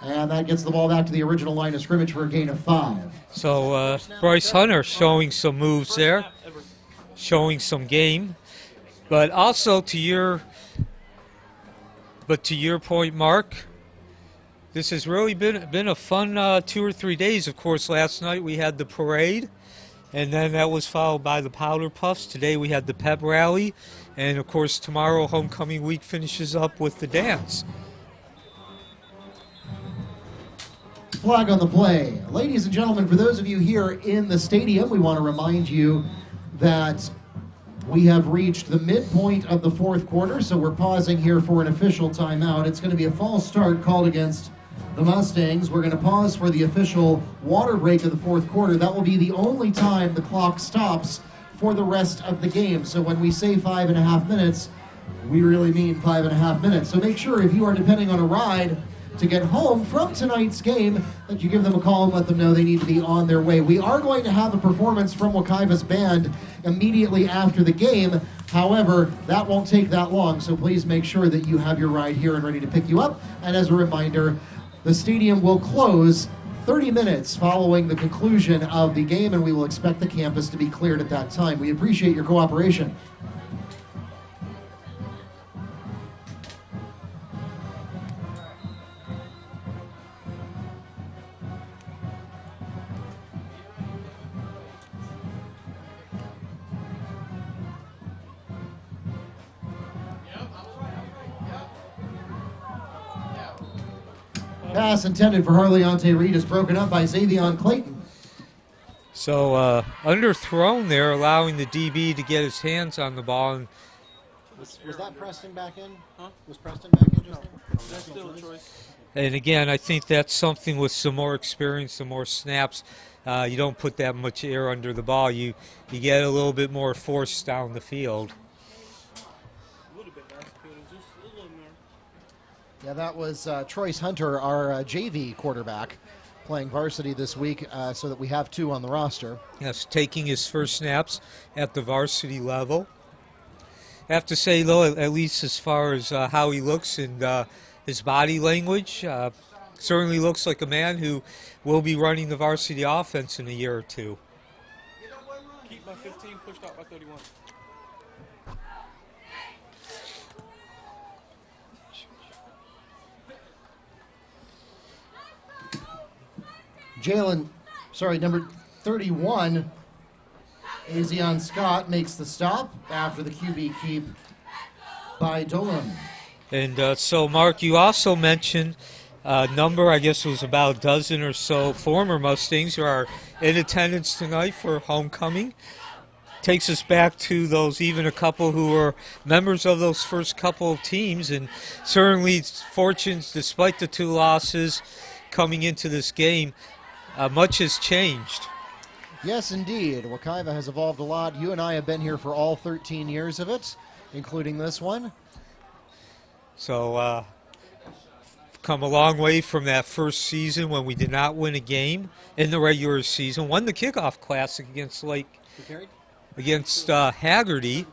And that gets the ball back to the original line of scrimmage for a gain of 5. So Bryce Hunter showing some moves there, showing some game. But also to your point, Mark, this has really been a fun 2 or 3 days. Of course, last night we had the parade, and then that was followed by the powder puffs. Today we had the pep rally, and of course tomorrow homecoming week finishes up with the dance. Flag on the play. Ladies and gentlemen, for those of you here in the stadium, we want to remind you that we have reached the midpoint of the fourth quarter, so we're pausing here for an official timeout. It's going to be a false start called against the Mustangs. We're going to pause for the official water break of the fourth quarter. That will be the only time the clock stops for the rest of the game. So when we say 5.5 minutes, we really mean 5.5 minutes. So make sure if you are depending on a ride to get home from tonight's game that you give them a call and let them know they need to be on their way. We are going to have a performance from Wekiva's band immediately after the game. However, that won't take that long, so please make sure that you have your ride here and ready to pick you up. And as a reminder, the stadium will close 30 minutes following the conclusion of the game, and we will expect the campus to be cleared at that time. We appreciate your cooperation. Pass intended for Harleonte Reed is broken up by Xavion Clayton. So underthrown there, allowing the DB to get his hands on the ball. And Was that Preston back in? Huh? Was Preston back in just now? That's still a choice. And again, I think that's something with some more experience, some more snaps. You don't put that much air under the ball. You get a little bit more force down the field. A little bit, just a little more. Yeah, that was Troyce Hunter, our JV quarterback, playing varsity this week, so that we have 2 on the roster. Yes, taking his first snaps at the varsity level. I have to say, though, at least as far as how he looks and his body language, certainly looks like a man who will be running the varsity offense in a year or 2. Keep by 15, pushed out by 31. Number 31, Azion Scott makes the stop after the QB keep by Dolan. And so, Mark, you also mentioned a number, I guess it was about a dozen or so former Mustangs who are in attendance tonight for homecoming. Takes us back to those, even a couple who were members of those first couple of teams, and certainly fortunes, despite the 2 losses coming into this game, much has changed. Yes, indeed. Wekiva has evolved a lot. You and I have been here for all 13 years of it, including this one. So, come a long way from that first season when we did not win a game in the regular season. Won the kickoff classic against Haggerty,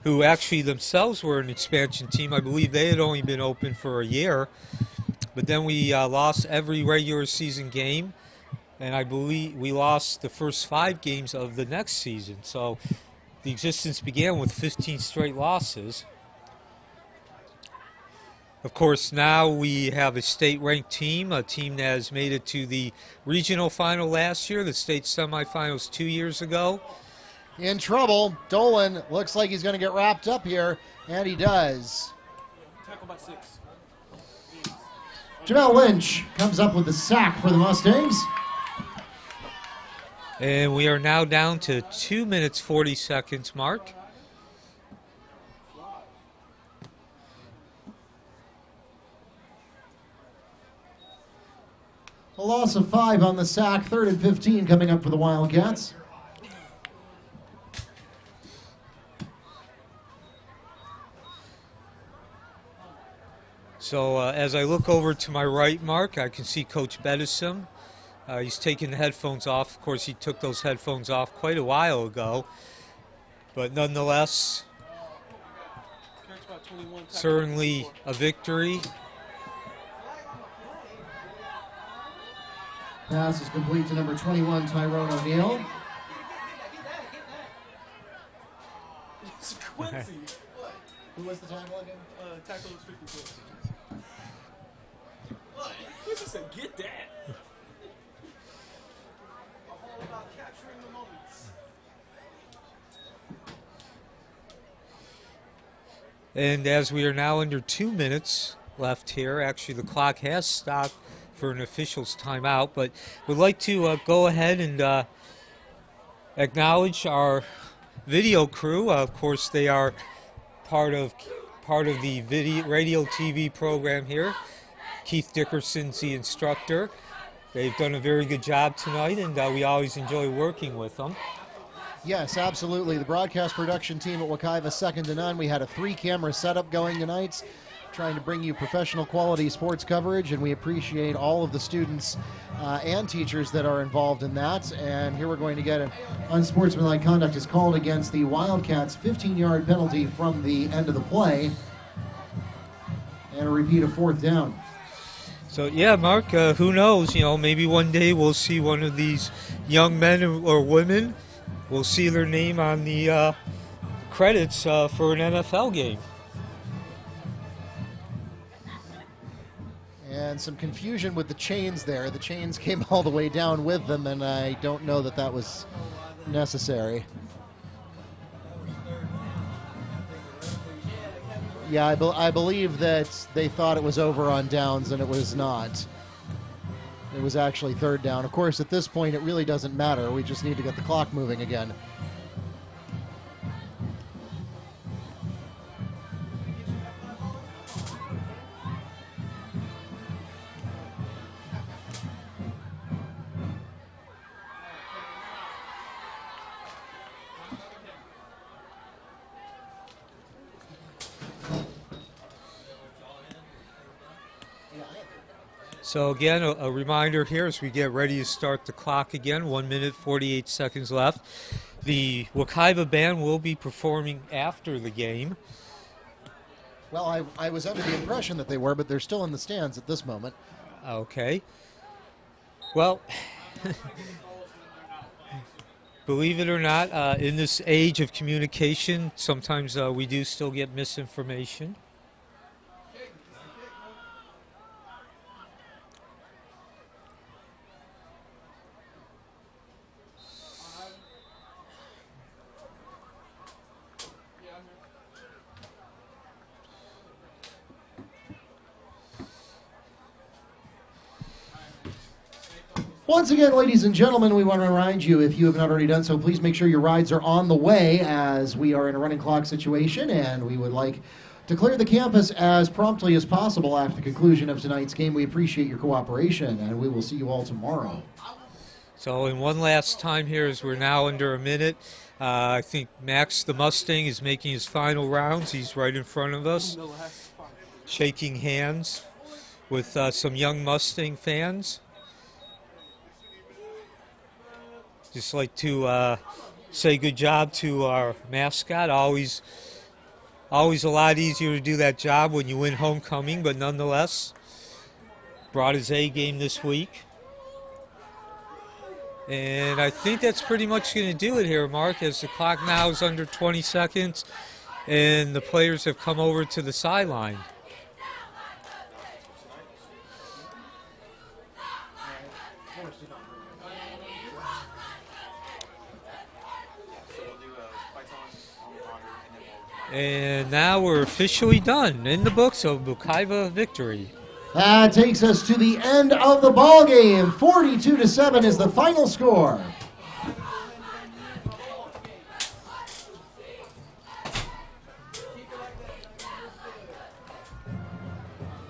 who actually themselves were an expansion team. I believe they had only been open for a year. But then we lost every regular season game, and I believe we lost the first 5 games of the next season. So the existence began with 15 straight losses. Of course, now we have a state-ranked team, a team that has made it to the regional final last year, the state semifinals 2 years ago. In trouble. Dolan looks like he's going to get wrapped up here, and he does. Tackle by 6. Jamel Lynch comes up with the sack for the Mustangs. And we are now down to 2 minutes, 40 seconds, Mark. A loss of 5 on the sack, 3rd and 15 coming up for the Wildcats. So as I look over to my right, Mark, I can see Coach Bedison. He's taking the headphones off. Of course, he took those headphones off quite a while ago. But nonetheless, certainly a victory. Pass is complete to number 21, Tyrone O'Neal. It's Quincy. Who was the tackle again? Tackle was 54. Quincy said, get that. All about capturing the moments. And as we are now under 2 minutes left here, actually the clock has stopped for an official's timeout, but we'd like to go ahead and acknowledge our video crew. Of course, they are part of the radio TV program here. Keith Dickerson's the instructor. They've done a very good job tonight, and we always enjoy working with them. Yes, absolutely. The broadcast production team at Wekiva, second to none. We had a 3-camera setup going tonight, trying to bring you professional quality sports coverage, and we appreciate all of the students and teachers that are involved in that. And here we're going to get an unsportsmanlike conduct is called against the Wildcats, 15-yard penalty from the end of the play, and a repeat of 4th down. So, yeah, Mark, who knows? You know, maybe one day we'll see one of these young men or women. We'll see their name on the credits for an NFL game. And some confusion with the chains there. The chains came all the way down with them, and I don't know that that was necessary. Yeah, I believe that they thought it was over on downs, and it was not. It was actually 3rd down. Of course, at this point, it really doesn't matter. We just need to get the clock moving again. So again, a reminder here as we get ready to start the clock again, 1 minute, 48 seconds left. The Wekiva band will be performing after the game. Well, I was under the impression that they were, but they're still in the stands at this moment. Okay. Well, believe it or not, in this age of communication, sometimes we do still get misinformation. Once again, ladies and gentlemen, we want to remind you, if you have not already done so, please make sure your rides are on the way, as we are in a running clock situation, and we would like to clear the campus as promptly as possible after the conclusion of tonight's game. We appreciate your cooperation, and we will see you all tomorrow. So in one last time here, as we're now under a minute, I think Max the Mustang is making his final rounds. He's right in front of us, shaking hands with some young Mustang fans. Just like to say good job to our mascot. Always a lot easier to do that job when you win homecoming, but nonetheless, brought his A game this week. And I think that's pretty much going to do it here, Mark, as the clock now is under 20 seconds and the players have come over to the sideline. And now we're officially done in the books of Wekiva victory. That takes us to the end of the ball game. 42-7 is the final score.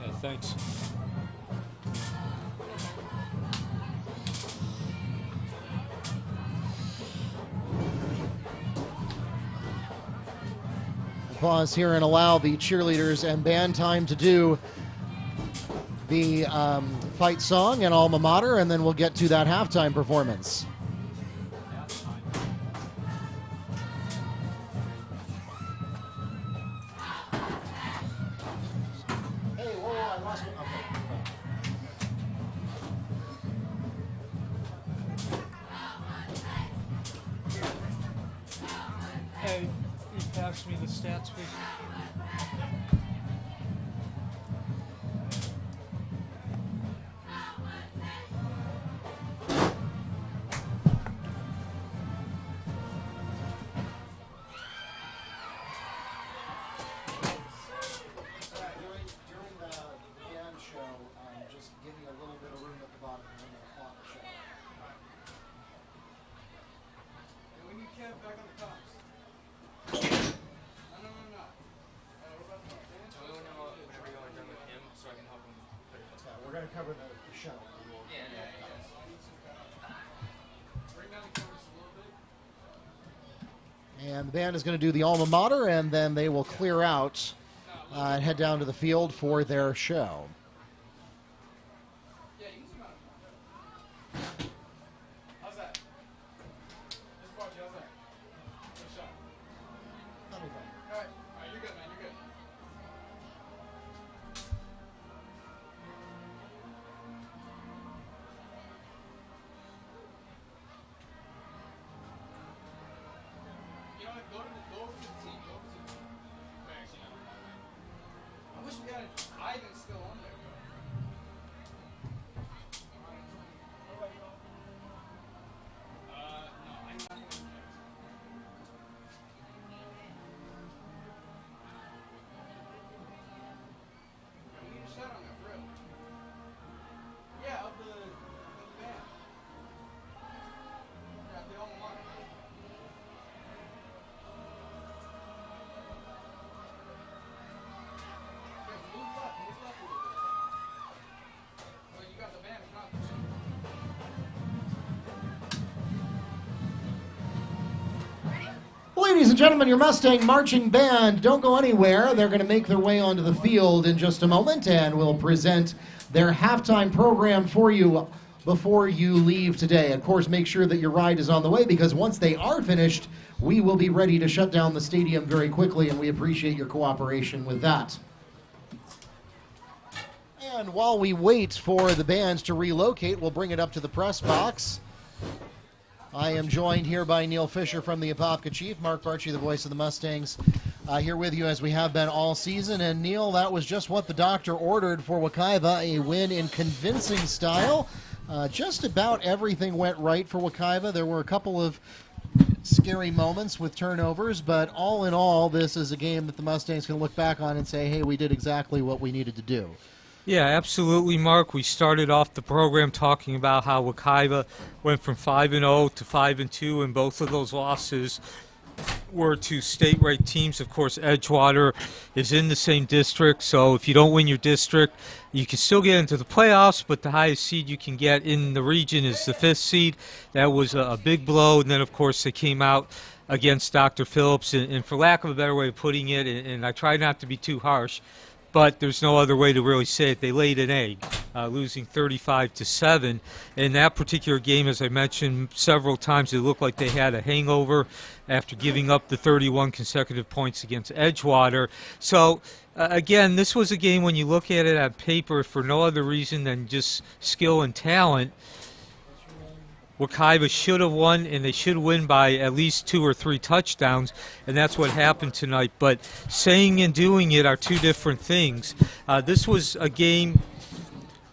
Yeah, thanks. Pause here and allow the cheerleaders and band time to do the fight song and alma mater, and then we'll get to that halftime performance. Hey, whoa, I lost it. Okay. text me the stats, please? During the band show, just give me a little bit of room at the bottom and then we'll flop the show. And we need Kev back on the tops. No. We're going to cover the show. Bring down the cameras a little bit. And the band is going to do the alma mater, and then they will clear out and head down to the field for their show. Yeah, you can zoom out. How's that? This part, how's that? Good shot. Alright, you're good, man, you're good. You know what, go to the team, Thanks, I wish we had Ivan still on there, bro. No, I'm not going to check. We need a shot on that, for real. Yeah, of the band. Yeah, the alma mater. Move left a little bit. Well, you got the band, it's not the team. Ladies and gentlemen, your Mustang marching band, don't go anywhere. They're going to make their way onto the field in just a moment and will present their halftime program for you before you leave today. Of course, make sure that your ride is on the way, because once they are finished, we will be ready to shut down the stadium very quickly, and we appreciate your cooperation with that. And while we wait for the bands to relocate, we'll bring it up to the press box. I am joined here by Neil Fisher from the Apopka Chief, Mark Barchi, the voice of the Mustangs, here with you as we have been all season. And Neil, that was just what the doctor ordered for Wekiva, a win in convincing style. Just about everything went right for Wekiva. There were a couple of scary moments with turnovers, but all in all, this is a game that the Mustangs can look back on and say, hey, we did exactly what we needed to do. Yeah, absolutely, Mark. We started off the program talking about how Wekiva went from 5-0 to 5-2, and both of those losses were to state-ranked teams. Of course, Edgewater is in the same district, so if you don't win your district, you can still get into the playoffs, but the highest seed you can get in the region is the 5th seed. That was a big blow, and then, of course, they came out against Dr. Phillips, and for lack of a better way of putting it, and I try not to be too harsh, but there's no other way to really say it. They laid an egg, losing 35-7. In that particular game, as I mentioned several times, it looked like they had a hangover after giving up the 31 consecutive points against Edgewater. So, again, this was a game when you look at it on paper for no other reason than just skill and talent. Wekiva should have won, and they should win by at least 2 or 3 touchdowns, and that's what happened tonight. But saying and doing it are two different things. This was a game,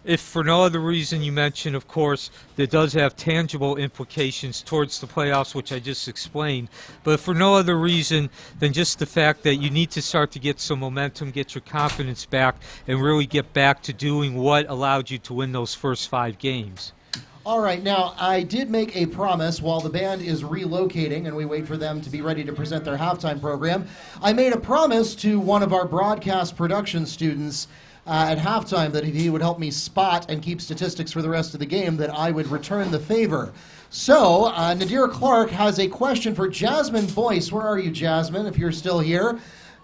if for no other reason, you mentioned, of course, that does have tangible implications towards the playoffs, which I just explained. But for no other reason than just the fact that you need to start to get some momentum, get your confidence back, and really get back to doing what allowed you to win those first 5 games. All right, now I did make a promise while the band is relocating and we wait for them to be ready to present their halftime program. I made a promise to one of our broadcast production students at halftime that if he would help me spot and keep statistics for the rest of the game, that I would return the favor. So Nadir Clark has a question for Jasmine Boyce. Where are you, Jasmine, if you're still here?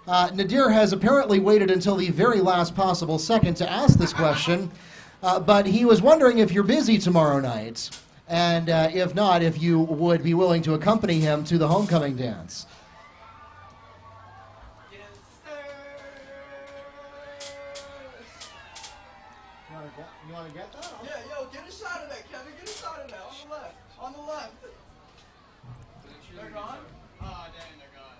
Nadir has apparently waited until the very last possible second to ask this question. But he was wondering if you're busy tomorrow night, and if not, if you would be willing to accompany him to the homecoming dance. Yes, sir. You want to get that? Yeah, yo, get a shot of that, Kevin. Get a shot of that. On the left. On the left. They're gone? Oh, dang, they're gone.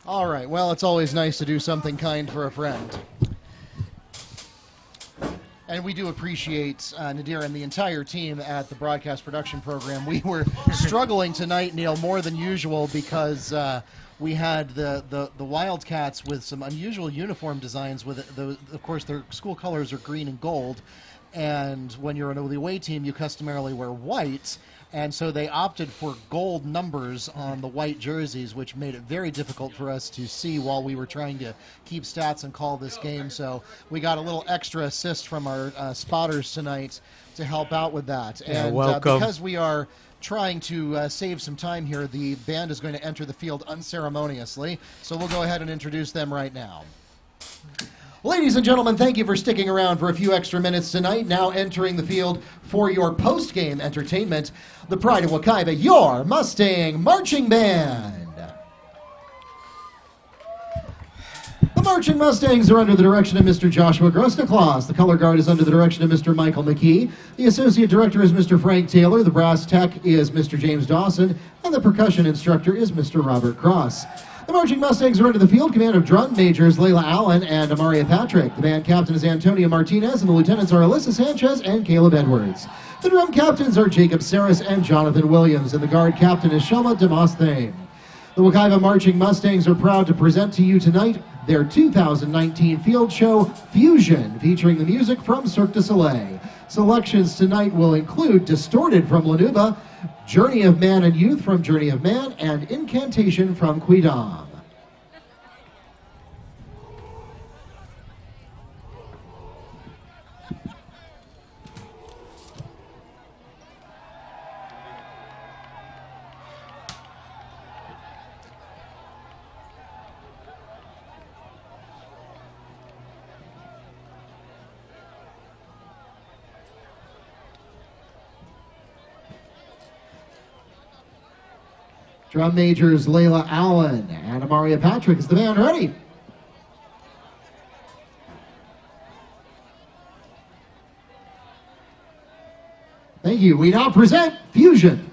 All right. Well, it's always nice to do something kind for a friend. And we do appreciate Nadir and the entire team at the broadcast production program. We were struggling tonight, Neil, more than usual because we had the Wildcats with some unusual uniform designs. Of course, their school colors are green and gold. And when you're on the away team, you customarily wear white. And so they opted for gold numbers on the white jerseys, which made it very difficult for us to see while we were trying to keep stats and call this game. So we got a little extra assist from our spotters tonight to help out with that. Yeah, and welcome. Because we are trying to save some time here, the band is going to enter the field unceremoniously. So we'll go ahead and introduce them right now. Ladies and gentlemen, thank you for sticking around for a few extra minutes tonight. Now entering the field for your post-game entertainment, the Pride of Wekiva, your Mustang Marching Band. The Marching Mustangs are under the direction of Mr. Joshua Grosteklos. The color guard is under the direction of Mr. Michael McKee. The associate director is Mr. Frank Taylor. The brass tech is Mr. James Dawson. And the percussion instructor is Mr. Robert Cross. The Marching Mustangs are under the field command of drum majors Layla Allen and Amaria Patrick. The band captain is Antonio Martinez, and the lieutenants are Alyssa Sanchez and Caleb Edwards. The drum captains are Jacob Saris and Jonathan Williams, and the guard captain is Shelma Demosthane. The Wekiva Marching Mustangs are proud to present to you tonight their 2019 field show, Fusion, featuring the music from Cirque du Soleil. Selections tonight will include Distorted from Lanuba, Journey of Man and Youth from Journey of Man, and Incantation from Quidam. Drum majors Layla Allen and Amaria Patrick. Is the band ready? Thank you. We now present Fusion.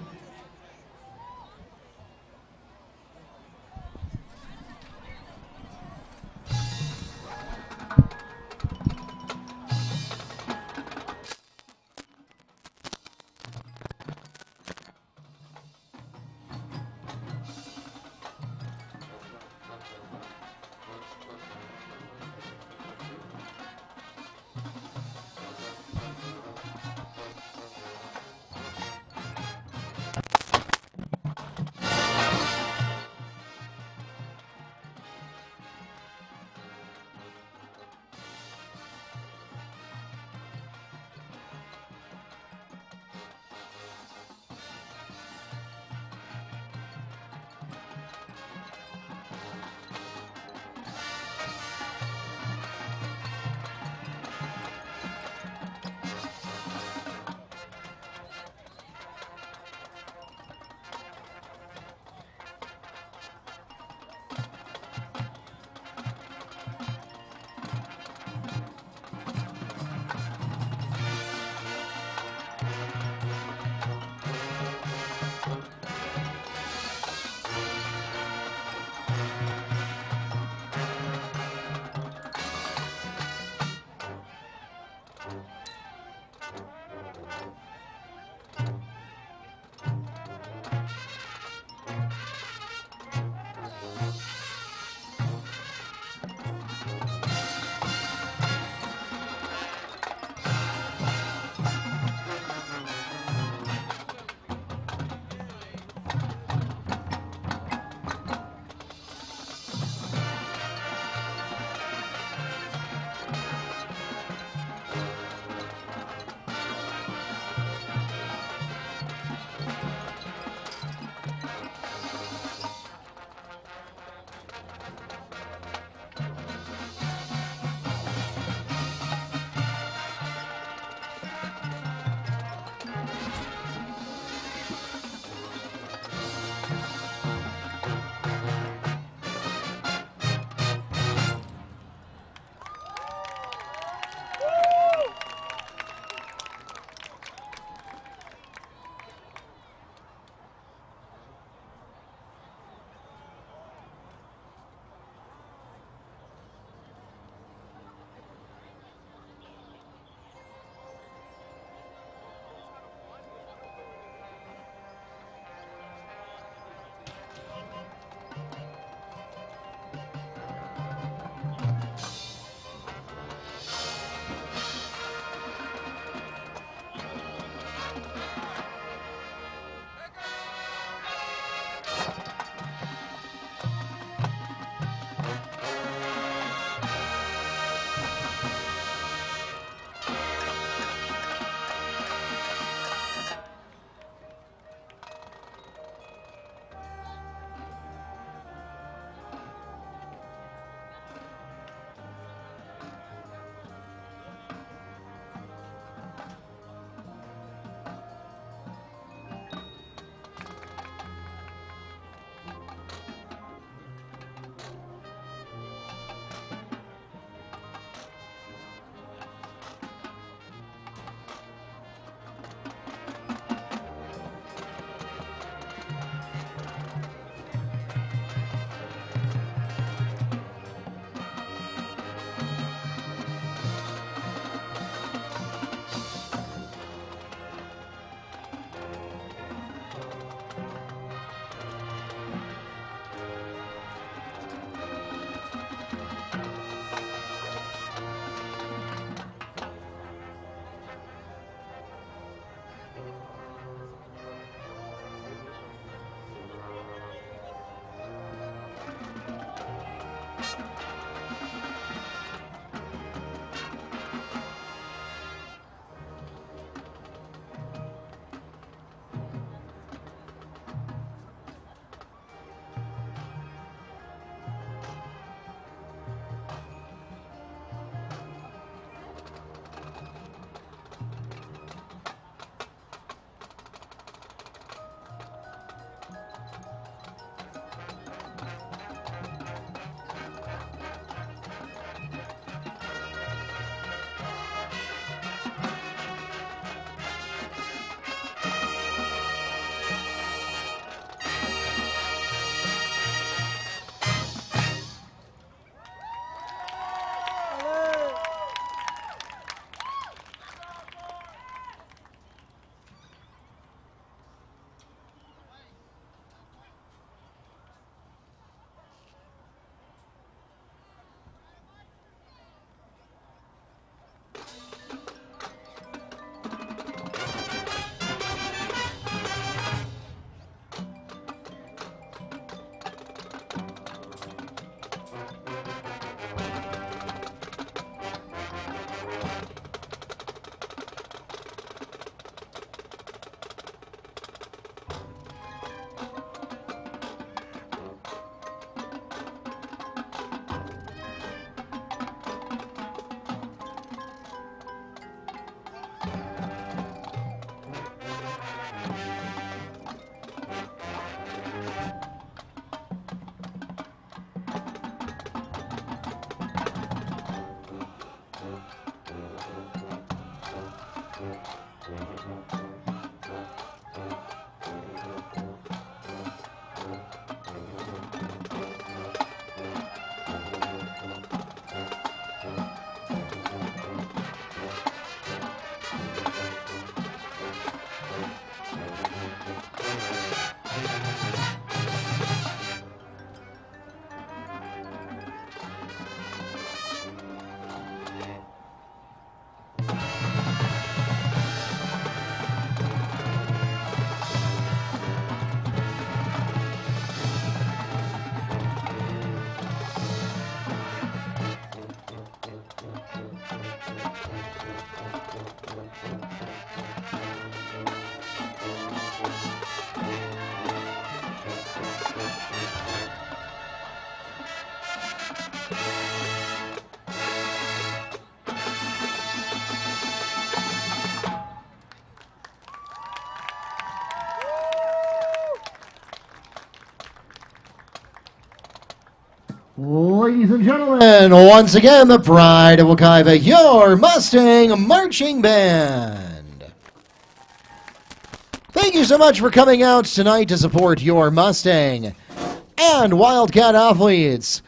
Ladies and gentlemen, once again, the pride of Wekiva, your Mustang Marching Band. Thank you so much for coming out tonight to support your Mustang and Wildcat athletes.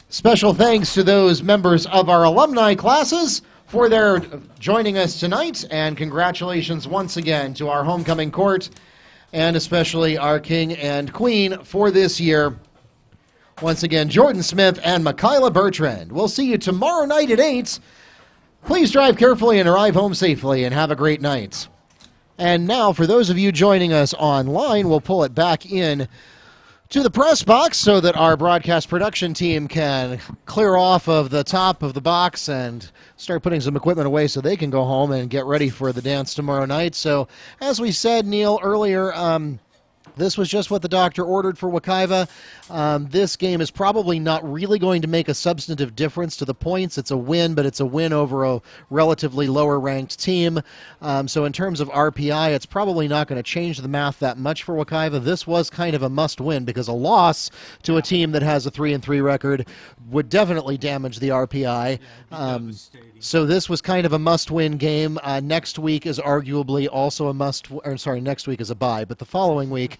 Special thanks to those members of our alumni classes for their joining us tonight, and congratulations once again to our homecoming court, and especially our king and queen for this year. Once again, Jordan Smith and Michaela Bertrand. We'll see you tomorrow night at 8. Please drive carefully and arrive home safely, and have a great night. And now, for those of you joining us online, we'll pull it back in to the press box so that our broadcast production team can clear off of the top of the box and start putting some equipment away so they can go home and get ready for the dance tomorrow night. So, as we said, Neil, earlier, this was just what the doctor ordered for Wekiva. This game is probably not really going to make a substantive difference to the points. It's a win, but it's a win over a relatively lower-ranked team. So in terms of RPI, it's probably not going to change the math that much for Wekiva. This was kind of a must-win because a loss to a team that has a 3-3 record would definitely damage the RPI. So this was kind of a must-win game. Next week is arguably also a next week is a bye, but the following week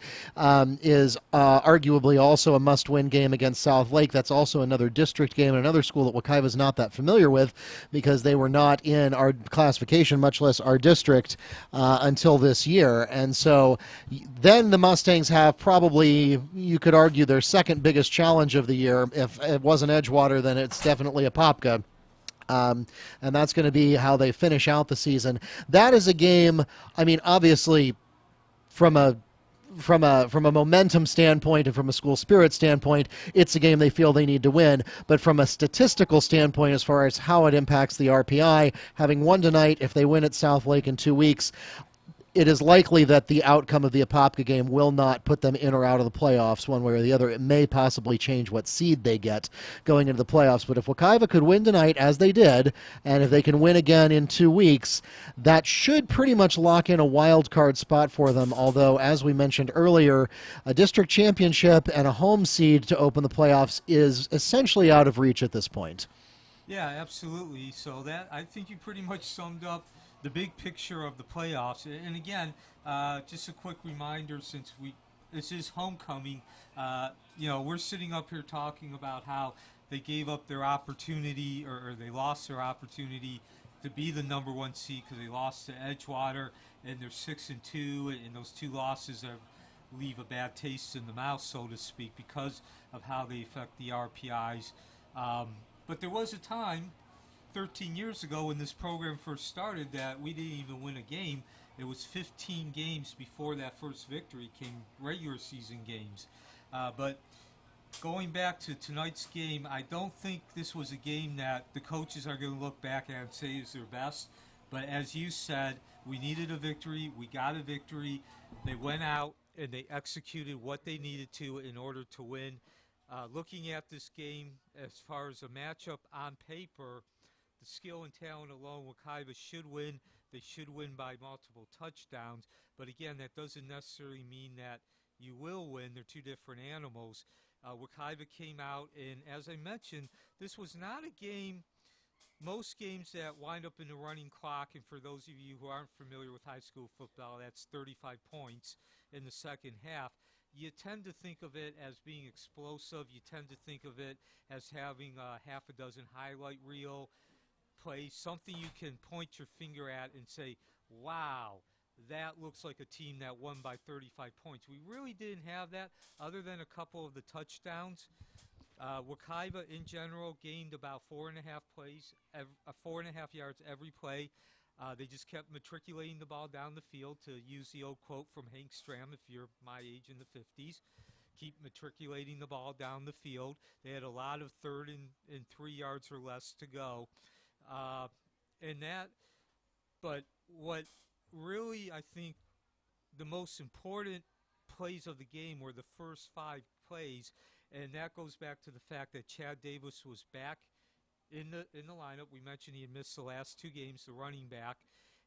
is arguably also a must-win game against South Lake. That's also another district game and another school that Wekiva is not that familiar with because they were not in our classification, much less our district, until this year. And so then the Mustangs have probably, you could argue, their second biggest challenge of the year. If it wasn't Edgewater, then it's definitely Apopka. And that's going to be how they finish out the season. That is a game, I mean, obviously, from a momentum standpoint and from a school spirit standpoint, it's a game they feel they need to win. But from a statistical standpoint, as far as how it impacts the RPI, having won tonight, if they win at South Lake in 2 weeks, it is likely that the outcome of the Apopka game will not put them in or out of the playoffs one way or the other. It may possibly change what seed they get going into the playoffs. But if Wekiva could win tonight, as they did, and if they can win again in 2 weeks, that should pretty much lock in a wild card spot for them. Although, as we mentioned earlier, a district championship and a home seed to open the playoffs is essentially out of reach at this point. Yeah, absolutely. So that, I think you pretty much summed up the big picture of the playoffs. And again, just a quick reminder, since this is homecoming, we're sitting up here talking about how they gave up their opportunity, or they lost their opportunity to be the number 1 seed because they lost to Edgewater, and they're 6-2, and those 2 losses leave a bad taste in the mouth, so to speak, because of how they affect the RPIs. But there was a time 13 years ago when this program first started that we didn't even win a game. It was 15 games before that first victory came regular season games. But going back to tonight's game, I don't think this was a game that the coaches are going to look back at and say is their best. But as you said, we needed a victory. We got a victory. They went out and they executed what they needed to in order to win. Looking at this game as far as a matchup on paper, the skill and talent alone, Wekiva should win. They should win by multiple touchdowns. But again, that doesn't necessarily mean that you will win. They're 2 different animals. Wekiva came out, and as I mentioned, this was not a game. Most games that wind up in the running clock, and for those of you who aren't familiar with high school football, that's 35 points in the second half. You tend to think of it as being explosive. You tend to think of it as having half a dozen highlight reel plays, something you can point your finger at and say, wow, that looks like a team that won by 35 points. We really didn't have that other than a couple of the touchdowns. Wekiva, in general, gained about 4.5 yards every play. They just kept matriculating the ball down the field, to use the old quote from Hank Stram, if you're my age in the 50s. Keep matriculating the ball down the field. They had a lot of 3rd and 3 yards or less to go. But what really, I think, the most important plays of the game were the first 5 plays, and that goes back to the fact that Chad Davis was back in the lineup. We mentioned he had missed the last 2 games, the running back,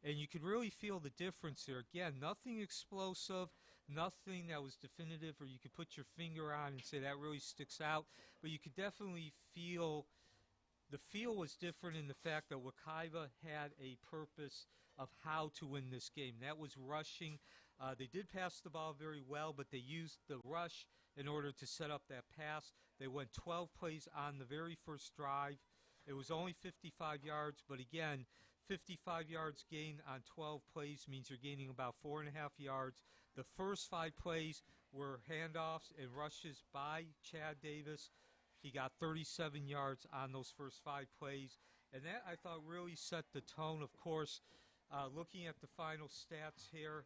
and you could really feel the difference there. Again, nothing explosive, nothing that was definitive or you could put your finger on and say that really sticks out, but you could definitely feel the feel was different in the fact that Wekiva had a purpose of how to win this game. That was rushing. They did pass the ball very well, but they used the rush in order to set up that pass. They went 12 plays on the very first drive. It was only 55 yards, but again, 55 yards gained on 12 plays means you're gaining about 4.5 yards. The first 5 plays were handoffs and rushes by Chad Davis. He got 37 yards on those first 5 plays, and that I thought really set the tone. Of course, looking at the final stats here,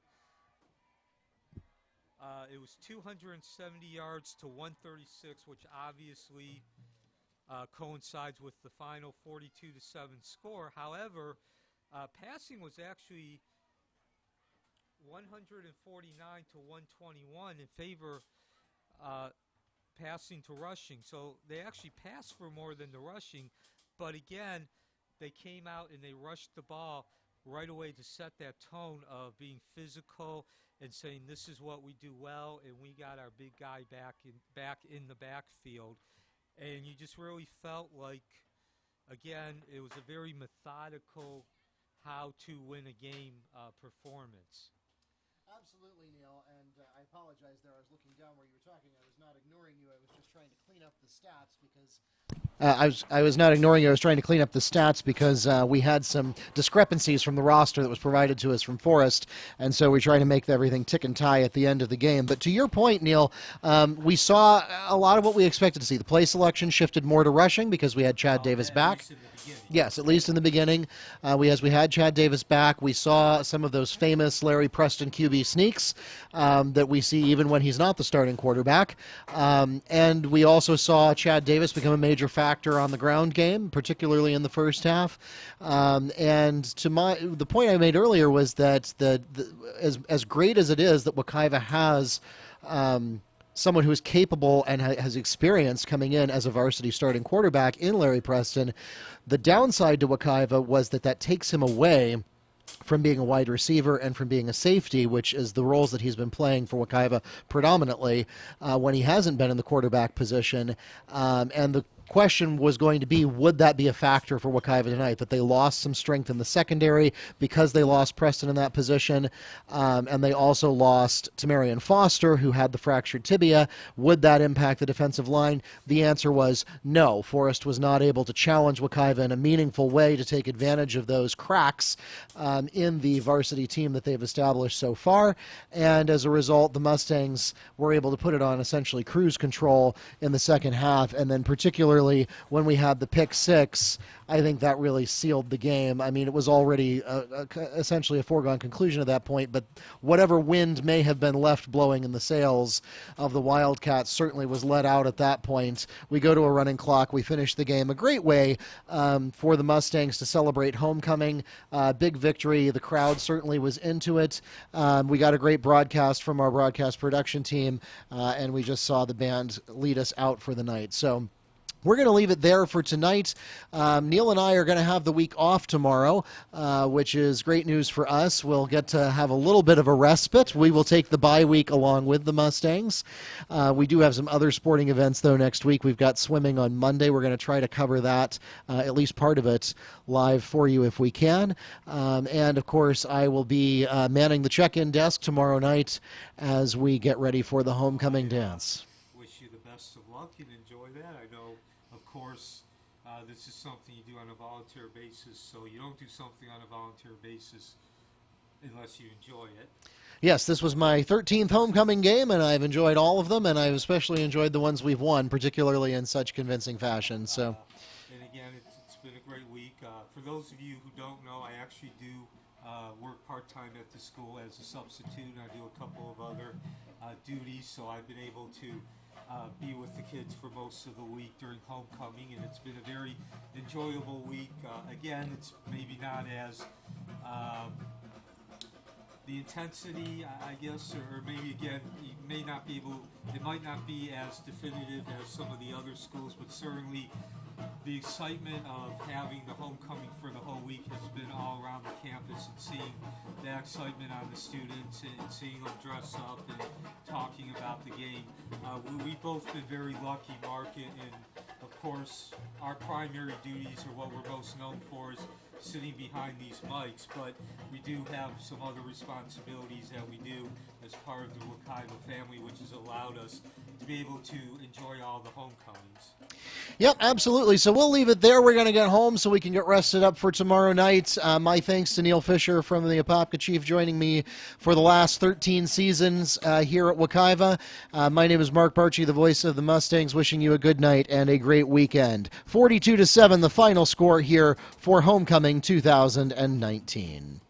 it was 270 yards to 136, which obviously coincides with the final 42-7 score. However, passing was actually 149 to 121 in favor passing to rushing. So they actually passed for more than the rushing, but again, they came out and they rushed the ball right away to set that tone of being physical and saying this is what we do well, and we got our big guy back in the backfield. And you just really felt like, again, it was a very methodical how to win a game performance. Absolutely, Neil, and I apologize there. I was looking down where you were talking. I was not ignoring you. I was just trying to clean up the stats because I was not ignoring you. I was trying to clean up the stats because we had some discrepancies from the roster that was provided to us from Forest, and so we try to make everything tick and tie at the end of the game. But to your point, Neil, we saw a lot of what we expected to see. The play selection shifted more to rushing because we had Chad Davis back. Yes, at least in the beginning. We had Chad Davis back. We saw some of those famous Larry Preston QB sneaks that we see even when he's not the starting quarterback. And we also saw Chad Davis become a major factor on the ground game, particularly in the first half. And to the point I made earlier was that as great as it is that Wekiva has someone who is capable and has experience coming in as a varsity starting quarterback in Larry Preston, the downside to Wekiva was that takes him away from being a wide receiver and from being a safety, which is the roles that he's been playing for Wekiva predominantly when he hasn't been in the quarterback position. And the question was going to be, would that be a factor for Wekiva tonight, that they lost some strength in the secondary because they lost Preston in that position, and they also lost Tamarian Foster, who had the fractured tibia. Would that impact the defensive line? The answer was no. Forrest was not able to challenge Wekiva in a meaningful way to take advantage of those cracks in the varsity team that they've established so far, and as a result, the Mustangs were able to put it on essentially cruise control in the second half, and then particularly when we had the pick six, I think that really sealed the game. I mean, it was already essentially a foregone conclusion at that point, but whatever wind may have been left blowing in the sails of the Wildcats certainly was let out at that point. We go to a running clock. We finish the game. A great way for the Mustangs to celebrate homecoming. Big victory. The crowd certainly was into it. We got a great broadcast from our broadcast production team, and we just saw the band lead us out for the night. So we're going to leave it there for tonight. Neil and I are going to have the week off tomorrow, which is great news for us. We'll get to have a little bit of a respite. We will take the bye week along with the Mustangs. We do have some other sporting events, though, next week. We've got swimming on Monday. We're going to try to cover that, at least part of it, live for you if we can. And, of course, I will be manning the check-in desk tomorrow night as we get ready for the homecoming dance. Wish you the best of luck and enjoy that. I know, of course, this is something you do on a volunteer basis, so you don't do something on a volunteer basis unless you enjoy it. Yes, this was my 13th homecoming game, and I've enjoyed all of them, and I've especially enjoyed the ones we've won, particularly in such convincing fashion. So, and again, it's been a great week. For those of you who don't know, I actually do work part-time at the school as a substitute. I do a couple of other duties, so I've been able to be with the kids for most of the week during homecoming, and it's been a very enjoyable week. Again, it's maybe not as the intensity, I guess, or maybe again, you may not be able, it might not be as definitive as some of the other schools, but certainly the excitement of having the homecoming for the whole week has been all around the campus, and seeing that excitement on the students and seeing them dress up and talking about the game. We've both been very lucky, Mark, and of course our primary duties, or what we're most known for, is sitting behind these mics, but we do have some other responsibilities that we do as part of the Wekiva family, which has allowed us to be able to enjoy all the homecomings. Yep, absolutely. So we'll leave it there. We're going to get home so we can get rested up for tomorrow night. My thanks to Neil Fisher from the Apopka Chief, joining me for the last 13 seasons here at Wekiva. My name is Mark Barchi, the voice of the Mustangs, wishing you a good night and a great weekend. 42-7, the final score here for homecoming 2019.